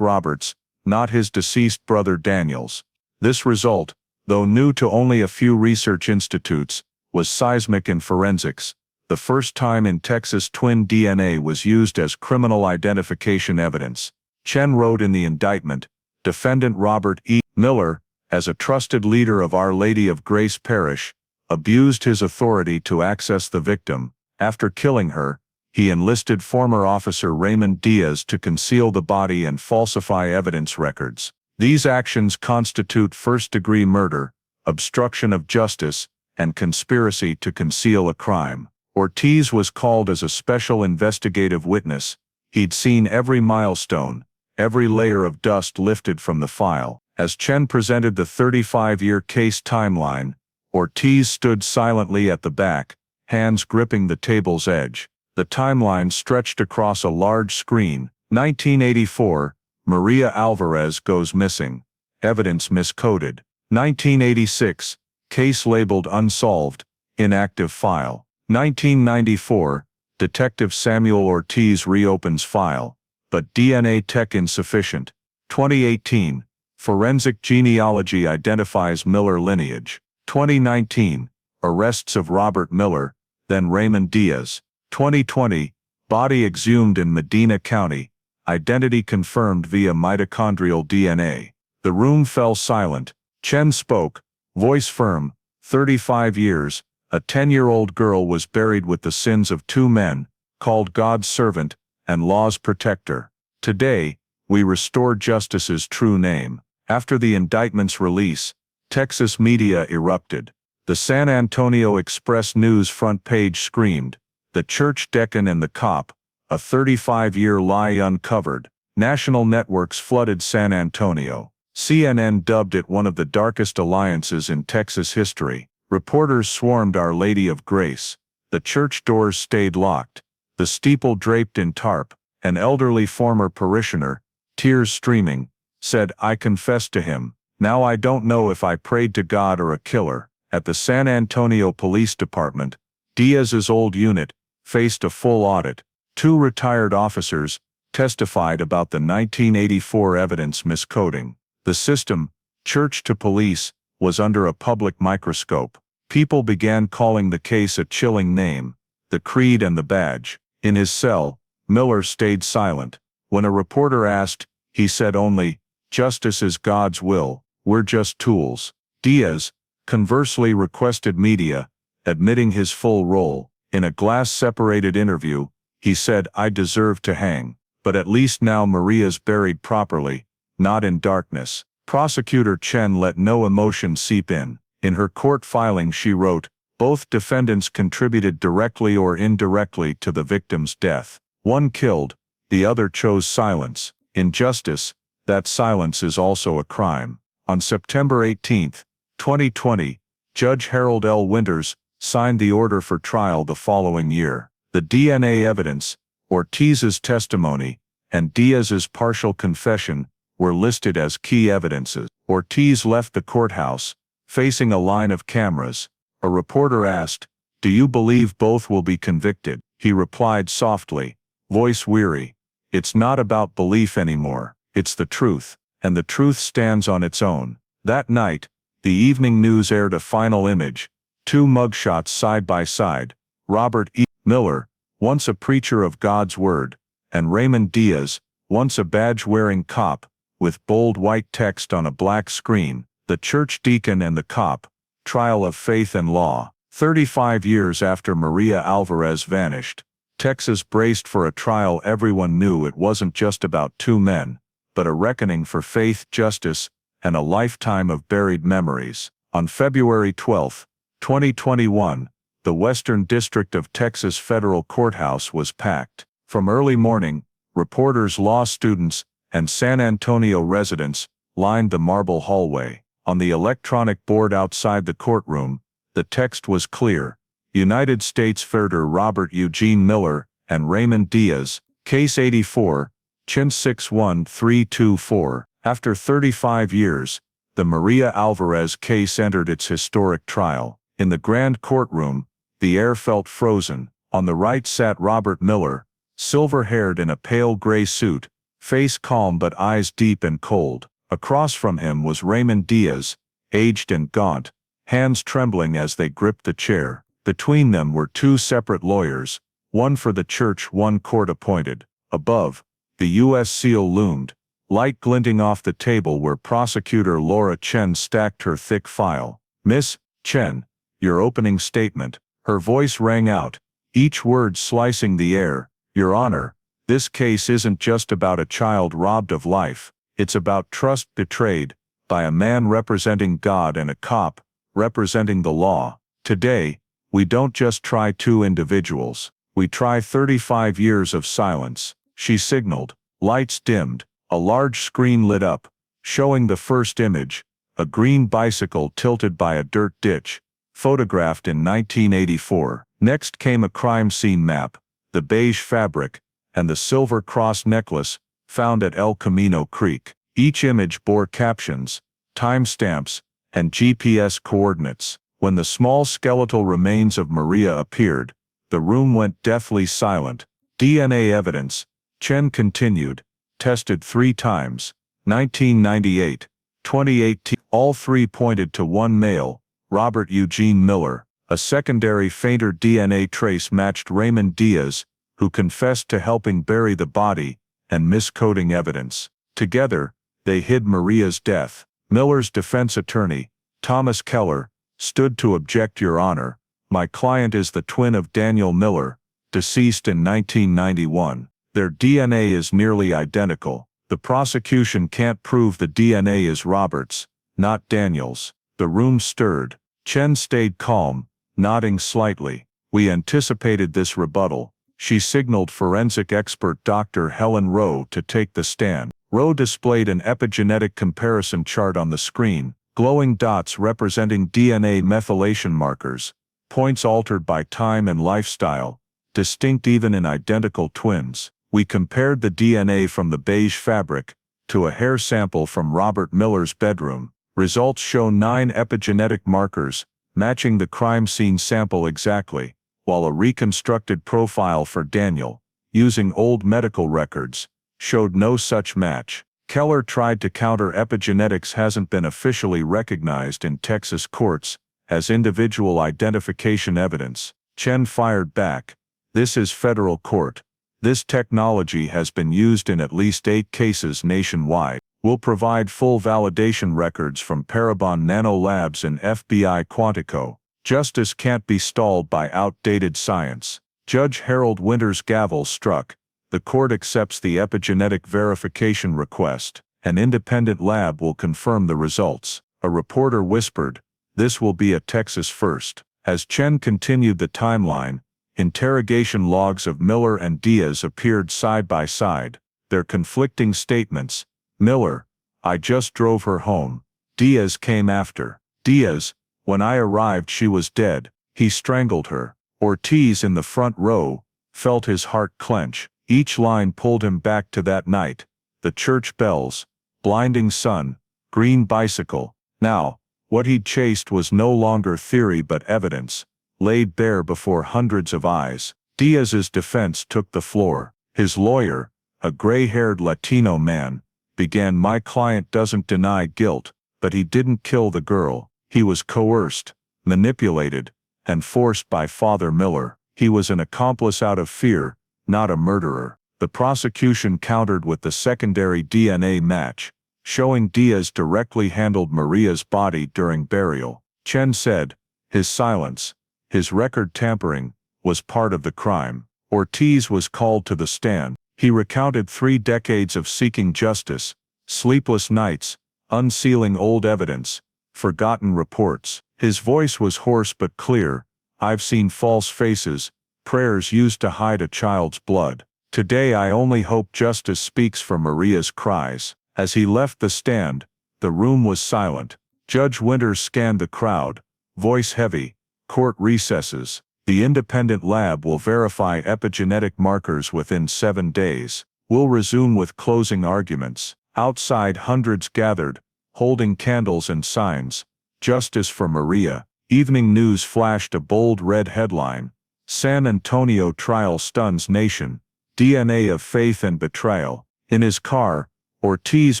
S1: Robert's, not his deceased brother Daniel's. This result, though new to only a few research institutes, was seismic in forensics. The first time in Texas twin DNA was used as criminal identification evidence. Chen wrote in the indictment, Defendant Robert E. Miller, as a trusted leader of Our Lady of Grace Parish, abused his authority to access the victim. After killing her, he enlisted former officer Raymond Diaz to conceal the body and falsify evidence records. These actions constitute first-degree murder, obstruction of justice, and conspiracy to conceal a crime. Ortiz was called as a special investigative witness. He'd seen every milestone, every layer of dust lifted from the file. As Chen presented the 35-year case timeline, Ortiz stood silently at the back, hands gripping the table's edge. The timeline stretched across a large screen. 1984, Maria Alvarez goes missing. Evidence miscoded. 1986, case labeled unsolved, inactive file. 1994, Detective Samuel Ortiz reopens file, but DNA tech insufficient. 2018, forensic genealogy identifies Miller lineage. 2019, arrests of Robert Miller, then Raymond Diaz. 2020, body exhumed in Medina County, identity confirmed via mitochondrial DNA. The room fell silent. Chen spoke, voice firm. 35 years, a 10-year-old girl was buried with the sins of two men, called God's servant and law's protector. Today, we restore justice's true name. After the indictment's release, Texas media erupted. The San Antonio Express News front page screamed, "The church deacon and the cop, a 35-year lie uncovered." National networks flooded San Antonio. CNN dubbed it one of the darkest alliances in Texas history. Reporters swarmed Our Lady of Grace. The church doors stayed locked, the steeple draped in tarp. An elderly former parishioner, tears streaming, said, "I confessed to him. Now I don't know if I prayed to God or a killer." At the San Antonio Police Department, Diaz's old unit faced a full audit. 2 retired officers testified about the 1984 evidence miscoding. The system, church to police, was under a public microscope. People began calling the case a chilling name, the creed and the badge. In his cell, Miller stayed silent. When a reporter asked, he said only, "Justice is God's will." "We're just tools." Diaz, conversely, requested media, admitting his full role. In a glass-separated interview, he said, "I deserve to hang. But at least now Maria's buried properly, not in darkness." Prosecutor Chen let no emotion seep in. In her court filing she wrote, "Both defendants contributed directly or indirectly to the victim's death. One killed, the other chose silence. In justice, that silence is also a crime." On September 18, 2020, Judge Harold L. Winters signed the order for trial the following year. The DNA evidence, Ortiz's testimony, and Diaz's partial confession were listed as key evidences. Ortiz left the courthouse, facing a line of cameras. A reporter asked, "Do you believe both will be convicted?" He replied softly, voice weary, "It's not about belief anymore, it's the truth, and the truth stands on its own." That night, the evening news aired a final image, two mugshots side by side, Robert E. Miller, once a preacher of God's word, and Raymond Diaz, once a badge-wearing cop, with bold white text on a black screen, "The Church Deacon and the Cop, Trial of Faith and Law." 35 years after Maria Alvarez vanished, Texas braced for a trial. Everyone knew it wasn't just about two men, but a reckoning for faith, justice, and a lifetime of buried memories. On February 12, 2021, the Western District of Texas Federal Courthouse was packed. From early morning, reporters, law students, and San Antonio residents lined the marble hallway. On the electronic board outside the courtroom, the text was clear: United States Verder Robert Eugene Miller and Raymond Diaz, Case 84, Chin 61324. After 35 years, the Maria Alvarez case entered its historic trial. In the grand courtroom, the air felt frozen. On the right sat Robert Miller, silver-haired in a pale gray suit, face calm but eyes deep and cold. Across from him was Raymond Diaz, aged and gaunt, hands trembling as they gripped the chair. Between them were two separate lawyers, one for the church, one court-appointed. Above, the U.S. seal loomed, light glinting off the table where Prosecutor Laura Chen stacked her thick file. "Miss Chen, your opening statement." Her voice rang out, each word slicing the air. "Your Honor, this case isn't just about a child robbed of life. It's about trust betrayed by a man representing God and a cop representing the law. Today, we don't just try two individuals. We try 35 years of silence." She signaled. Lights dimmed. A large screen lit up, showing the first image, a green bicycle tilted by a dirt ditch, photographed in 1984. Next came a crime scene map, the beige fabric, and the silver cross necklace, found at El Camino Creek. Each image bore captions, timestamps, and GPS coordinates. When the small skeletal remains of Maria appeared, the room went deathly silent. DNA evidence, Chen continued, tested 3 times, 1998, 2018. All 3 pointed to one male, Robert Eugene Miller. A secondary fainter DNA trace matched Raymond Diaz, who confessed to helping bury the body and miscoding evidence. Together, they hid Maria's death. Miller's defense attorney, Thomas Keller, stood to object. "Your Honor, my client is the twin of Daniel Miller, deceased in 1991. Their DNA is nearly identical. The prosecution can't prove the DNA is Robert's, not Daniel's." The room stirred. Chen stayed calm, nodding slightly. "We anticipated this rebuttal." She signaled forensic expert Dr. Helen Rowe to take the stand. Rowe displayed an epigenetic comparison chart on the screen, glowing dots representing DNA methylation markers, points altered by time and lifestyle, distinct even in identical twins. "We compared the DNA from the beige fabric to a hair sample from Robert Miller's bedroom. Results show 9 epigenetic markers, matching the crime scene sample exactly, while a reconstructed profile for Daniel, using old medical records, showed no such match." Keller tried to counter. Epigenetics hasn't been officially recognized in Texas courts as individual identification evidence. Chen fired back. "This is federal court. This technology has been used in at least 8 cases nationwide." We'll provide full validation records from Parabon Nanolabs and FBI Quantico. Justice can't be stalled by outdated science. Judge Harold Winter's gavel struck. The court accepts the epigenetic verification request. An independent lab will confirm the results. A reporter whispered, "This will be a Texas first." As Chen continued the timeline, interrogation logs of Miller and Diaz appeared side by side. Their conflicting statements. Miller, "I just drove her home." Diaz came after. Diaz, "When I arrived she was dead. He strangled her." Ortiz in the front row felt his heart clench. Each line pulled him back to that night. The church bells, blinding sun, green bicycle. Now, what he'd chased was no longer theory but evidence, laid bare before hundreds of eyes. Diaz's defense took the floor. His lawyer, a gray-haired Latino man, began, "My client doesn't deny guilt, but he didn't kill the girl. He was coerced, manipulated, and forced by Father Miller. He was an accomplice out of fear, not a murderer." The prosecution countered with the secondary DNA match, showing Diaz directly handled Maria's body during burial. Chen said, his silence, his record tampering, was part of the crime. Ortiz was called to the stand. He recounted 3 decades of seeking justice, sleepless nights, unsealing old evidence, forgotten reports. His voice was hoarse but clear. "I've seen false faces, prayers used to hide a child's blood. Today I only hope justice speaks for Maria's cries." As he left the stand, the room was silent. Judge Winters scanned the crowd, voice heavy. "Court recesses. The independent lab will verify epigenetic markers within 7 days. We'll resume with closing arguments." Outside, hundreds gathered, holding candles and signs. "Justice for Maria." Evening News flashed a bold red headline. "San Antonio trial stuns nation. DNA of faith and betrayal." In his car, Ortiz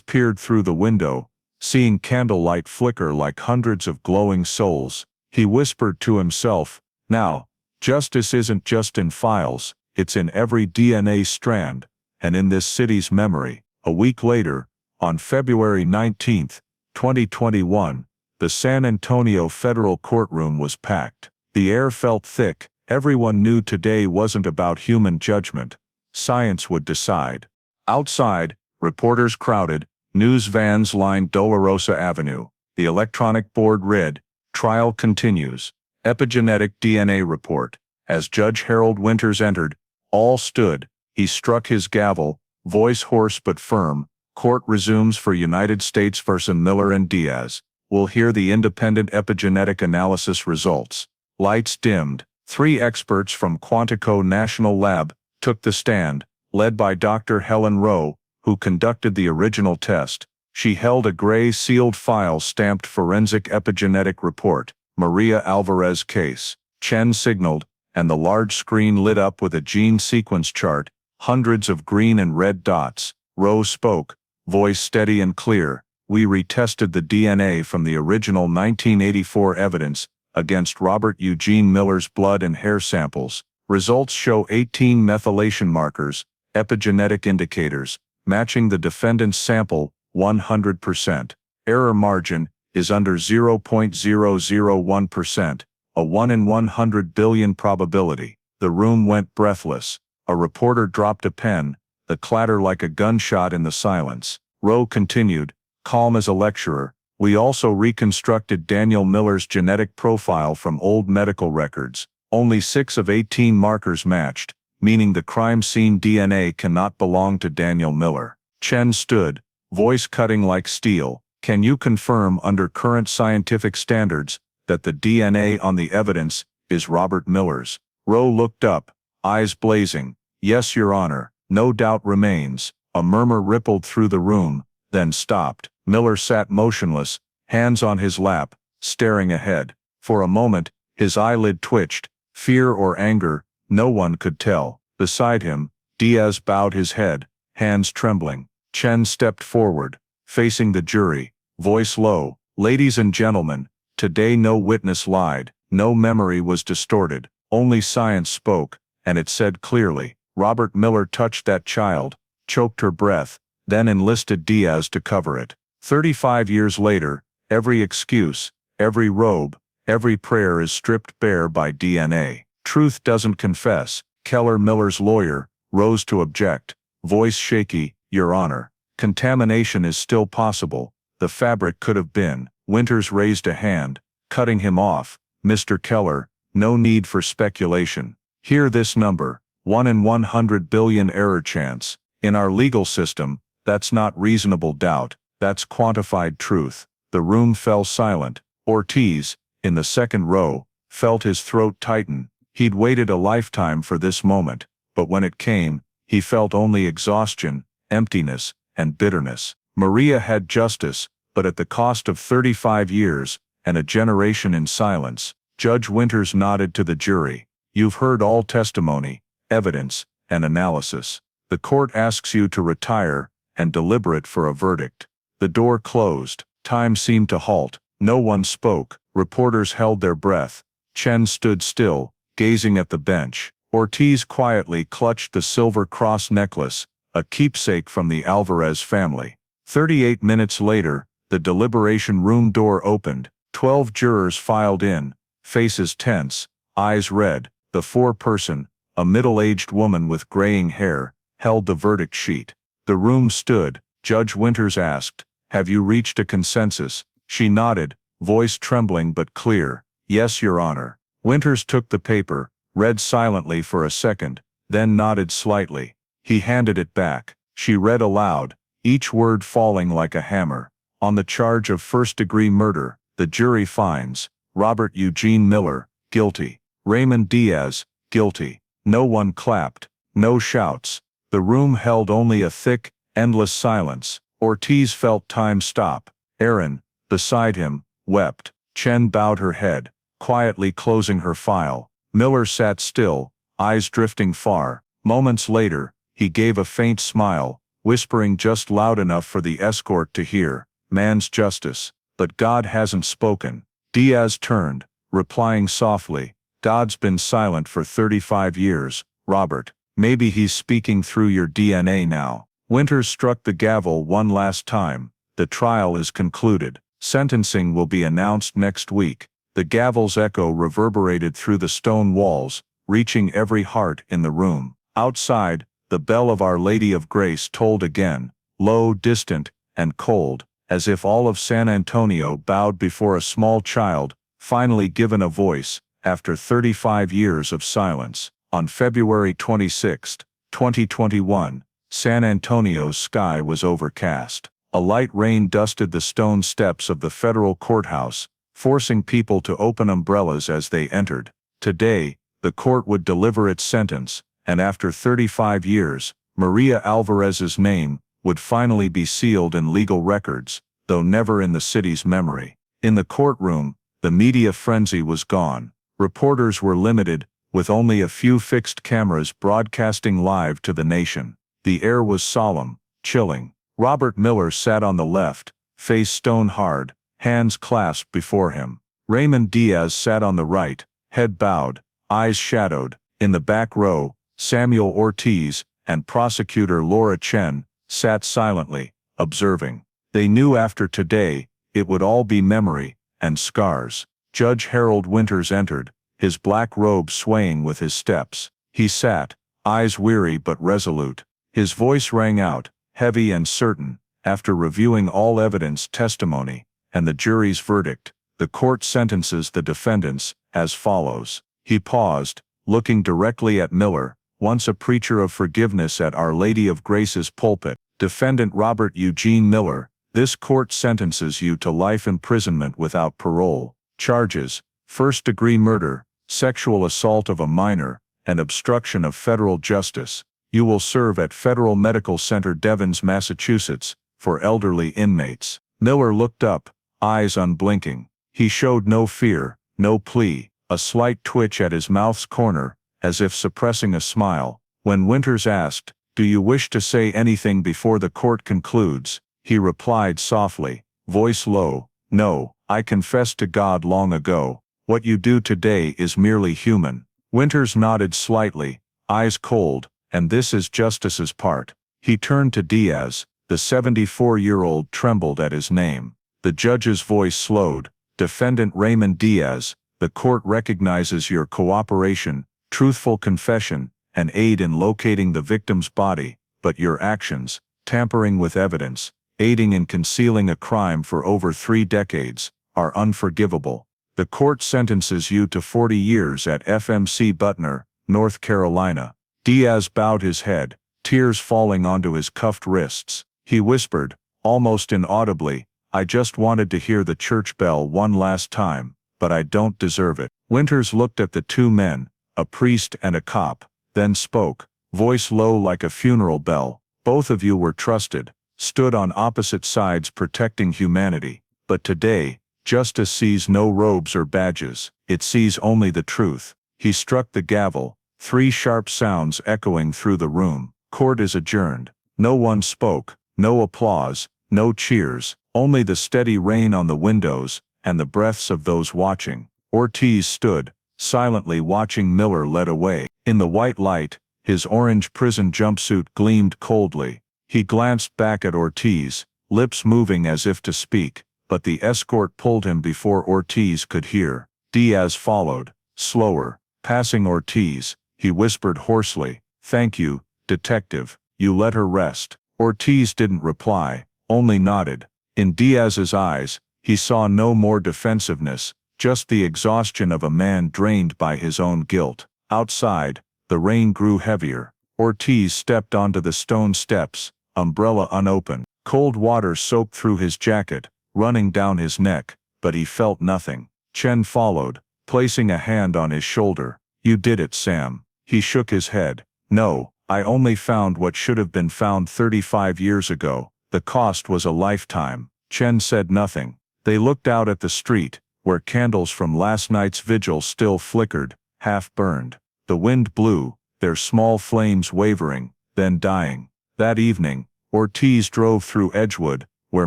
S1: peered through the window, seeing candlelight flicker like hundreds of glowing souls. He whispered to himself, "Now, justice isn't just in files, it's in every DNA strand, and in this city's memory." A week later, on February 19, 2021, the San Antonio federal courtroom was packed. The air felt thick. Everyone knew today wasn't about human judgment. Science would decide. Outside, reporters crowded, news vans lined Dolorosa Avenue. The electronic board read, "Trial continues. Epigenetic DNA report." As Judge Harold Winters entered, all stood. He struck his gavel, voice hoarse but firm. "Court resumes for United States v. Miller and Diaz. We'll hear the independent epigenetic analysis results." Lights dimmed. 3 experts from Quantico National Lab took the stand, led by Dr. Helen Rowe, who conducted the original test. She held a gray sealed file stamped "Forensic Epigenetic Report, Maria Alvarez Case." Chen signaled, and the large screen lit up with a gene sequence chart, hundreds of green and red dots. Rowe spoke, voice steady and clear. "We retested the DNA from the original 1984 evidence against Robert Eugene Miller's blood and hair samples. Results show 18 methylation markers, epigenetic indicators, matching the defendant's sample 100%. Error margin is under 0.001%, a 1 in 100 billion probability." The room went breathless. A reporter dropped a pen, the clatter like a gunshot in the silence. Rowe continued, calm as a lecturer, "We also reconstructed Daniel Miller's genetic profile from old medical records. Only 6 of 18 markers matched, meaning the crime scene DNA cannot belong to Daniel Miller." Chen stood, voice cutting like steel. "Can you confirm under current scientific standards that the DNA on the evidence is Robert Miller's?" Rowe looked up, eyes blazing. "Yes, Your Honor, no doubt remains." A murmur rippled through the room, then stopped. Miller sat motionless, hands on his lap, staring ahead. For a moment, his eyelid twitched, fear or anger, no one could tell. Beside him, Diaz bowed his head, hands trembling. Chen stepped forward, facing the jury, voice low, "Ladies and gentlemen, today no witness lied, no memory was distorted, only science spoke, and it said clearly, Robert Miller touched that child, choked her breath, then enlisted Diaz to cover it. 35 years later, every excuse, every robe, every prayer is stripped bare by DNA. Truth doesn't confess. Keller Miller's lawyer rose to object, voice shaky, Your Honor. Contamination is still possible. The fabric could have been. Winters raised a hand, cutting him off. Mr. Keller, no need for speculation. Hear this number, 1 in 100 billion error chance. In our legal system, that's not reasonable doubt, that's quantified truth. The room fell silent. Ortiz, in the second row, felt his throat tighten. He'd waited a lifetime for this moment, but when it came, he felt only exhaustion, emptiness, and bitterness. Maria had justice, but at the cost of 35 years, and a generation in silence. Judge Winters nodded to the jury. You've heard all testimony, evidence, and analysis. The court asks you to retire, and deliberate for a verdict. The door closed. Time seemed to halt. No one spoke. Reporters held their breath. Chen stood still, gazing at the bench. Ortiz quietly clutched the silver cross necklace, a keepsake from the Alvarez family. 38 minutes later, the deliberation room door opened. 12 jurors filed in, faces tense, eyes red. The foreperson, a middle-aged woman with graying hair, held the verdict sheet. The room stood. Judge Winters asked, "Have you reached a consensus?" She nodded, voice trembling but clear. "Yes, Your Honor." Winters took the paper, read silently for a second, then nodded slightly. He handed it back. She read aloud, each word falling like a hammer. On the charge of first-degree murder, the jury finds Robert Eugene Miller, guilty. Raymond Diaz, guilty. No one clapped, no shouts. The room held only a thick, endless silence. Ortiz felt time stop. Erin, beside him, wept. Chen bowed her head, quietly closing her file. Miller sat still, eyes drifting far. Moments later, he gave a faint smile, whispering just loud enough for the escort to hear, "Man's justice, but God hasn't spoken." Diaz turned, replying softly, "God's been silent for 35 years, Robert. Maybe he's speaking through your DNA now." Winters struck the gavel one last time. The trial is concluded. Sentencing will be announced next week. The gavel's echo reverberated through the stone walls, reaching every heart in the room. Outside, the bell of Our Lady of Grace tolled again, low, distant, and cold, as if all of San Antonio bowed before a small child, finally given a voice, after 35 years of silence. On February 26, 2021, San Antonio's sky was overcast. A light rain dusted the stone steps of the federal courthouse, forcing people to open umbrellas as they entered. Today, the court would deliver its sentence, and after 35 years, Maria Alvarez's name would finally be sealed in legal records, though never in the city's memory. In the courtroom, the media frenzy was gone. Reporters were limited, with only a few fixed cameras broadcasting live to the nation. The air was solemn, chilling. Robert Miller sat on the left, face stone hard, hands clasped before him. Raymond Diaz sat on the right, head bowed, eyes shadowed. In the back row, Samuel Ortiz and prosecutor Laura Chen sat silently, observing. They knew after today, it would all be memory and scars. Judge Harold Winters entered, his black robe swaying with his steps. He sat, eyes weary but resolute. His voice rang out, heavy and certain, after reviewing all evidence, testimony, and the jury's verdict. The court sentences the defendants as follows. He paused, looking directly at Miller, once a preacher of forgiveness at Our Lady of Grace's pulpit. Defendant Robert Eugene Miller, this court sentences you to life imprisonment without parole. Charges: first-degree murder, sexual assault of a minor, and obstruction of federal justice. You will serve at Federal Medical Center, Devens, Massachusetts, for elderly inmates. Miller looked up, eyes unblinking. He showed no fear, no plea, a slight twitch at his mouth's corner, as if suppressing a smile. When Winters asked, "Do you wish to say anything before the court concludes?" he replied softly, voice low, "No, I confessed to God long ago. What you do today is merely human." Winters nodded slightly, eyes cold, "And this is justice's part." He turned to Diaz, The 74-year-old trembled at his name. The judge's voice slowed. Defendant Raymond Diaz, the court recognizes your cooperation, truthful confession, and aid in locating the victim's body, but your actions, tampering with evidence, aiding in concealing a crime for over 3 decades, are unforgivable. The court sentences you to 40 years at FMC Butner, North Carolina. Diaz bowed his head, tears falling onto his cuffed wrists. He whispered, almost inaudibly, I just wanted to hear the church bell one last time, but I don't deserve it. Winters looked at the 2 men, a priest and a cop, then spoke, voice low like a funeral bell. Both of you were trusted, stood on opposite sides protecting humanity. But today, justice sees no robes or badges, it sees only the truth. He struck the gavel, 3 sharp sounds echoing through the room. Court is adjourned. No one spoke, no applause, no cheers, only the steady rain on the windows, and the breaths of those watching. Ortiz stood, silently watching Miller led away. In the white light, his orange prison jumpsuit gleamed coldly. He glanced back at Ortiz, lips moving as if to speak, but the escort pulled him before Ortiz could hear. Diaz followed, slower, passing Ortiz. He whispered hoarsely, thank you, detective, you let her rest. Ortiz didn't reply, only nodded. In Diaz's eyes, he saw no more defensiveness, just the exhaustion of a man drained by his own guilt. Outside, the rain grew heavier. Ortiz stepped onto the stone steps, umbrella unopened. Cold water soaked through his jacket, running down his neck, but he felt nothing. Chen followed, placing a hand on his shoulder. You did it, Sam. He shook his head. No, I only found what should have been found 35 years ago. The cost was a lifetime. Chen said nothing. They looked out at the street, where candles from last night's vigil still flickered, half burned. The wind blew, their small flames wavering, then dying. That evening, Ortiz drove through Edgewood, where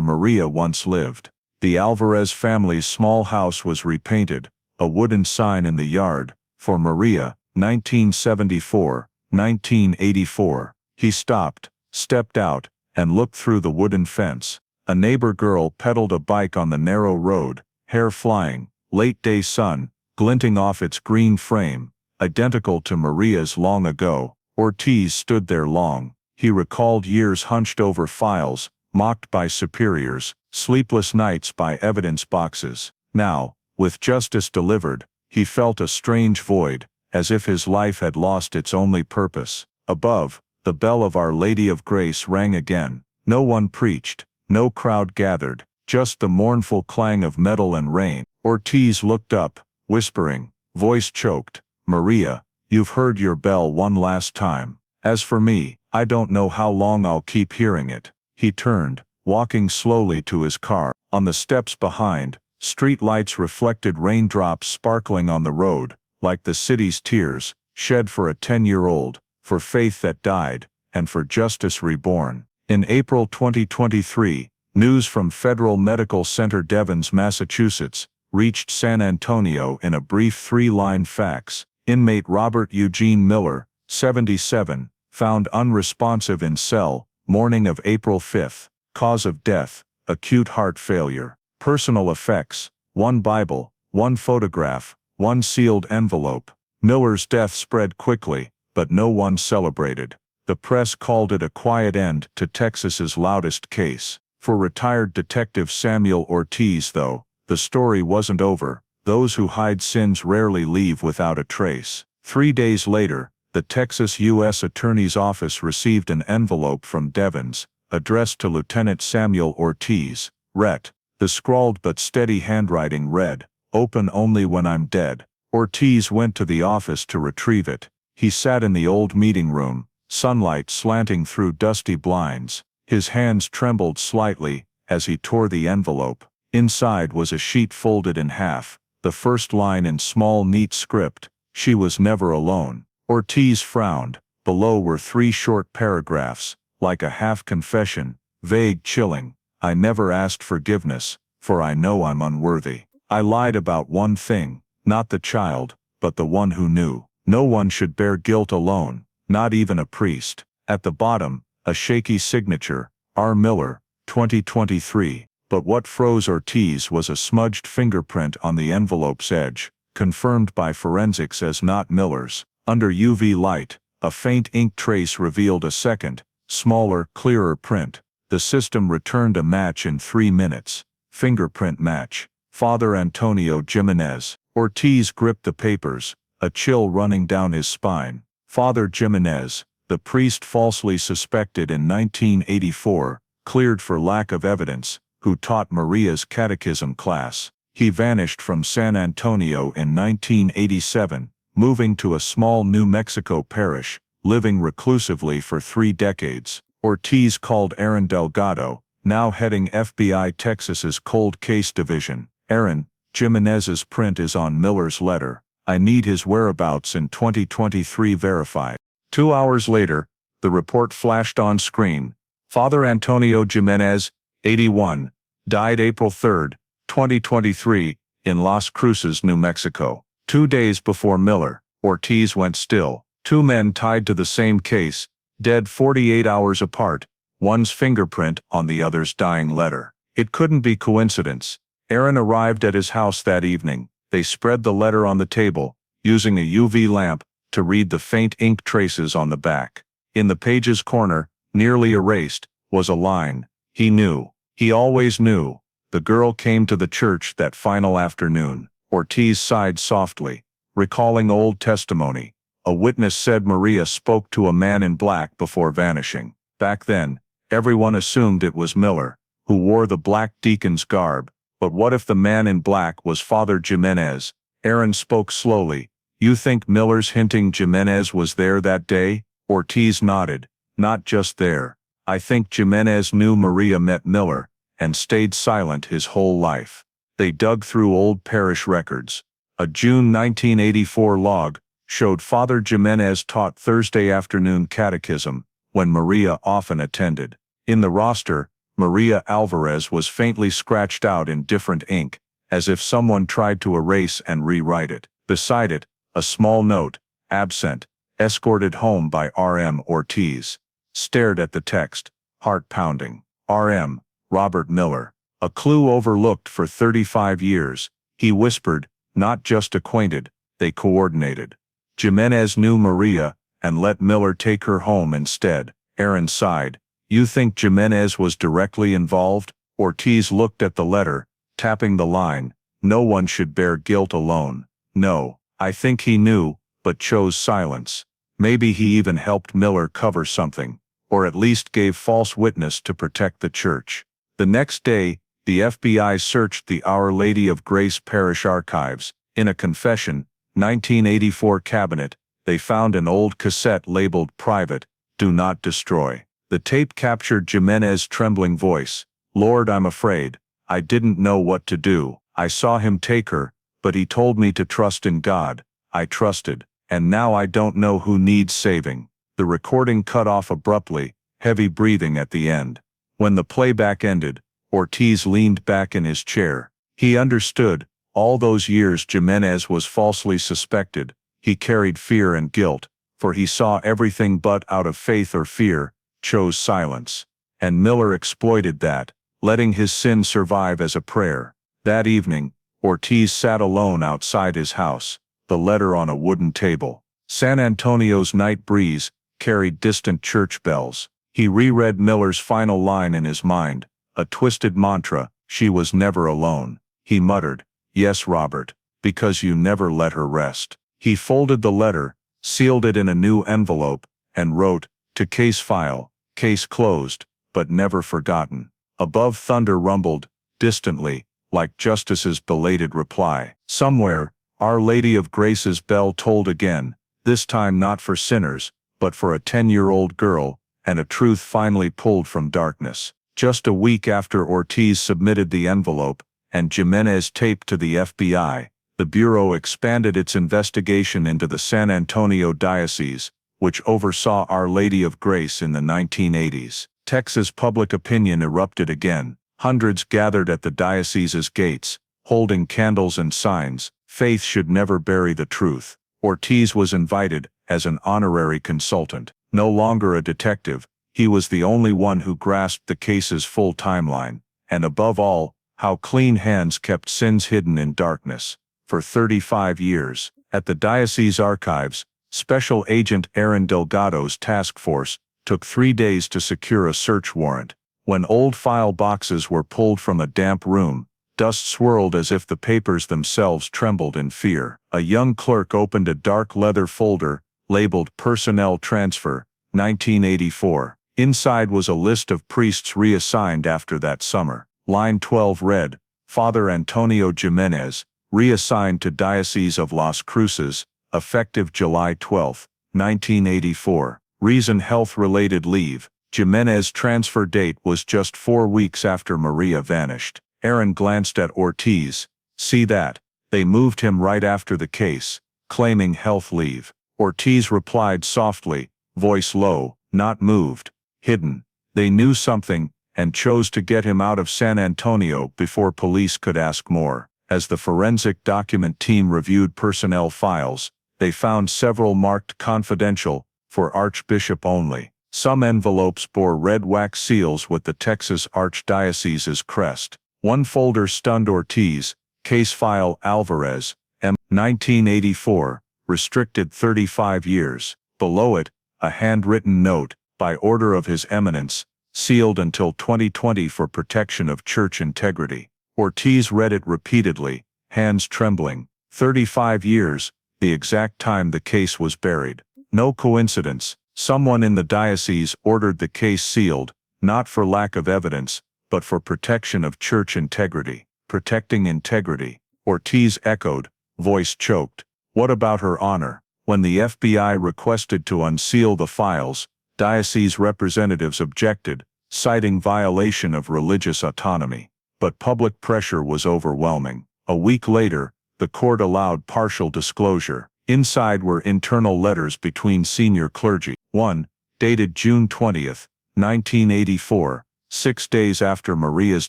S1: Maria once lived. The Alvarez family's small house was repainted, a wooden sign in the yard, for Maria, 1974, 1984. He stopped, stepped out, and looked through the wooden fence. A neighbor girl pedaled a bike on the narrow road, hair flying, late-day sun, glinting off its green frame, identical to Maria's long ago. Ortiz stood there long. He recalled years hunched over files, mocked by superiors, sleepless nights by evidence boxes. Now, with justice delivered, he felt a strange void, as if his life had lost its only purpose. Above, the bell of Our Lady of Grace rang again. No one preached, no crowd gathered, just the mournful clang of metal and rain. Ortiz looked up, whispering, voice choked, Maria, you've heard your bell one last time. As for me, I don't know how long I'll keep hearing it. He turned, walking slowly to his car. On the steps behind, street lights reflected raindrops sparkling on the road, like the city's tears, shed for a 10-year-old, for faith that died, and for justice reborn. In April 2023, news from Federal Medical Center Devens, Massachusetts, reached San Antonio in a brief 3-line fax. Inmate Robert Eugene Miller, 77, found unresponsive in cell, morning of April 5. Cause of death, acute heart failure. Personal effects, 1 Bible, 1 photograph, 1 sealed envelope. Miller's death spread quickly, but no one celebrated. The press called it a quiet end to Texas's loudest case. For retired Detective Samuel Ortiz, though, the story wasn't over. Those who hide sins rarely leave without a trace. 3 days later, the Texas U.S. Attorney's Office received an envelope from Devens, addressed to Lieutenant Samuel Ortiz, Ret. The scrawled but steady handwriting read, "Open only when I'm dead." Ortiz went to the office to retrieve it. He sat in the old meeting room, sunlight slanting through dusty blinds. His hands trembled slightly as he tore the envelope. Inside was a sheet folded in half, the first line in small neat script, "She was never alone." Ortiz frowned. Below were 3 short paragraphs, like a half-confession, vague, chilling. "I never asked forgiveness, for I know I'm unworthy. I lied about one thing, not the child, but the one who knew. No one should bear guilt alone, not even a priest." At the bottom, a shaky signature, R. Miller, 2023. But what froze Ortiz was a smudged fingerprint on the envelope's edge, confirmed by forensics as not Miller's. Under UV light, a faint ink trace revealed a second, smaller, clearer print. The system returned a match in 3 minutes. Fingerprint match. Father Antonio Jimenez. Ortiz gripped the papers, a chill running down his spine. Father Jimenez, the priest falsely suspected in 1984, cleared for lack of evidence, who taught Maria's catechism class. He vanished from San Antonio in 1987, moving to a small New Mexico parish, living reclusively for 3 decades. Ortiz called Aaron Delgado, now heading FBI Texas's Cold Case Division. Aaron, Jimenez's print is on Miller's letter. I need his whereabouts in 2023 verified. 2 hours later, the report flashed on screen. Father Antonio Jimenez, 81, died April 3, 2023, in Las Cruces, New Mexico. 2 days before Miller, Ortiz went still. 2 men tied to the same case, dead 48 hours apart, one's fingerprint on the other's dying letter. It couldn't be coincidence. Aaron arrived at his house that evening. They spread the letter on the table, using a UV lamp, to read the faint ink traces on the back. In the page's corner, nearly erased, was a line. He knew. He always knew. The girl came to the church that final afternoon. Ortiz sighed softly, recalling old testimony. A witness said Maria spoke to a man in black before vanishing. Back then, everyone assumed it was Miller, who wore the black deacon's garb. But what if the man in black was Father Jimenez? Aaron spoke slowly. You think Miller's hinting Jimenez was there that day? Ortiz nodded. Not just there. I think Jimenez knew Maria met Miller, and stayed silent his whole life. They dug through old parish records. A June 1984 log showed Father Jimenez taught Thursday afternoon catechism, when Maria often attended. In the roster, Maria Alvarez was faintly scratched out in different ink, as if someone tried to erase and rewrite it. Beside it, a small note, absent, escorted home by R.M. Ortiz. Stared at the text, heart pounding. R.M. Robert Miller. A clue overlooked for 35 years. He whispered, not just acquainted, they coordinated. Jimenez knew Maria, and let Miller take her home instead. Aaron sighed. You think Jimenez was directly involved? Ortiz looked at the letter, tapping the line. No one should bear guilt alone. No, I think he knew, but chose silence. Maybe he even helped Miller cover something, or at least gave false witness to protect the church. The next day, the FBI searched the Our Lady of Grace Parish archives. In a confession, 1984 cabinet, they found an old cassette labeled Private, Do Not Destroy. The tape captured Jimenez's trembling voice. Lord, I'm afraid. I didn't know what to do. I saw him take her, but he told me to trust in God. I trusted, and now I don't know who needs saving. The recording cut off abruptly, heavy breathing at the end. When the playback ended, Ortiz leaned back in his chair. He understood. All those years Jimenez was falsely suspected. He carried fear and guilt, for he saw everything but out of faith or fear, chose silence. And Miller exploited that, letting his sin survive as a prayer. That evening, Ortiz sat alone outside his house, the letter on a wooden table. San Antonio's night breeze carried distant church bells. He reread Miller's final line in his mind, a twisted mantra, she was never alone. He muttered, yes, Robert, because you never let her rest. He folded the letter, sealed it in a new envelope, and wrote, to case file, case closed, but never forgotten. Above thunder rumbled, distantly, like justice's belated reply. Somewhere, Our Lady of Grace's bell tolled again, this time not for sinners, but for a 10-year-old girl, and a truth finally pulled from darkness. Just a week after Ortiz submitted the envelope, and Jimenez taped to the FBI, the Bureau expanded its investigation into the San Antonio Diocese, which oversaw Our Lady of Grace in the 1980s. Texas public opinion erupted again. Hundreds gathered at the diocese's gates, holding candles and signs, faith should never bury the truth. Ortiz was invited, as an honorary consultant. No longer a detective, He was the only one who grasped the case's full timeline, and above all, how clean hands kept sins hidden in darkness. For 35 years, at the diocese archives, Special Agent Aaron Delgado's task force took 3 days to secure a search warrant. When old file boxes were pulled from a damp room, dust swirled as if the papers themselves trembled in fear. A young clerk opened a dark leather folder, labeled Personnel Transfer, 1984. Inside was a list of priests reassigned after that summer. Line 12 read, Father Antonio Jimenez, reassigned to Diocese of Las Cruces, effective July 12, 1984. Reason health-related leave. Jimenez's transfer date was just 4 weeks after Maria vanished. Aaron glanced at Ortiz. See that? They moved him right after the case, claiming health leave. Ortiz replied softly, voice low, not moved, hidden. They knew something, and chose to get him out of San Antonio before police could ask more. As the forensic document team reviewed personnel files, they found several marked confidential, for Archbishop only. Some envelopes bore red wax seals with the Texas Archdiocese's crest. One folder stunned Ortiz, case file Alvarez, M. 1984, restricted 35 years. Below it, a handwritten note, by order of His Eminence, sealed until 2020 for protection of church integrity. Ortiz read it repeatedly, hands trembling. 35 years, the exact time the case was buried. No coincidence. Someone in the diocese ordered the case sealed, not for lack of evidence, but for protection of church integrity. Protecting integrity. Ortiz echoed, voice choked. What about her honor? When the FBI requested to unseal the files, diocese representatives objected, citing violation of religious autonomy. But public pressure was overwhelming. A week later, the court allowed partial disclosure. Inside were internal letters between senior clergy. One, dated June 20, 1984, 6 days after Maria's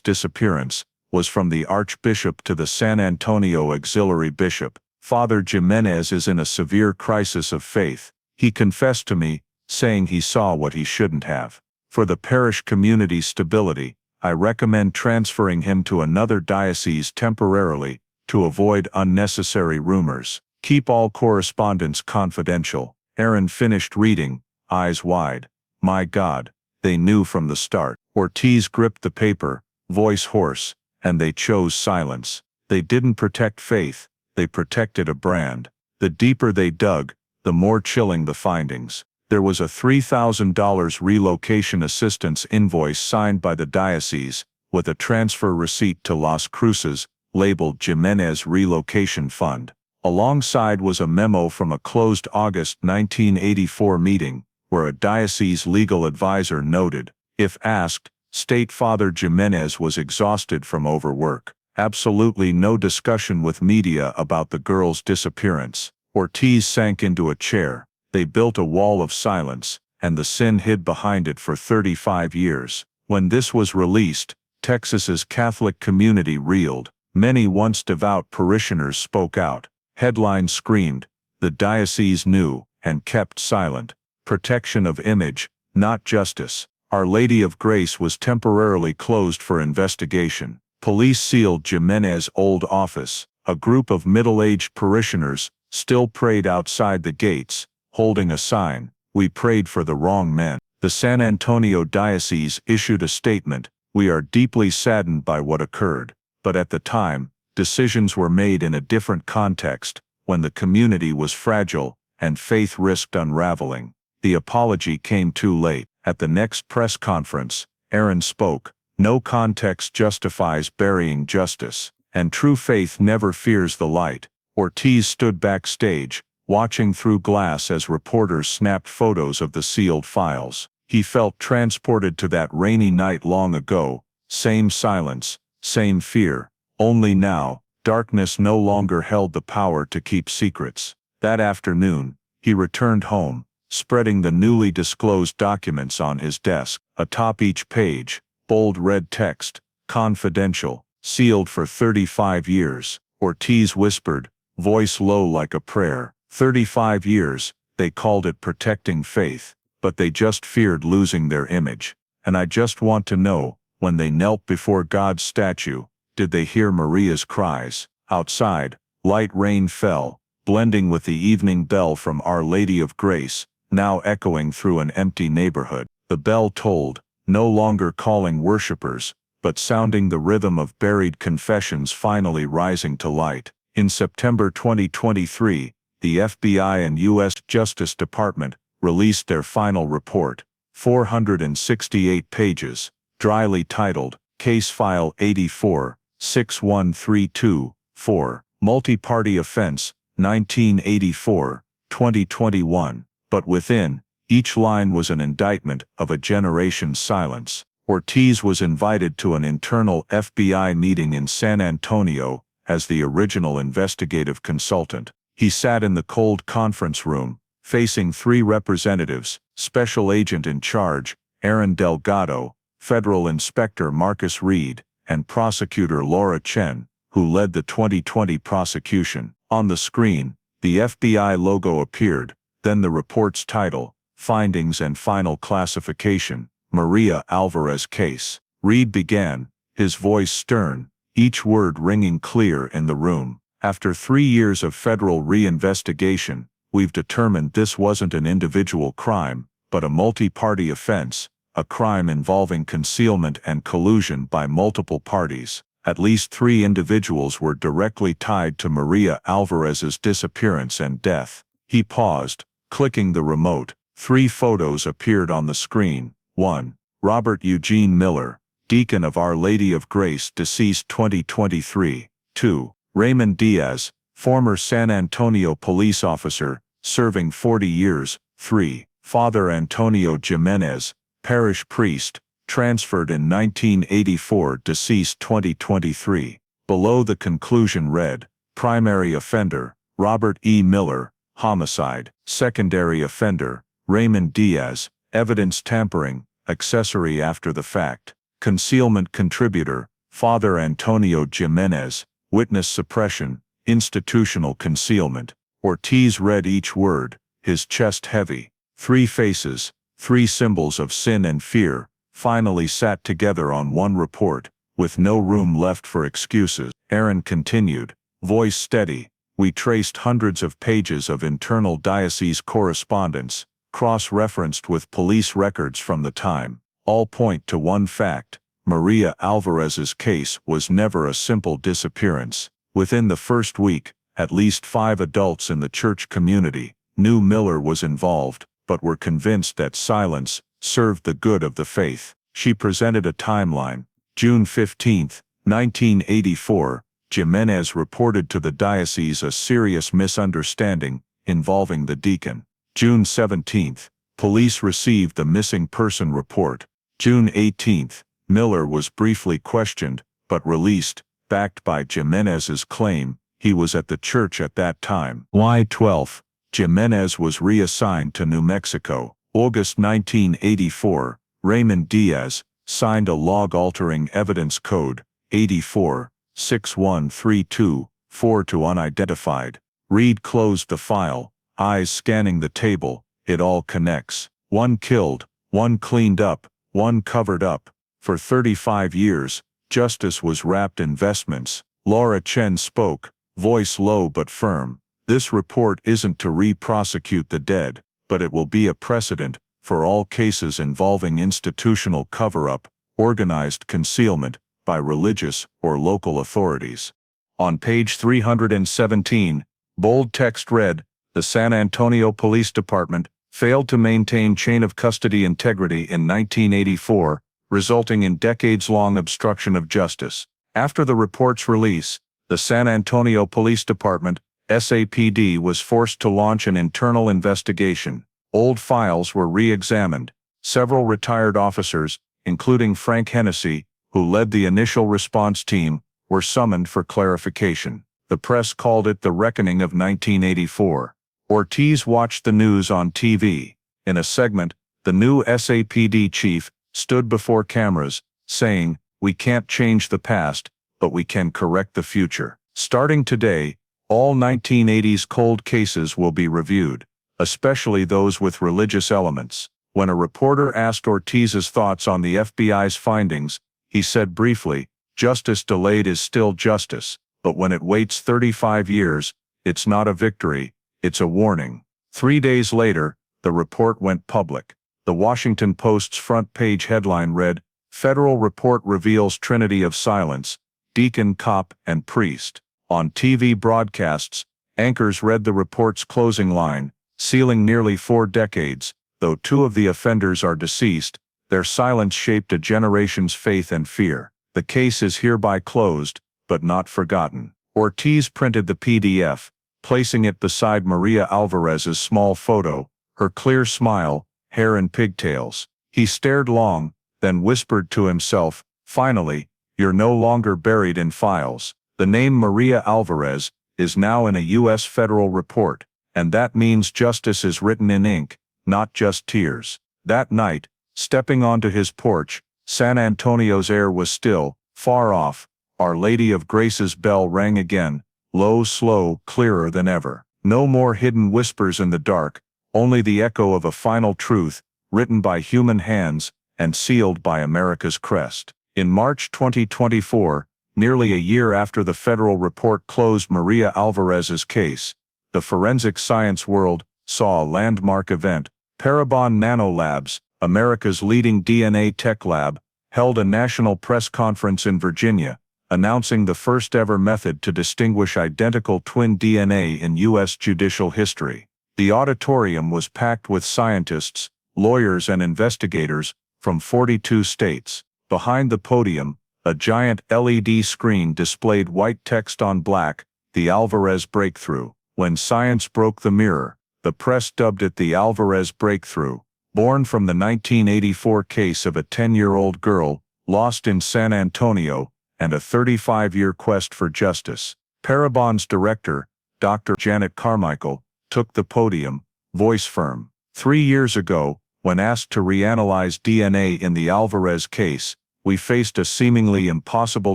S1: disappearance, was from the Archbishop to the San Antonio Auxiliary Bishop. Father Jimenez is in a severe crisis of faith. He confessed to me, saying he saw what he shouldn't have. For the parish community's stability, I recommend transferring him to another diocese temporarily, to avoid unnecessary rumors. Keep all correspondence confidential. Aaron finished reading, eyes wide. My God, they knew from the start. Ortiz gripped the paper, voice hoarse, and they chose silence. They didn't protect faith, they protected a brand. The deeper they dug, the more chilling the findings. There was a $3,000 relocation assistance invoice signed by the diocese, with a transfer receipt to Las Cruces, labeled Jimenez Relocation Fund. Alongside was a memo from a closed August 1984 meeting, where a diocese legal advisor noted, if asked, state Father Jimenez was exhausted from overwork. Absolutely no discussion with media about the girl's disappearance. Ortiz sank into a chair. They built a wall of silence, and the sin hid behind it for 35 years. When this was released, Texas's Catholic community reeled. Many once devout parishioners spoke out. Headlines screamed, the diocese knew, and kept silent. Protection of image, not justice. Our Lady of Grace was temporarily closed for investigation. Police sealed Jimenez's old office. A group of middle-aged parishioners still prayed outside the gates, holding a sign, we prayed for the wrong men. The San Antonio Diocese issued a statement, we are deeply saddened by what occurred. But at the time, decisions were made in a different context, when the community was fragile, and faith risked unraveling. The apology came too late. At the next press conference, Aaron spoke, no context justifies burying justice, and true faith never fears the light. Ortiz stood backstage, watching through glass as reporters snapped photos of the sealed files. He felt transported to that rainy night long ago, same silence, same fear, only now, darkness no longer held the power to keep secrets. That afternoon, he returned home, spreading the newly disclosed documents on his desk. Atop each page, bold red text, confidential, sealed for 35 years. Ortiz whispered, voice low like a prayer. 35 years, they called it protecting faith. but they just feared losing their image. And I just want to know, when they knelt before God's statue, did they hear Maria's cries? Outside, light rain fell, blending with the evening bell from Our Lady of Grace, now echoing through an empty neighborhood. The bell tolled, no longer calling worshippers, but sounding the rhythm of buried confessions finally rising to light. In September 2023, the FBI and U.S. Justice Department released their final report, 468 pages, dryly titled, Case File 84-61324, Multi-Party Offense, 1984-2021, but within, each line was an indictment of a generation's silence. Ortiz was invited to an internal FBI meeting in San Antonio as the original investigative consultant. He sat in the cold conference room, facing three representatives: Special Agent in Charge, Aaron Delgado, Federal Inspector Marcus Reed, and Prosecutor Laura Chen, who led the 2020 prosecution. On the screen, the FBI logo appeared, then the report's title, Findings and Final Classification, Maria Alvarez Case. Reed began, his voice stern, each word ringing clear in the room. After 3 years of federal reinvestigation, we've determined this wasn't an individual crime, but a multi-party offense, a crime involving concealment and collusion by multiple parties. At least 3 individuals were directly tied to Maria Alvarez's disappearance and death. He paused, clicking the remote. 3 photos appeared on the screen. 1. Robert Eugene Miller, deacon of Our Lady of Grace, deceased 2023. 2. Raymond Diaz, former San Antonio police officer, serving 40 years. 3. Father Antonio Jimenez, parish priest, transferred in 1984, deceased 2023. Below the conclusion read, primary offender, Robert E. Miller, homicide; secondary offender, Raymond Diaz, evidence tampering, accessory after the fact; concealment contributor, Father Antonio Jimenez, witness suppression, institutional concealment. Ortiz read each word, his chest heavy. 3 faces, 3 symbols of sin and fear, finally sat together on one report, with no room left for excuses. Aaron continued, voice steady. We traced hundreds of pages of internal diocese correspondence, cross-referenced with police records from the time. All point to one fact: Maria Alvarez's case was never a simple disappearance. Within the first week, at least 5 adults in the church community knew Miller was involved, but were convinced that silence served the good of the faith. She presented a timeline. June 15, 1984, Jimenez reported to the diocese a serious misunderstanding involving the deacon. June 17, police received the missing person report. June 18, Miller was briefly questioned, but released, backed by Jimenez's claim he was at the church at that time. July 12, Jimenez was reassigned to New Mexico. August 1984, Raymond Diaz signed a log-altering evidence code, 84-6132-4 to unidentified. Reed closed the file, eyes scanning the table. It all connects. 1 killed, 1 cleaned up, 1 covered up. For 35 years, justice was wrapped in vestments. Laura Chen spoke, voice low but firm. This report isn't to re-prosecute the dead, but it will be a precedent for all cases involving institutional cover-up, organized concealment by religious or local authorities. On page 317, bold text read, the San Antonio Police Department failed to maintain chain of custody integrity in 1984, resulting in decades-long obstruction of justice. After the report's release, the San Antonio Police Department, SAPD, was forced to launch an internal investigation. Old files were re-examined. Several retired officers, including Frank Hennessy, who led the initial response team, were summoned for clarification. The press called it the reckoning of 1984. Ortiz watched the news on TV. In a segment, the new SAPD chief stood before cameras, saying, "We can't change the past, but we can correct the future." Starting today, all 1980s cold cases will be reviewed, especially those with religious elements. When a reporter asked Ortiz's thoughts on the FBI's findings, he said briefly, "Justice delayed is still justice, but when it waits 35 years, it's not a victory, it's a warning." 3 days later, the report went public. The Washington Post's front-page headline read, "Federal Report Reveals Trinity of Silence, Deacon, Cop, and Priest." On TV broadcasts, anchors read the report's closing line, sealing nearly 4 decades. Though 2 of the offenders are deceased, their silence shaped a generation's faith and fear. The case is hereby closed, but not forgotten. Ortiz printed the PDF, placing it beside Maria Alvarez's small photo, her clear smile, hair in pigtails. He stared long, then whispered to himself, "Finally, you're no longer buried in files." The name Maria Alvarez is now in a U.S. federal report, and that means justice is written in ink, not just tears. That night, stepping onto his porch, San Antonio's air was still, far off. Our Lady of Grace's bell rang again, low, slow, clearer than ever. No more hidden whispers in the dark, only the echo of a final truth, written by human hands and sealed by America's crest. In March 2024, nearly a year after the federal report closed Maria Alvarez's case, the forensic science world saw a landmark event. Parabon Nanolabs, America's leading DNA tech lab, held a national press conference in Virginia, announcing the first-ever method to distinguish identical twin DNA in U.S. judicial history. The auditorium was packed with scientists, lawyers and investigators from 42 states. Behind the podium, a giant LED screen displayed white text on black, "The Alvarez Breakthrough." When science broke the mirror, the press dubbed it the Alvarez Breakthrough. Born from the 1984 case of a 10-year-old girl lost in San Antonio and a 35-year quest for justice, Parabon's director, Dr. Janet Carmichael, took the podium, voice firm. 3 years ago, when asked to reanalyze DNA in the Alvarez case, we faced a seemingly impossible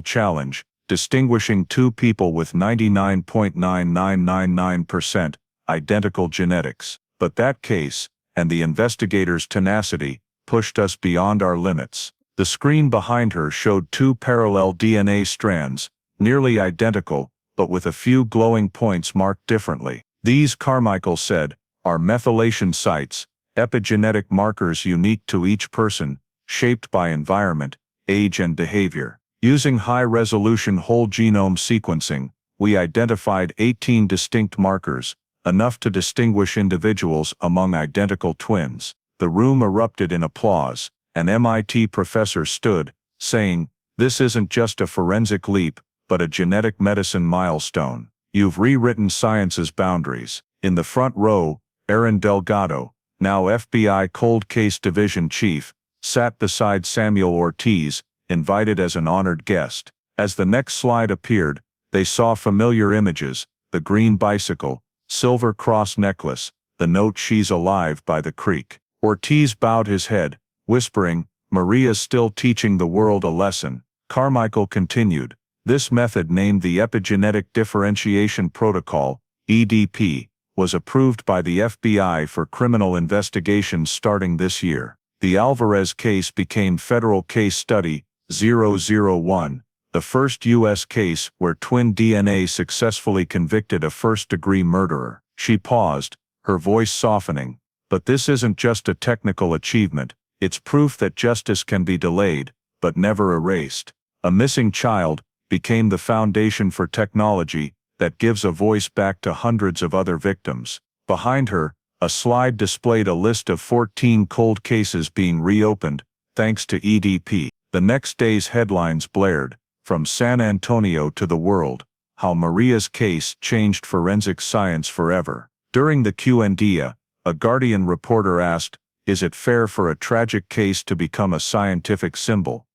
S1: challenge, distinguishing 2 people with 99.9999% identical genetics. But that case, and the investigators' tenacity, pushed us beyond our limits. The screen behind her showed 2 parallel DNA strands, nearly identical, but with a few glowing points marked differently. These, Carmichael said, are methylation sites, epigenetic markers unique to each person, shaped by environment, age and behavior. Using high-resolution whole genome sequencing, we identified 18 distinct markers, enough to distinguish individuals among identical twins. The room erupted in applause. An MIT professor stood, saying, "This isn't just a forensic leap, but a genetic medicine milestone. You've rewritten science's boundaries." In the front row, Aaron Delgado, now FBI Cold Case Division Chief, sat beside Samuel Ortiz, invited as an honored guest. As the next slide appeared, they saw familiar images: the green bicycle, silver cross necklace, the note "She's alive" by the creek. Ortiz bowed his head, whispering, "Maria's still teaching the world a lesson." Carmichael continued, "This method, named the Epigenetic Differentiation Protocol, EDP, was approved by the FBI for criminal investigations starting this year. The Alvarez case became Federal Case Study 001, the first U.S. case where twin DNA successfully convicted a first-degree murderer." She paused, her voice softening. "But this isn't just a technical achievement, it's proof that justice can be delayed, but never erased. A missing child became the foundation for technology that gives a voice back to hundreds of other victims." Behind her, a slide displayed a list of 14 cold cases being reopened, thanks to EDP. The next day's headlines blared, "From San Antonio to the world, how Maria's case changed forensic science forever." During the Q&A, a Guardian reporter asked, "Is it fair for a tragic case to become a scientific symbol?"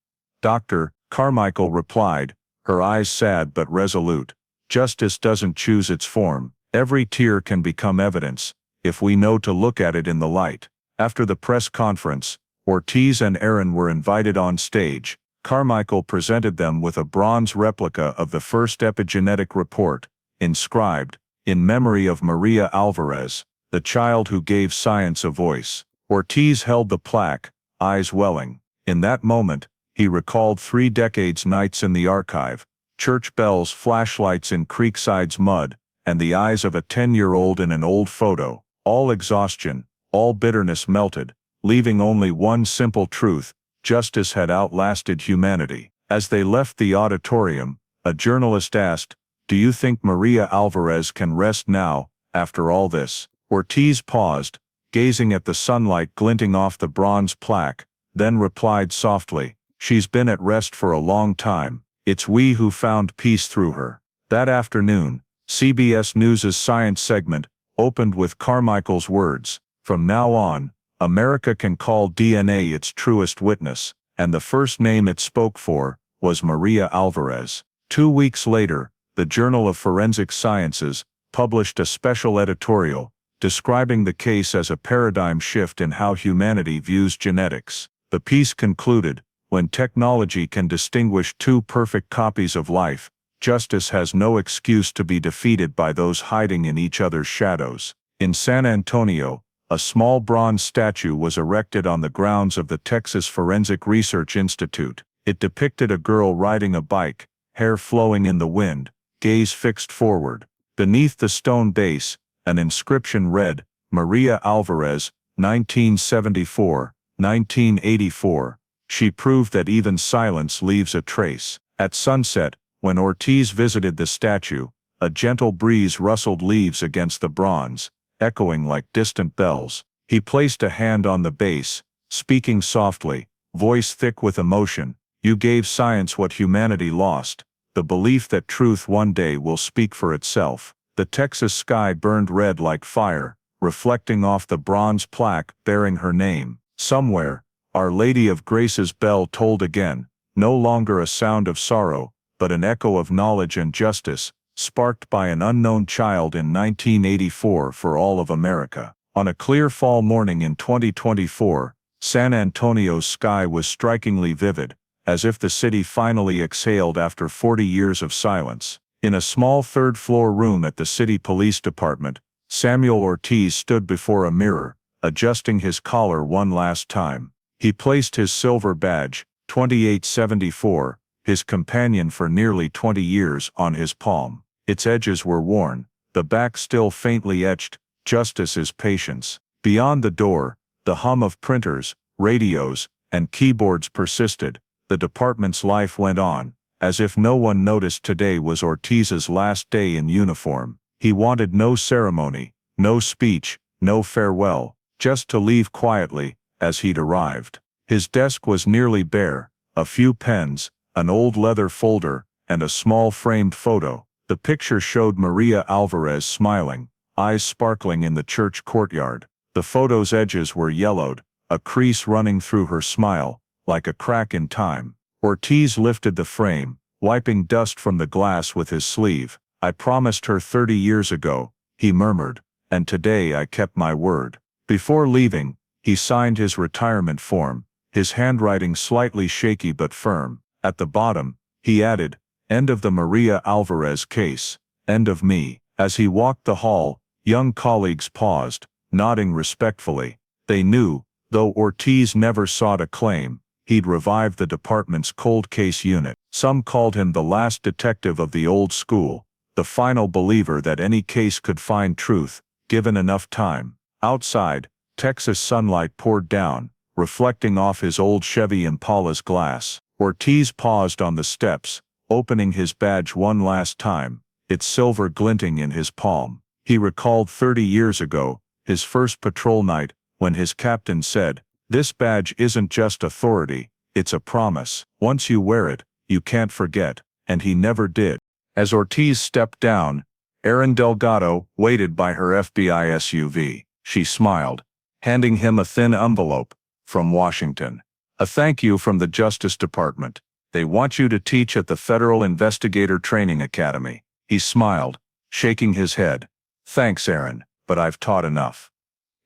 S1: Dr. Carmichael replied, her eyes sad but resolute, "Justice doesn't choose its form. Every tear can become evidence, if we know to look at it in the light." After the press conference, Ortiz and Aaron were invited on stage. Carmichael presented them with a bronze replica of the first epigenetic report, inscribed, "In memory of Maria Alvarez, the child who gave science a voice." Ortiz held the plaque, eyes welling. In that moment, he recalled 3 decades nights in the archive, church bells, flashlights in Creekside's mud, and the eyes of a 10-year-old in an old photo. All exhaustion, all bitterness melted, leaving only one simple truth: justice had outlasted humanity. As they left the auditorium, a journalist asked, "Do you think Maria Alvarez can rest now, after all this?" Ortiz paused, gazing at the sunlight glinting off the bronze plaque, then replied softly, "She's been at rest for a long time. It's we who found peace through her." That afternoon, CBS News's science segment opened with Carmichael's words, "From now on, America can call DNA its truest witness," and the first name it spoke for was Maria Alvarez. 2 weeks later, the Journal of Forensic Sciences published a special editorial describing the case as a paradigm shift in how humanity views genetics. The piece concluded, "When technology can distinguish 2 perfect copies of life, justice has no excuse to be defeated by those hiding in each other's shadows." In San Antonio, a small bronze statue was erected on the grounds of the Texas Forensic Research Institute. It depicted a girl riding a bike, hair flowing in the wind, gaze fixed forward. Beneath the stone base, an inscription read, "Maria Alvarez, 1974-1984. She proved that even silence leaves a trace." At sunset, when Ortiz visited the statue, a gentle breeze rustled leaves against the bronze, echoing like distant bells. He placed a hand on the base, speaking softly, voice thick with emotion, "You gave science what humanity lost, the belief that truth one day will speak for itself." The Texas sky burned red like fire, reflecting off the bronze plaque bearing her name. Somewhere, Our Lady of Grace's bell tolled again, no longer a sound of sorrow, but an echo of knowledge and justice, sparked by an unknown child in 1984 for all of America. On a clear fall morning in 2024, San Antonio's sky was strikingly vivid, as if the city finally exhaled after 40 years of silence. In a small third-floor room at the city police department, Samuel Ortiz stood before a mirror, adjusting his collar one last time. He placed his silver badge, 2874, his companion for nearly 20 years, on his palm. Its edges were worn, the back still faintly etched, "Justice is patience." Beyond the door, the hum of printers, radios, and keyboards persisted. The department's life went on, as if no one noticed today was Ortiz's last day in uniform. He wanted no ceremony, no speech, no farewell, just to leave quietly, as he'd arrived. His desk was nearly bare, a few pens, an old leather folder, and a small framed photo. The picture showed Maria Alvarez smiling, eyes sparkling in the church courtyard. The photo's edges were yellowed, a crease running through her smile, like a crack in time. Ortiz lifted the frame, wiping dust from the glass with his sleeve. "I promised her 30 years ago," he murmured, "and today I kept my word." Before leaving, he signed his retirement form, his handwriting slightly shaky but firm. At the bottom, he added, "End of the Maria Alvarez case. End of me." As he walked the hall, young colleagues paused, nodding respectfully. They knew, though Ortiz never sought a claim, he'd revived the department's cold case unit. Some called him the last detective of the old school, the final believer that any case could find truth, given enough time. Outside, Texas sunlight poured down, reflecting off his old Chevy Impala's glass. Ortiz paused on the steps, opening his badge one last time, its silver glinting in his palm. He recalled 30 years ago, his first patrol night, when his captain said, "This badge isn't just authority, it's a promise. Once you wear it, you can't forget," and he never did. As Ortiz stepped down, Erin Delgado waited by her FBI SUV. She smiled, handing him a thin envelope, from Washington. "A thank you from the Justice Department. They want you to teach at the Federal Investigator Training Academy." He smiled, shaking his head. "Thanks, Erin, but I've taught enough.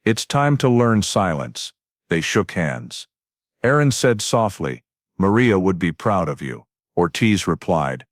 S1: It's time to learn silence." They shook hands. Erin said softly, "Maria would be proud of you." Ortiz replied,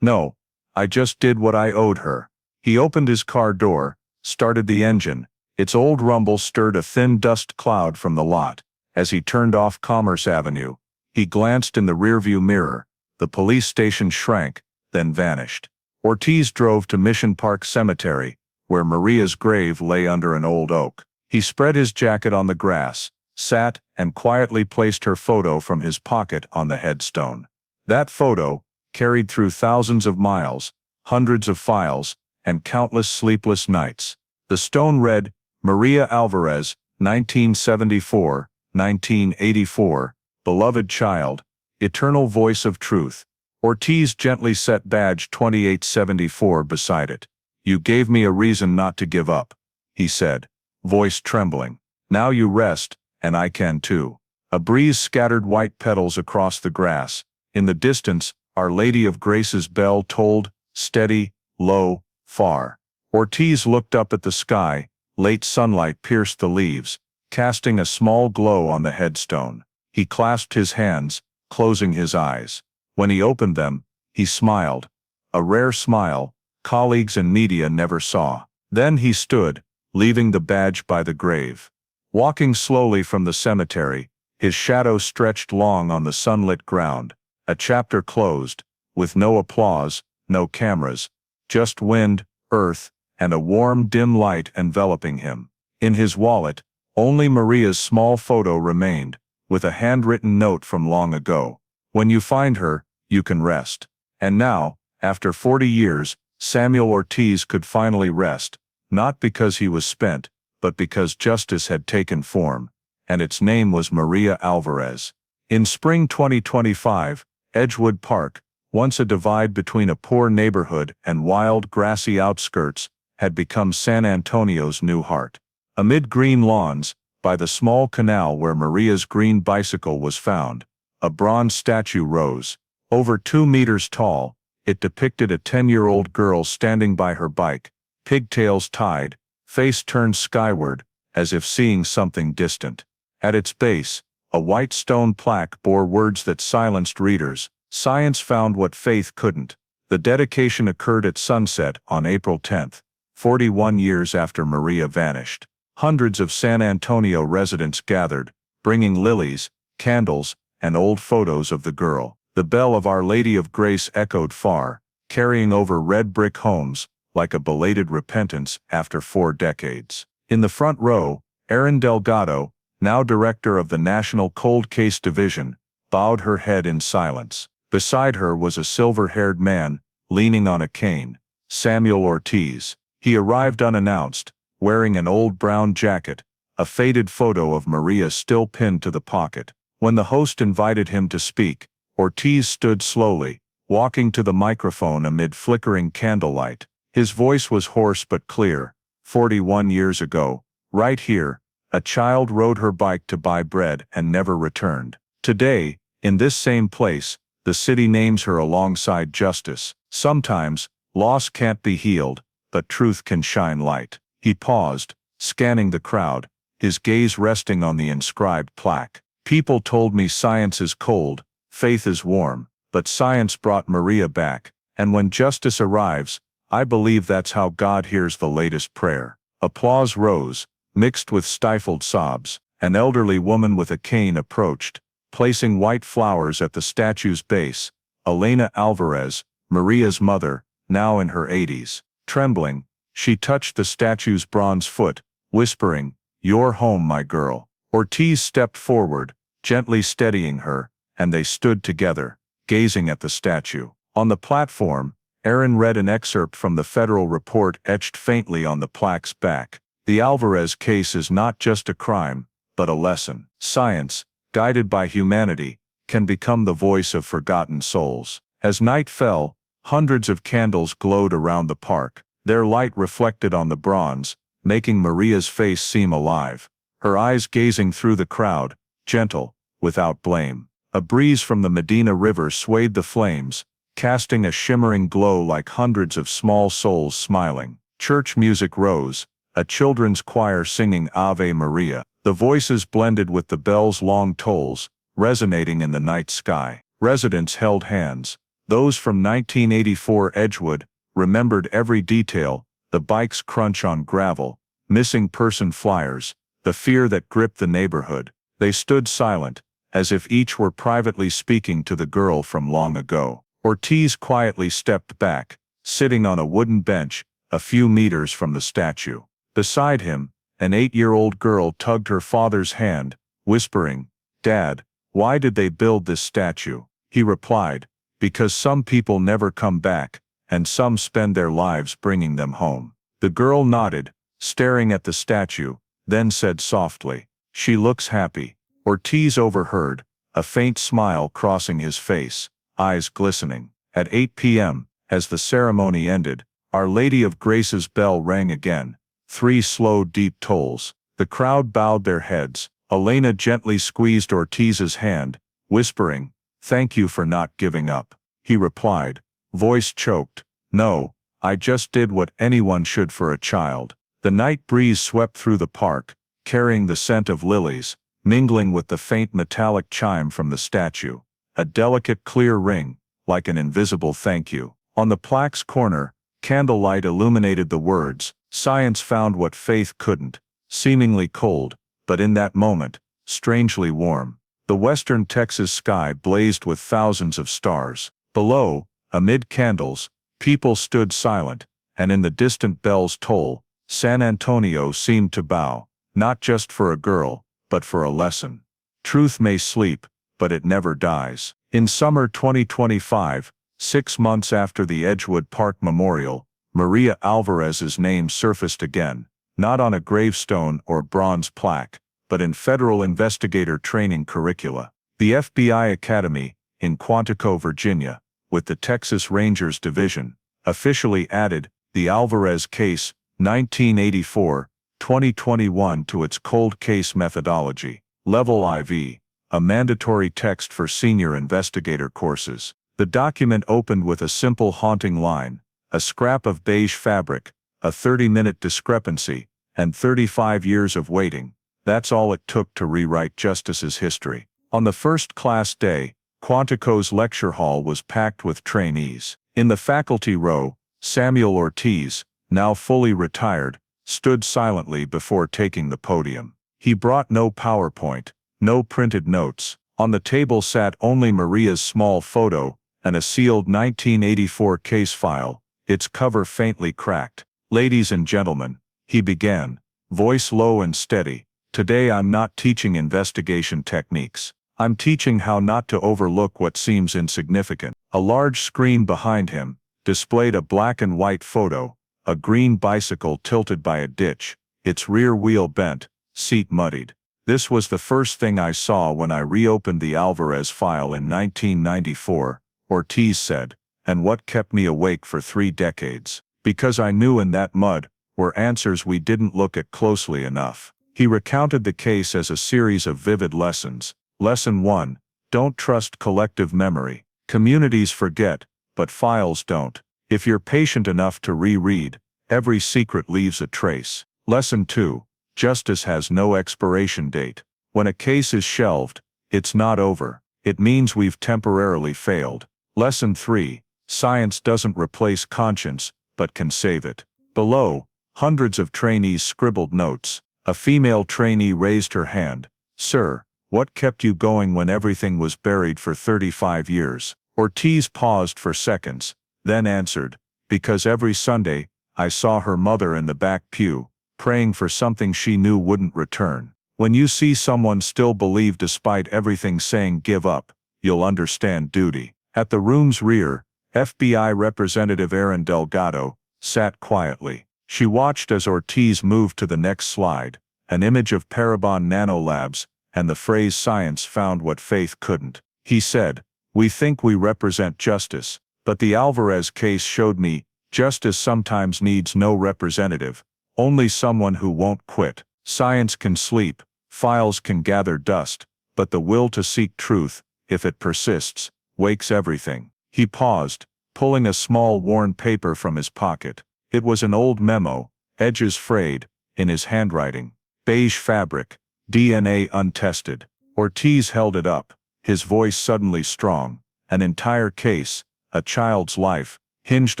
S1: "No, I just did what I owed her." He opened his car door, started the engine, Its old rumble stirred a thin dust cloud from the lot. As he turned off Commerce Avenue, he glanced in the rearview mirror. The police station shrank, then vanished. Ortiz drove to Mission Park Cemetery, where Maria's grave lay under an old oak. He spread his jacket on the grass, sat, and quietly placed her photo from his pocket on the headstone. That photo, carried through thousands of miles, hundreds of files, and countless sleepless nights. The stone read, Maria Alvarez, 1974, 1984, beloved child, eternal voice of truth. Ortiz gently set badge 2874 beside it. You gave me a reason not to give up, he said, voice trembling. Now you rest, and I can too. A breeze scattered white petals across the grass. In the distance, Our Lady of Grace's bell tolled, steady, low, far. Ortiz looked up at the sky. Late sunlight pierced the leaves, casting a small glow on the headstone. He clasped his hands, closing his eyes. When he opened them, he smiled. A rare smile colleagues and media never saw. Then he stood, leaving the badge by the grave. Walking slowly from the cemetery, his shadow stretched long on the sunlit ground. A chapter closed, with no applause, no cameras, just wind, earth, and a warm, dim light enveloping him. In his wallet, only Maria's small photo remained, with a handwritten note from long ago. When you find her, you can rest. And now, after 40 years, Samuel Ortiz could finally rest, not because he was spent, but because justice had taken form, and its name was Maria Alvarez. In spring 2025, Edgewood Park, once a divide between a poor neighborhood and wild, grassy outskirts, had become San Antonio's new heart. Amid green lawns, by the small canal where Maria's green bicycle was found, a bronze statue rose. Over 2 meters tall, it depicted a 10-year-old girl standing by her bike, pigtails tied, face turned skyward, as if seeing something distant. At its base, a white stone plaque bore words that silenced readers. Science found what faith couldn't. The dedication occurred at sunset on April 10, 41 years after Maria vanished. Hundreds of San Antonio residents gathered, bringing lilies, candles, and old photos of the girl. The bell of Our Lady of Grace echoed far, carrying over red brick homes, like a belated repentance after 4 decades. In the front row, Erin Delgado, now director of the National Cold Case Division, bowed her head in silence. Beside her was a silver-haired man, leaning on a cane, Samuel Ortiz. He arrived unannounced, wearing an old brown jacket, a faded photo of Maria still pinned to the pocket. When the host invited him to speak, Ortiz stood slowly, walking to the microphone amid flickering candlelight. His voice was hoarse but clear. 41 years ago, right here, a child rode her bike to buy bread and never returned. Today, in this same place, the city names her alongside justice. Sometimes, loss can't be healed, but truth can shine light. He paused, scanning the crowd, his gaze resting on the inscribed plaque. People told me science is cold, faith is warm, but science brought Maria back, and when justice arrives, I believe that's how God hears the latest prayer. Applause rose, mixed with stifled sobs. An elderly woman with a cane approached, placing white flowers at the statue's base. Elena Alvarez, Maria's mother, now in her 80s. Trembling, she touched the statue's bronze foot, whispering, "You're home, my girl." Ortiz stepped forward, gently steadying her, and they stood together, gazing at the statue. On the platform, Erin read an excerpt from the federal report etched faintly on the plaque's back. The Alvarez case is not just a crime, but a lesson. Science, guided by humanity, can become the voice of forgotten souls. As night fell, hundreds of candles glowed around the park. Their light reflected on the bronze, making Maria's face seem alive. Her eyes gazing through the crowd, gentle, without blame. A breeze from the Medina River swayed the flames, casting a shimmering glow like hundreds of small souls smiling. Church music rose, a children's choir singing Ave Maria. The voices blended with the bell's long tolls, resonating in the night sky. Residents held hands. Those from 1984 Edgewood remembered every detail, the bike's crunch on gravel, missing person flyers, the fear that gripped the neighborhood. They stood silent, as if each were privately speaking to the girl from long ago. Ortiz quietly stepped back, sitting on a wooden bench, a few meters from the statue. Beside him, an 8-year-old girl tugged her father's hand, whispering, "Dad, why did they build this statue?" He replied, "Because some people never come back, and some spend their lives bringing them home." The girl nodded, staring at the statue, then said softly, "She looks happy." Ortiz overheard, a faint smile crossing his face, eyes glistening. At 8 p.m., as the ceremony ended, Our Lady of Grace's bell rang again, 3 slow deep tolls. The crowd bowed their heads. Elena gently squeezed Ortiz's hand, whispering, "Thank you for not giving up." He replied, voice choked, "No, I just did what anyone should for a child." The night breeze swept through the park, carrying the scent of lilies, mingling with the faint metallic chime from the statue, a delicate clear ring, like an invisible thank you. On the plaque's corner, candlelight illuminated the words, "Science found what faith couldn't," seemingly cold, but in that moment, strangely warm. The western Texas sky blazed with thousands of stars. Below, amid candles, people stood silent, and in the distant bell's toll, San Antonio seemed to bow, not just for a girl, but for a lesson. Truth may sleep, but it never dies. In summer 2025, 6 months after the Edgewood Park Memorial, Maria Alvarez's name surfaced again, not on a gravestone or bronze plaque, but in federal investigator training curricula. The FBI Academy, in Quantico, Virginia, with the Texas Rangers Division, officially added the Alvarez case, 1984-2021 to its cold case methodology, Level IV, a mandatory text for senior investigator courses. The document opened with a simple haunting line, a scrap of beige fabric, a 30-minute discrepancy, and 35 years of waiting. That's all it took to rewrite Justice's history. On the first class day, Quantico's lecture hall was packed with trainees. In the faculty row, Samuel Ortiz, now fully retired, stood silently before taking the podium. He brought no PowerPoint, no printed notes. On the table sat only Maria's small photo and a sealed 1984 case file, its cover faintly cracked. "Ladies and gentlemen," he began, voice low and steady, "today I'm not teaching investigation techniques. I'm teaching how not to overlook what seems insignificant." A large screen behind him displayed a black and white photo, a green bicycle tilted by a ditch, its rear wheel bent, seat muddied. "This was the first thing I saw when I reopened the Alvarez file in 1994, Ortiz said, "and what kept me awake for 3 decades. Because I knew in that mud were answers we didn't look at closely enough." He recounted the case as a series of vivid lessons. Lesson 1, don't trust collective memory. Communities forget, but files don't. If you're patient enough to reread, every secret leaves a trace. Lesson 2, justice has no expiration date. When a case is shelved, it's not over. It means we've temporarily failed. Lesson 3, science doesn't replace conscience, but can save it. Below, hundreds of trainees scribbled notes. A female trainee raised her hand. "Sir, what kept you going when everything was buried for 35 years? Ortiz paused for seconds, then answered, "Because every Sunday, I saw her mother in the back pew, praying for something she knew wouldn't return." When you see someone still believe despite everything saying give up, you'll understand duty. At the room's rear, FBI Representative Erin Delgado sat quietly. She watched as Ortiz moved to the next slide, an image of Parabon Nanolabs, and the phrase "science found what faith couldn't." He said, "We think we represent justice, but the Alvarez case showed me, justice sometimes needs no representative, only someone who won't quit. Science can sleep, files can gather dust, but the will to seek truth, if it persists, wakes everything." He paused, pulling a small worn paper from his pocket. It was an old memo, edges frayed, in his handwriting. Beige fabric, DNA untested. Ortiz held it up, his voice suddenly strong. An entire case, a child's life, hinged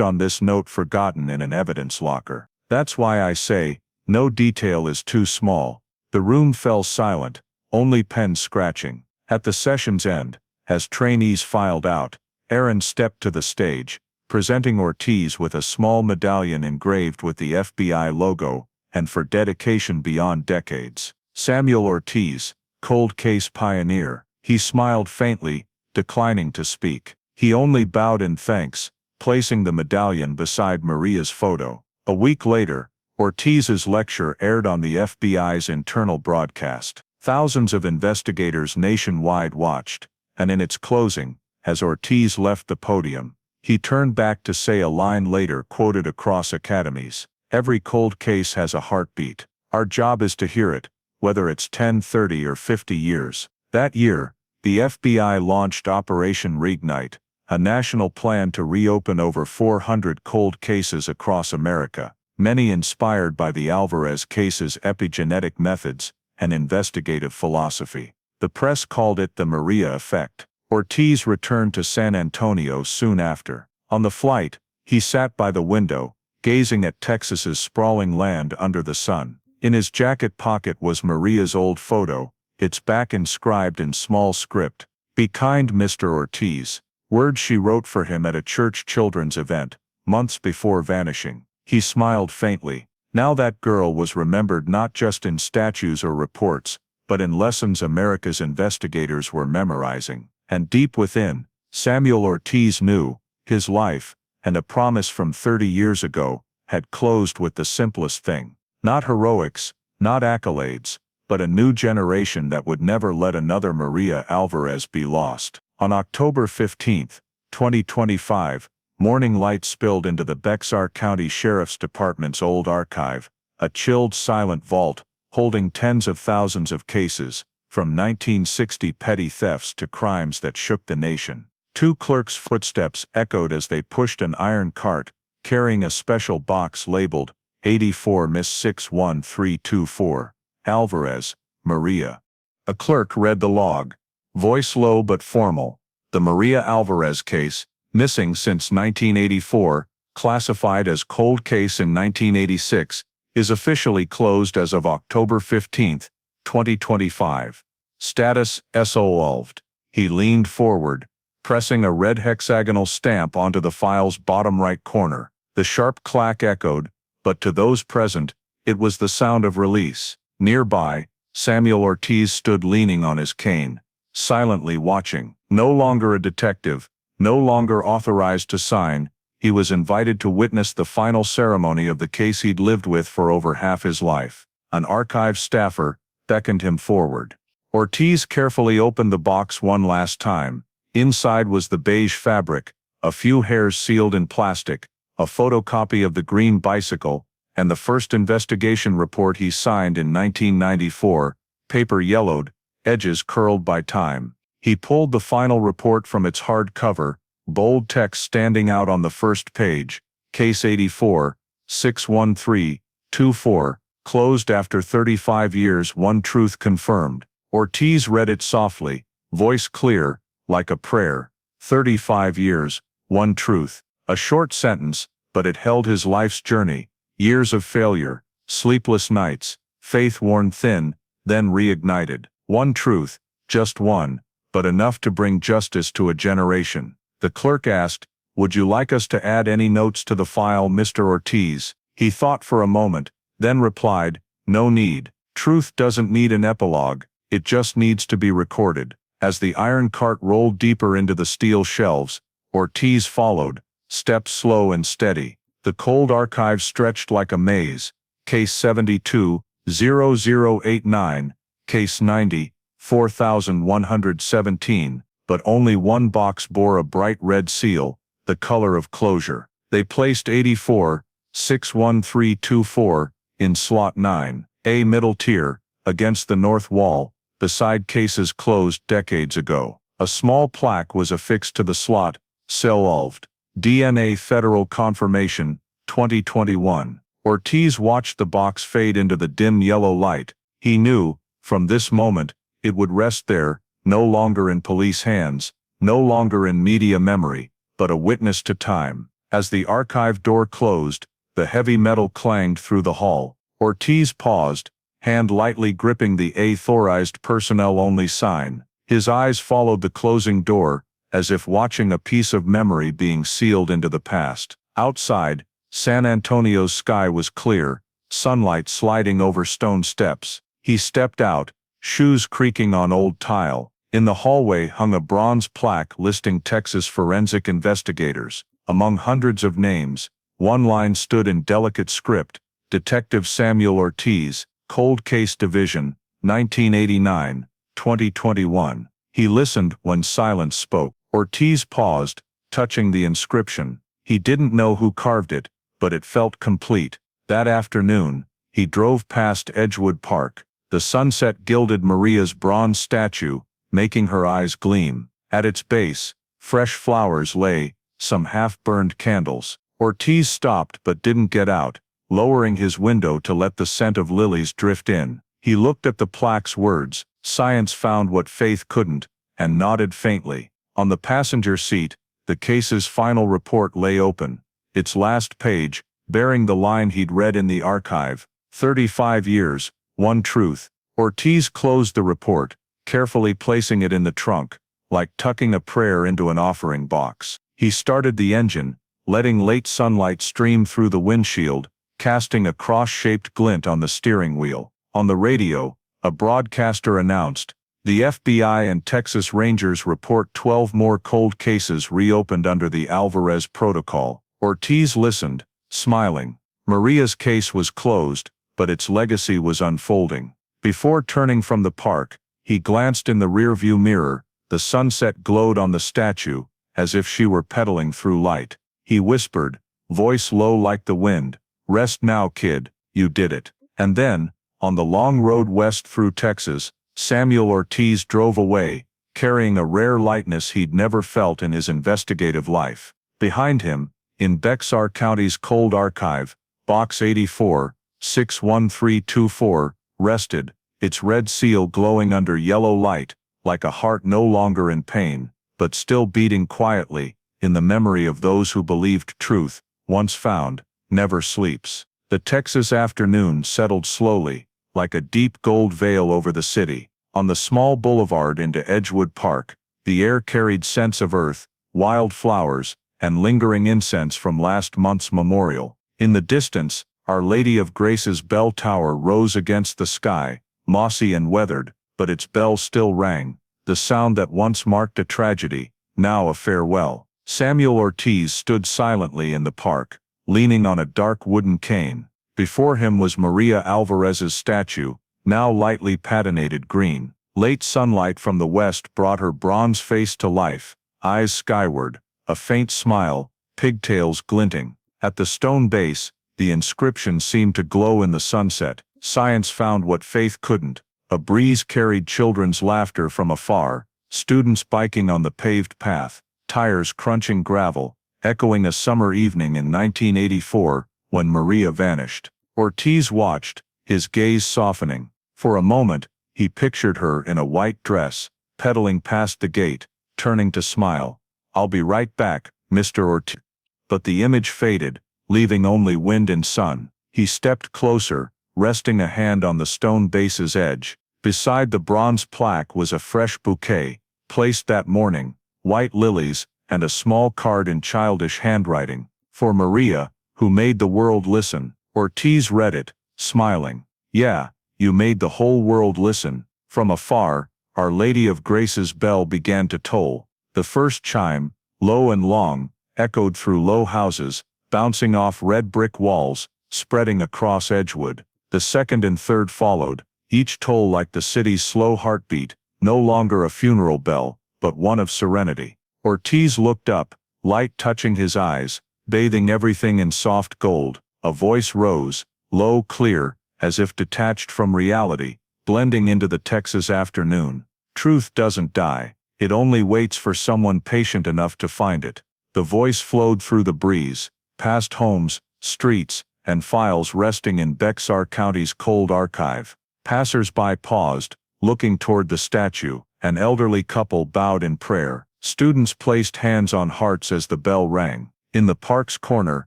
S1: on this note forgotten in an evidence locker. That's why I say, No detail is too small. The room fell silent, only pens scratching. At the session's end, as trainees filed out, Aaron stepped to the stage, presenting Ortiz with a small medallion engraved with the FBI logo, and for dedication beyond decades. Samuel Ortiz, cold case pioneer. He smiled faintly, declining to speak. He only bowed in thanks, placing the medallion beside Maria's photo. A week later, Ortiz's lecture aired on the FBI's internal broadcast. Thousands of investigators nationwide watched, and in its closing, as Ortiz left the podium, he turned back to say a line later quoted across academies. "Every cold case has a heartbeat. Our job is to hear it, whether it's 10, 30, or 50 years." That year, the FBI launched Operation Reignite, a national plan to reopen over 400 cold cases across America, many inspired by the Alvarez case's epigenetic methods and investigative philosophy. The press called it the Maria effect. Ortiz returned to San Antonio soon after. On the flight, he sat by the window, gazing at Texas's sprawling land under the sun. In his jacket pocket was Maria's old photo, its back inscribed in small script, "Be kind, Mr. Ortiz," words she wrote for him at a church children's event, months before vanishing. He smiled faintly. Now that girl was remembered not just in statues or reports, but in lessons America's investigators were memorizing. And deep within, Samuel Ortiz knew, his life, and a promise from 30 years ago, had closed with the simplest thing. Not heroics, not accolades, but a new generation that would never let another Maria Alvarez be lost. On October 15, 2025, morning light spilled into the Bexar County Sheriff's Department's old archive, a chilled silent vault, holding tens of thousands of cases, from 1960 petty thefts to crimes that shook the nation. Two clerks' footsteps echoed as they pushed an iron cart, carrying a special box labeled 84 Miss 61324, Alvarez, Maria. A clerk read the log, voice low but formal. "The Maria Alvarez case, missing since 1984, classified as cold case in 1986, is officially closed as of October 15, 2025. Status solved." He leaned forward, pressing a red hexagonal stamp onto the file's bottom right corner. The sharp clack echoed, but to those present, it was the sound of release. Nearby, Samuel Ortiz stood leaning on his cane, silently watching. No longer a detective, no longer authorized to sign, he was invited to witness the final ceremony of the case he'd lived with for over half his life. An archive staffer beckoned him forward. Ortiz carefully opened the box one last time. Inside was the beige fabric, a few hairs sealed in plastic, a photocopy of the green bicycle, and the first investigation report he signed in 1994, paper yellowed, edges curled by time. He pulled the final report from its hard cover, bold text standing out on the first page, Case 84, 61324, closed after 35 years, one truth confirmed. Ortiz read it softly, voice clear, like a prayer. 35 years, one truth. A short sentence, but it held his life's journey. Years of failure, sleepless nights, faith worn thin, then reignited. One truth, just one, but enough to bring justice to a generation. The clerk asked, "Would you like us to add any notes to the file, Mr. Ortiz?" He thought for a moment, then replied, "No need. Truth doesn't need an epilogue, it just needs to be recorded." As the iron cart rolled deeper into the steel shelves, Ortiz followed, steps slow and steady. The cold archive stretched like a maze. Case 72, 0089, Case 90, 4117, but only one box bore a bright red seal, the color of closure. They placed 84, 61324, in slot 9, A middle tier, against the north wall, beside cases closed decades ago. A small plaque was affixed to the slot, solved. DNA Federal Confirmation, 2021. Ortiz watched the box fade into the dim yellow light. He knew, from this moment, it would rest there, no longer in police hands, no longer in media memory, but a witness to time. As the archive door closed, the heavy metal clanged through the hall. Ortiz paused, hand lightly gripping the authorized personnel-only sign. His eyes followed the closing door, as if watching a piece of memory being sealed into the past. Outside, San Antonio's sky was clear, sunlight sliding over stone steps. He stepped out, shoes creaking on old tile. In the hallway hung a bronze plaque listing Texas forensic investigators. Among hundreds of names, one line stood in delicate script: Detective Samuel Ortiz, Cold Case Division, 1989, 2021. He listened when silence spoke. Ortiz paused, touching the inscription. He didn't know who carved it, but it felt complete. That afternoon, he drove past Edgewood Park. The sunset gilded Maria's bronze statue, making her eyes gleam. At its base, fresh flowers lay, some half-burned candles. Ortiz stopped but didn't get out, lowering his window to let the scent of lilies drift in. He looked at the plaque's words, "Science found what faith couldn't," and nodded faintly. On the passenger seat, the case's final report lay open, its last page, bearing the line he'd read in the archive: 35 years, one truth. Ortiz closed the report, carefully placing it in the trunk, like tucking a prayer into an offering box. He started the engine, letting late sunlight stream through the windshield, casting a cross-shaped glint on the steering wheel. On the radio, a broadcaster announced, "The FBI and Texas Rangers report 12 more cold cases reopened under the Alvarez protocol." Ortiz listened, smiling. Maria's case was closed, but its legacy was unfolding. Before turning from the park, he glanced in the rearview mirror. The sunset glowed on the statue, as if she were pedaling through light. He whispered, voice low like the wind, "Rest now, kid, you did it." And then, on the long road west through Texas, Samuel Ortiz drove away, carrying a rare lightness he'd never felt in his investigative life. Behind him, in Bexar County's cold archive, Box 84, 61324, rested, its red seal glowing under yellow light, like a heart no longer in pain, but still beating quietly, in the memory of those who believed truth, once found, never sleeps. The Texas afternoon settled slowly, like a deep gold veil over the city. On the small boulevard into Edgewood Park, the air carried scents of earth, wild flowers, and lingering incense from last month's memorial. In the distance, Our Lady of Grace's bell tower rose against the sky, mossy and weathered, but its bell still rang, the sound that once marked a tragedy, now a farewell. Samuel Ortiz stood silently in the park, leaning on a dark wooden cane. Before him was Maria Alvarez's statue, now lightly patinated green. Late sunlight from the west brought her bronze face to life, eyes skyward, a faint smile, pigtails glinting. At the stone base, the inscription seemed to glow in the sunset. Science found what faith couldn't. A breeze carried children's laughter from afar, students biking on the paved path, tires crunching gravel, echoing a summer evening in 1984, when Maria vanished. Ortiz watched, his gaze softening. For a moment, he pictured her in a white dress, pedaling past the gate, turning to smile. "I'll be right back, Mr. Ortiz." But the image faded, leaving only wind and sun. He stepped closer, resting a hand on the stone base's edge. Beside the bronze plaque was a fresh bouquet, placed that morning, white lilies, and a small card in childish handwriting. "For Maria, who made the world listen." Ortiz read it, smiling. "Yeah, you made the whole world listen." From afar, Our Lady of Grace's bell began to toll. The first chime, low and long, echoed through low houses, bouncing off red brick walls, spreading across Edgewood. The second and third followed, each toll like the city's slow heartbeat, no longer a funeral bell, but one of serenity. Ortiz looked up, light touching his eyes, bathing everything in soft gold. A voice rose, low, clear, as if detached from reality, blending into the Texas afternoon. "Truth doesn't die. It only waits for someone patient enough to find it." The voice flowed through the breeze, past homes, streets, and files resting in Bexar County's cold archive. Passers-by paused, looking toward the statue. An elderly couple bowed in prayer. Students placed hands on hearts as the bell rang. In the park's corner,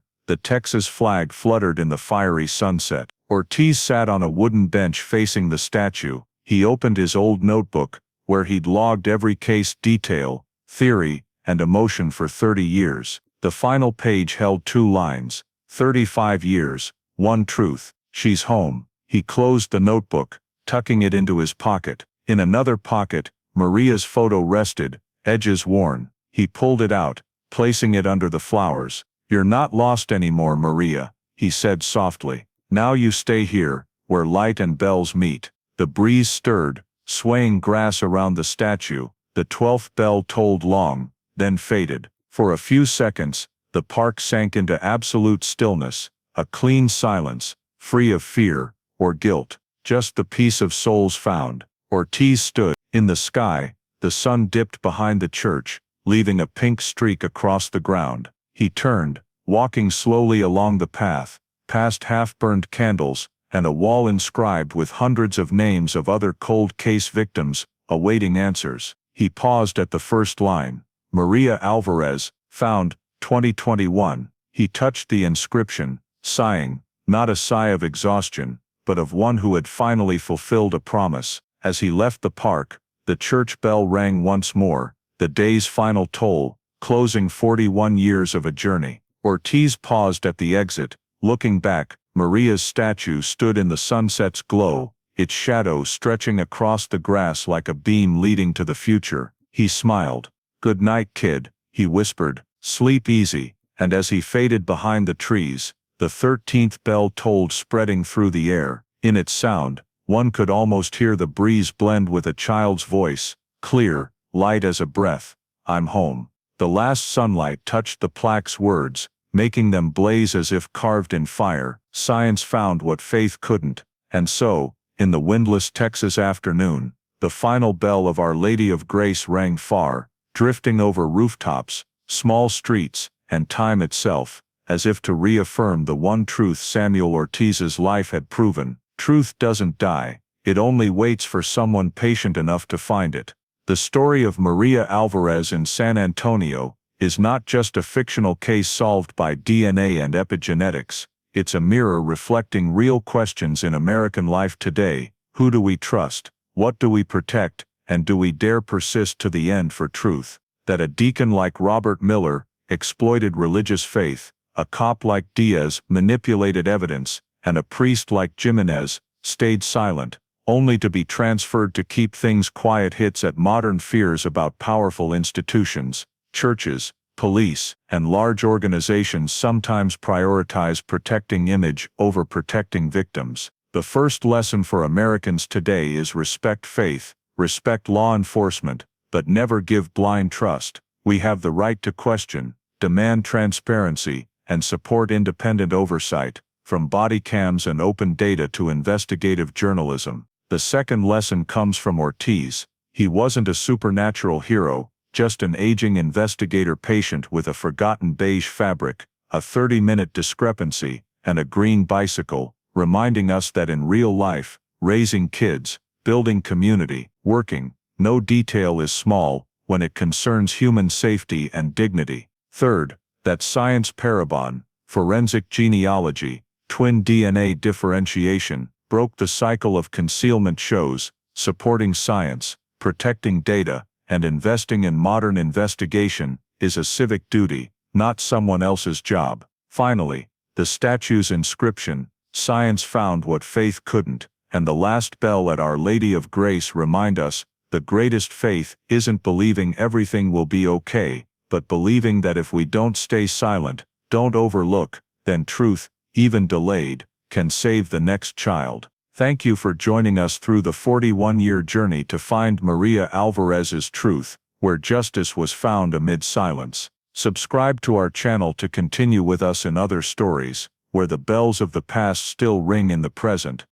S1: the Texas flag fluttered in the fiery sunset. Ortiz sat on a wooden bench facing the statue. He opened his old notebook, where he'd logged every case detail, theory, and emotion for 30 years. The final page held 2 lines. 35 years, one truth. She's home. He closed the notebook, tucking it into his pocket. In another pocket, Maria's photo rested, edges worn. He pulled it out, placing it under the flowers. "You're not lost anymore, Maria," he said softly. "Now you stay here, where light and bells meet." The breeze stirred, swaying grass around the statue. The 12th bell tolled long, then faded. For a few seconds, the park sank into absolute stillness, a clean silence, free of fear or guilt, just the peace of souls found. Ortiz stood. In the sky, the sun dipped behind the church, leaving a pink streak across the ground. He turned, walking slowly along the path, past half-burned candles, and a wall inscribed with hundreds of names of other cold case victims, awaiting answers. He paused at the first line. Maria Alvarez, found, 2021. He touched the inscription, sighing, not a sigh of exhaustion, but of one who had finally fulfilled a promise. As he left the park, the church bell rang once more, the day's final toll, closing 41 years of a journey. Ortiz paused at the exit, looking back. Maria's statue stood in the sunset's glow, its shadow stretching across the grass like a beam leading to the future. He smiled. "Good night, kid," he whispered. "Sleep easy." And as he faded behind the trees, the 13th bell tolled, spreading through the air. In its sound, one could almost hear the breeze blend with a child's voice, clear, light as a breath. "I'm home." The last sunlight touched the plaque's words, making them blaze as if carved in fire. Science found what faith couldn't. And so, in the windless Texas afternoon, the final bell of Our Lady of Grace rang far, drifting over rooftops, small streets, and time itself, as if to reaffirm the one truth Samuel Ortiz's life had proven. Truth doesn't die. It only waits for someone patient enough to find it. The story of Maria Alvarez in San Antonio is not just a fictional case solved by DNA and epigenetics. It's a mirror reflecting real questions in American life today. Who do we trust? What do we protect? And do we dare persist to the end for truth? That a deacon like Robert Miller exploited religious faith, a cop like Diaz manipulated evidence, and a priest like Jimenez stayed silent, only to be transferred to keep things quiet hits at modern fears about powerful institutions. Churches, police, and large organizations sometimes prioritize protecting image over protecting victims. The first lesson for Americans today is respect faith, respect law enforcement, but never give blind trust. We have the right to question, demand transparency, and support independent oversight, from body cams and open data to investigative journalism. The second lesson comes from Ortiz. He wasn't a supernatural hero, just an aging investigator patient with a forgotten beige fabric, a 30-minute discrepancy, and a green bicycle, reminding us that in real life, raising kids, building community, working, no detail is small when it concerns human safety and dignity. Third, that science parabon, forensic genealogy, twin DNA differentiation, broke the cycle of concealment. Shows, supporting science, protecting data, and investing in modern investigation is a civic duty, not someone else's job. Finally, the statue's inscription, "Science found what faith couldn't," and the last bell at Our Lady of Grace remind us, the greatest faith isn't believing everything will be okay, but believing that if we don't stay silent, don't overlook, then truth, even delayed, can save the next child. Thank you for joining us through the 41-year journey to find Maria Alvarez's truth, where justice was found amid silence. Subscribe to our channel to continue with us in other stories, where the bells of the past still ring in the present.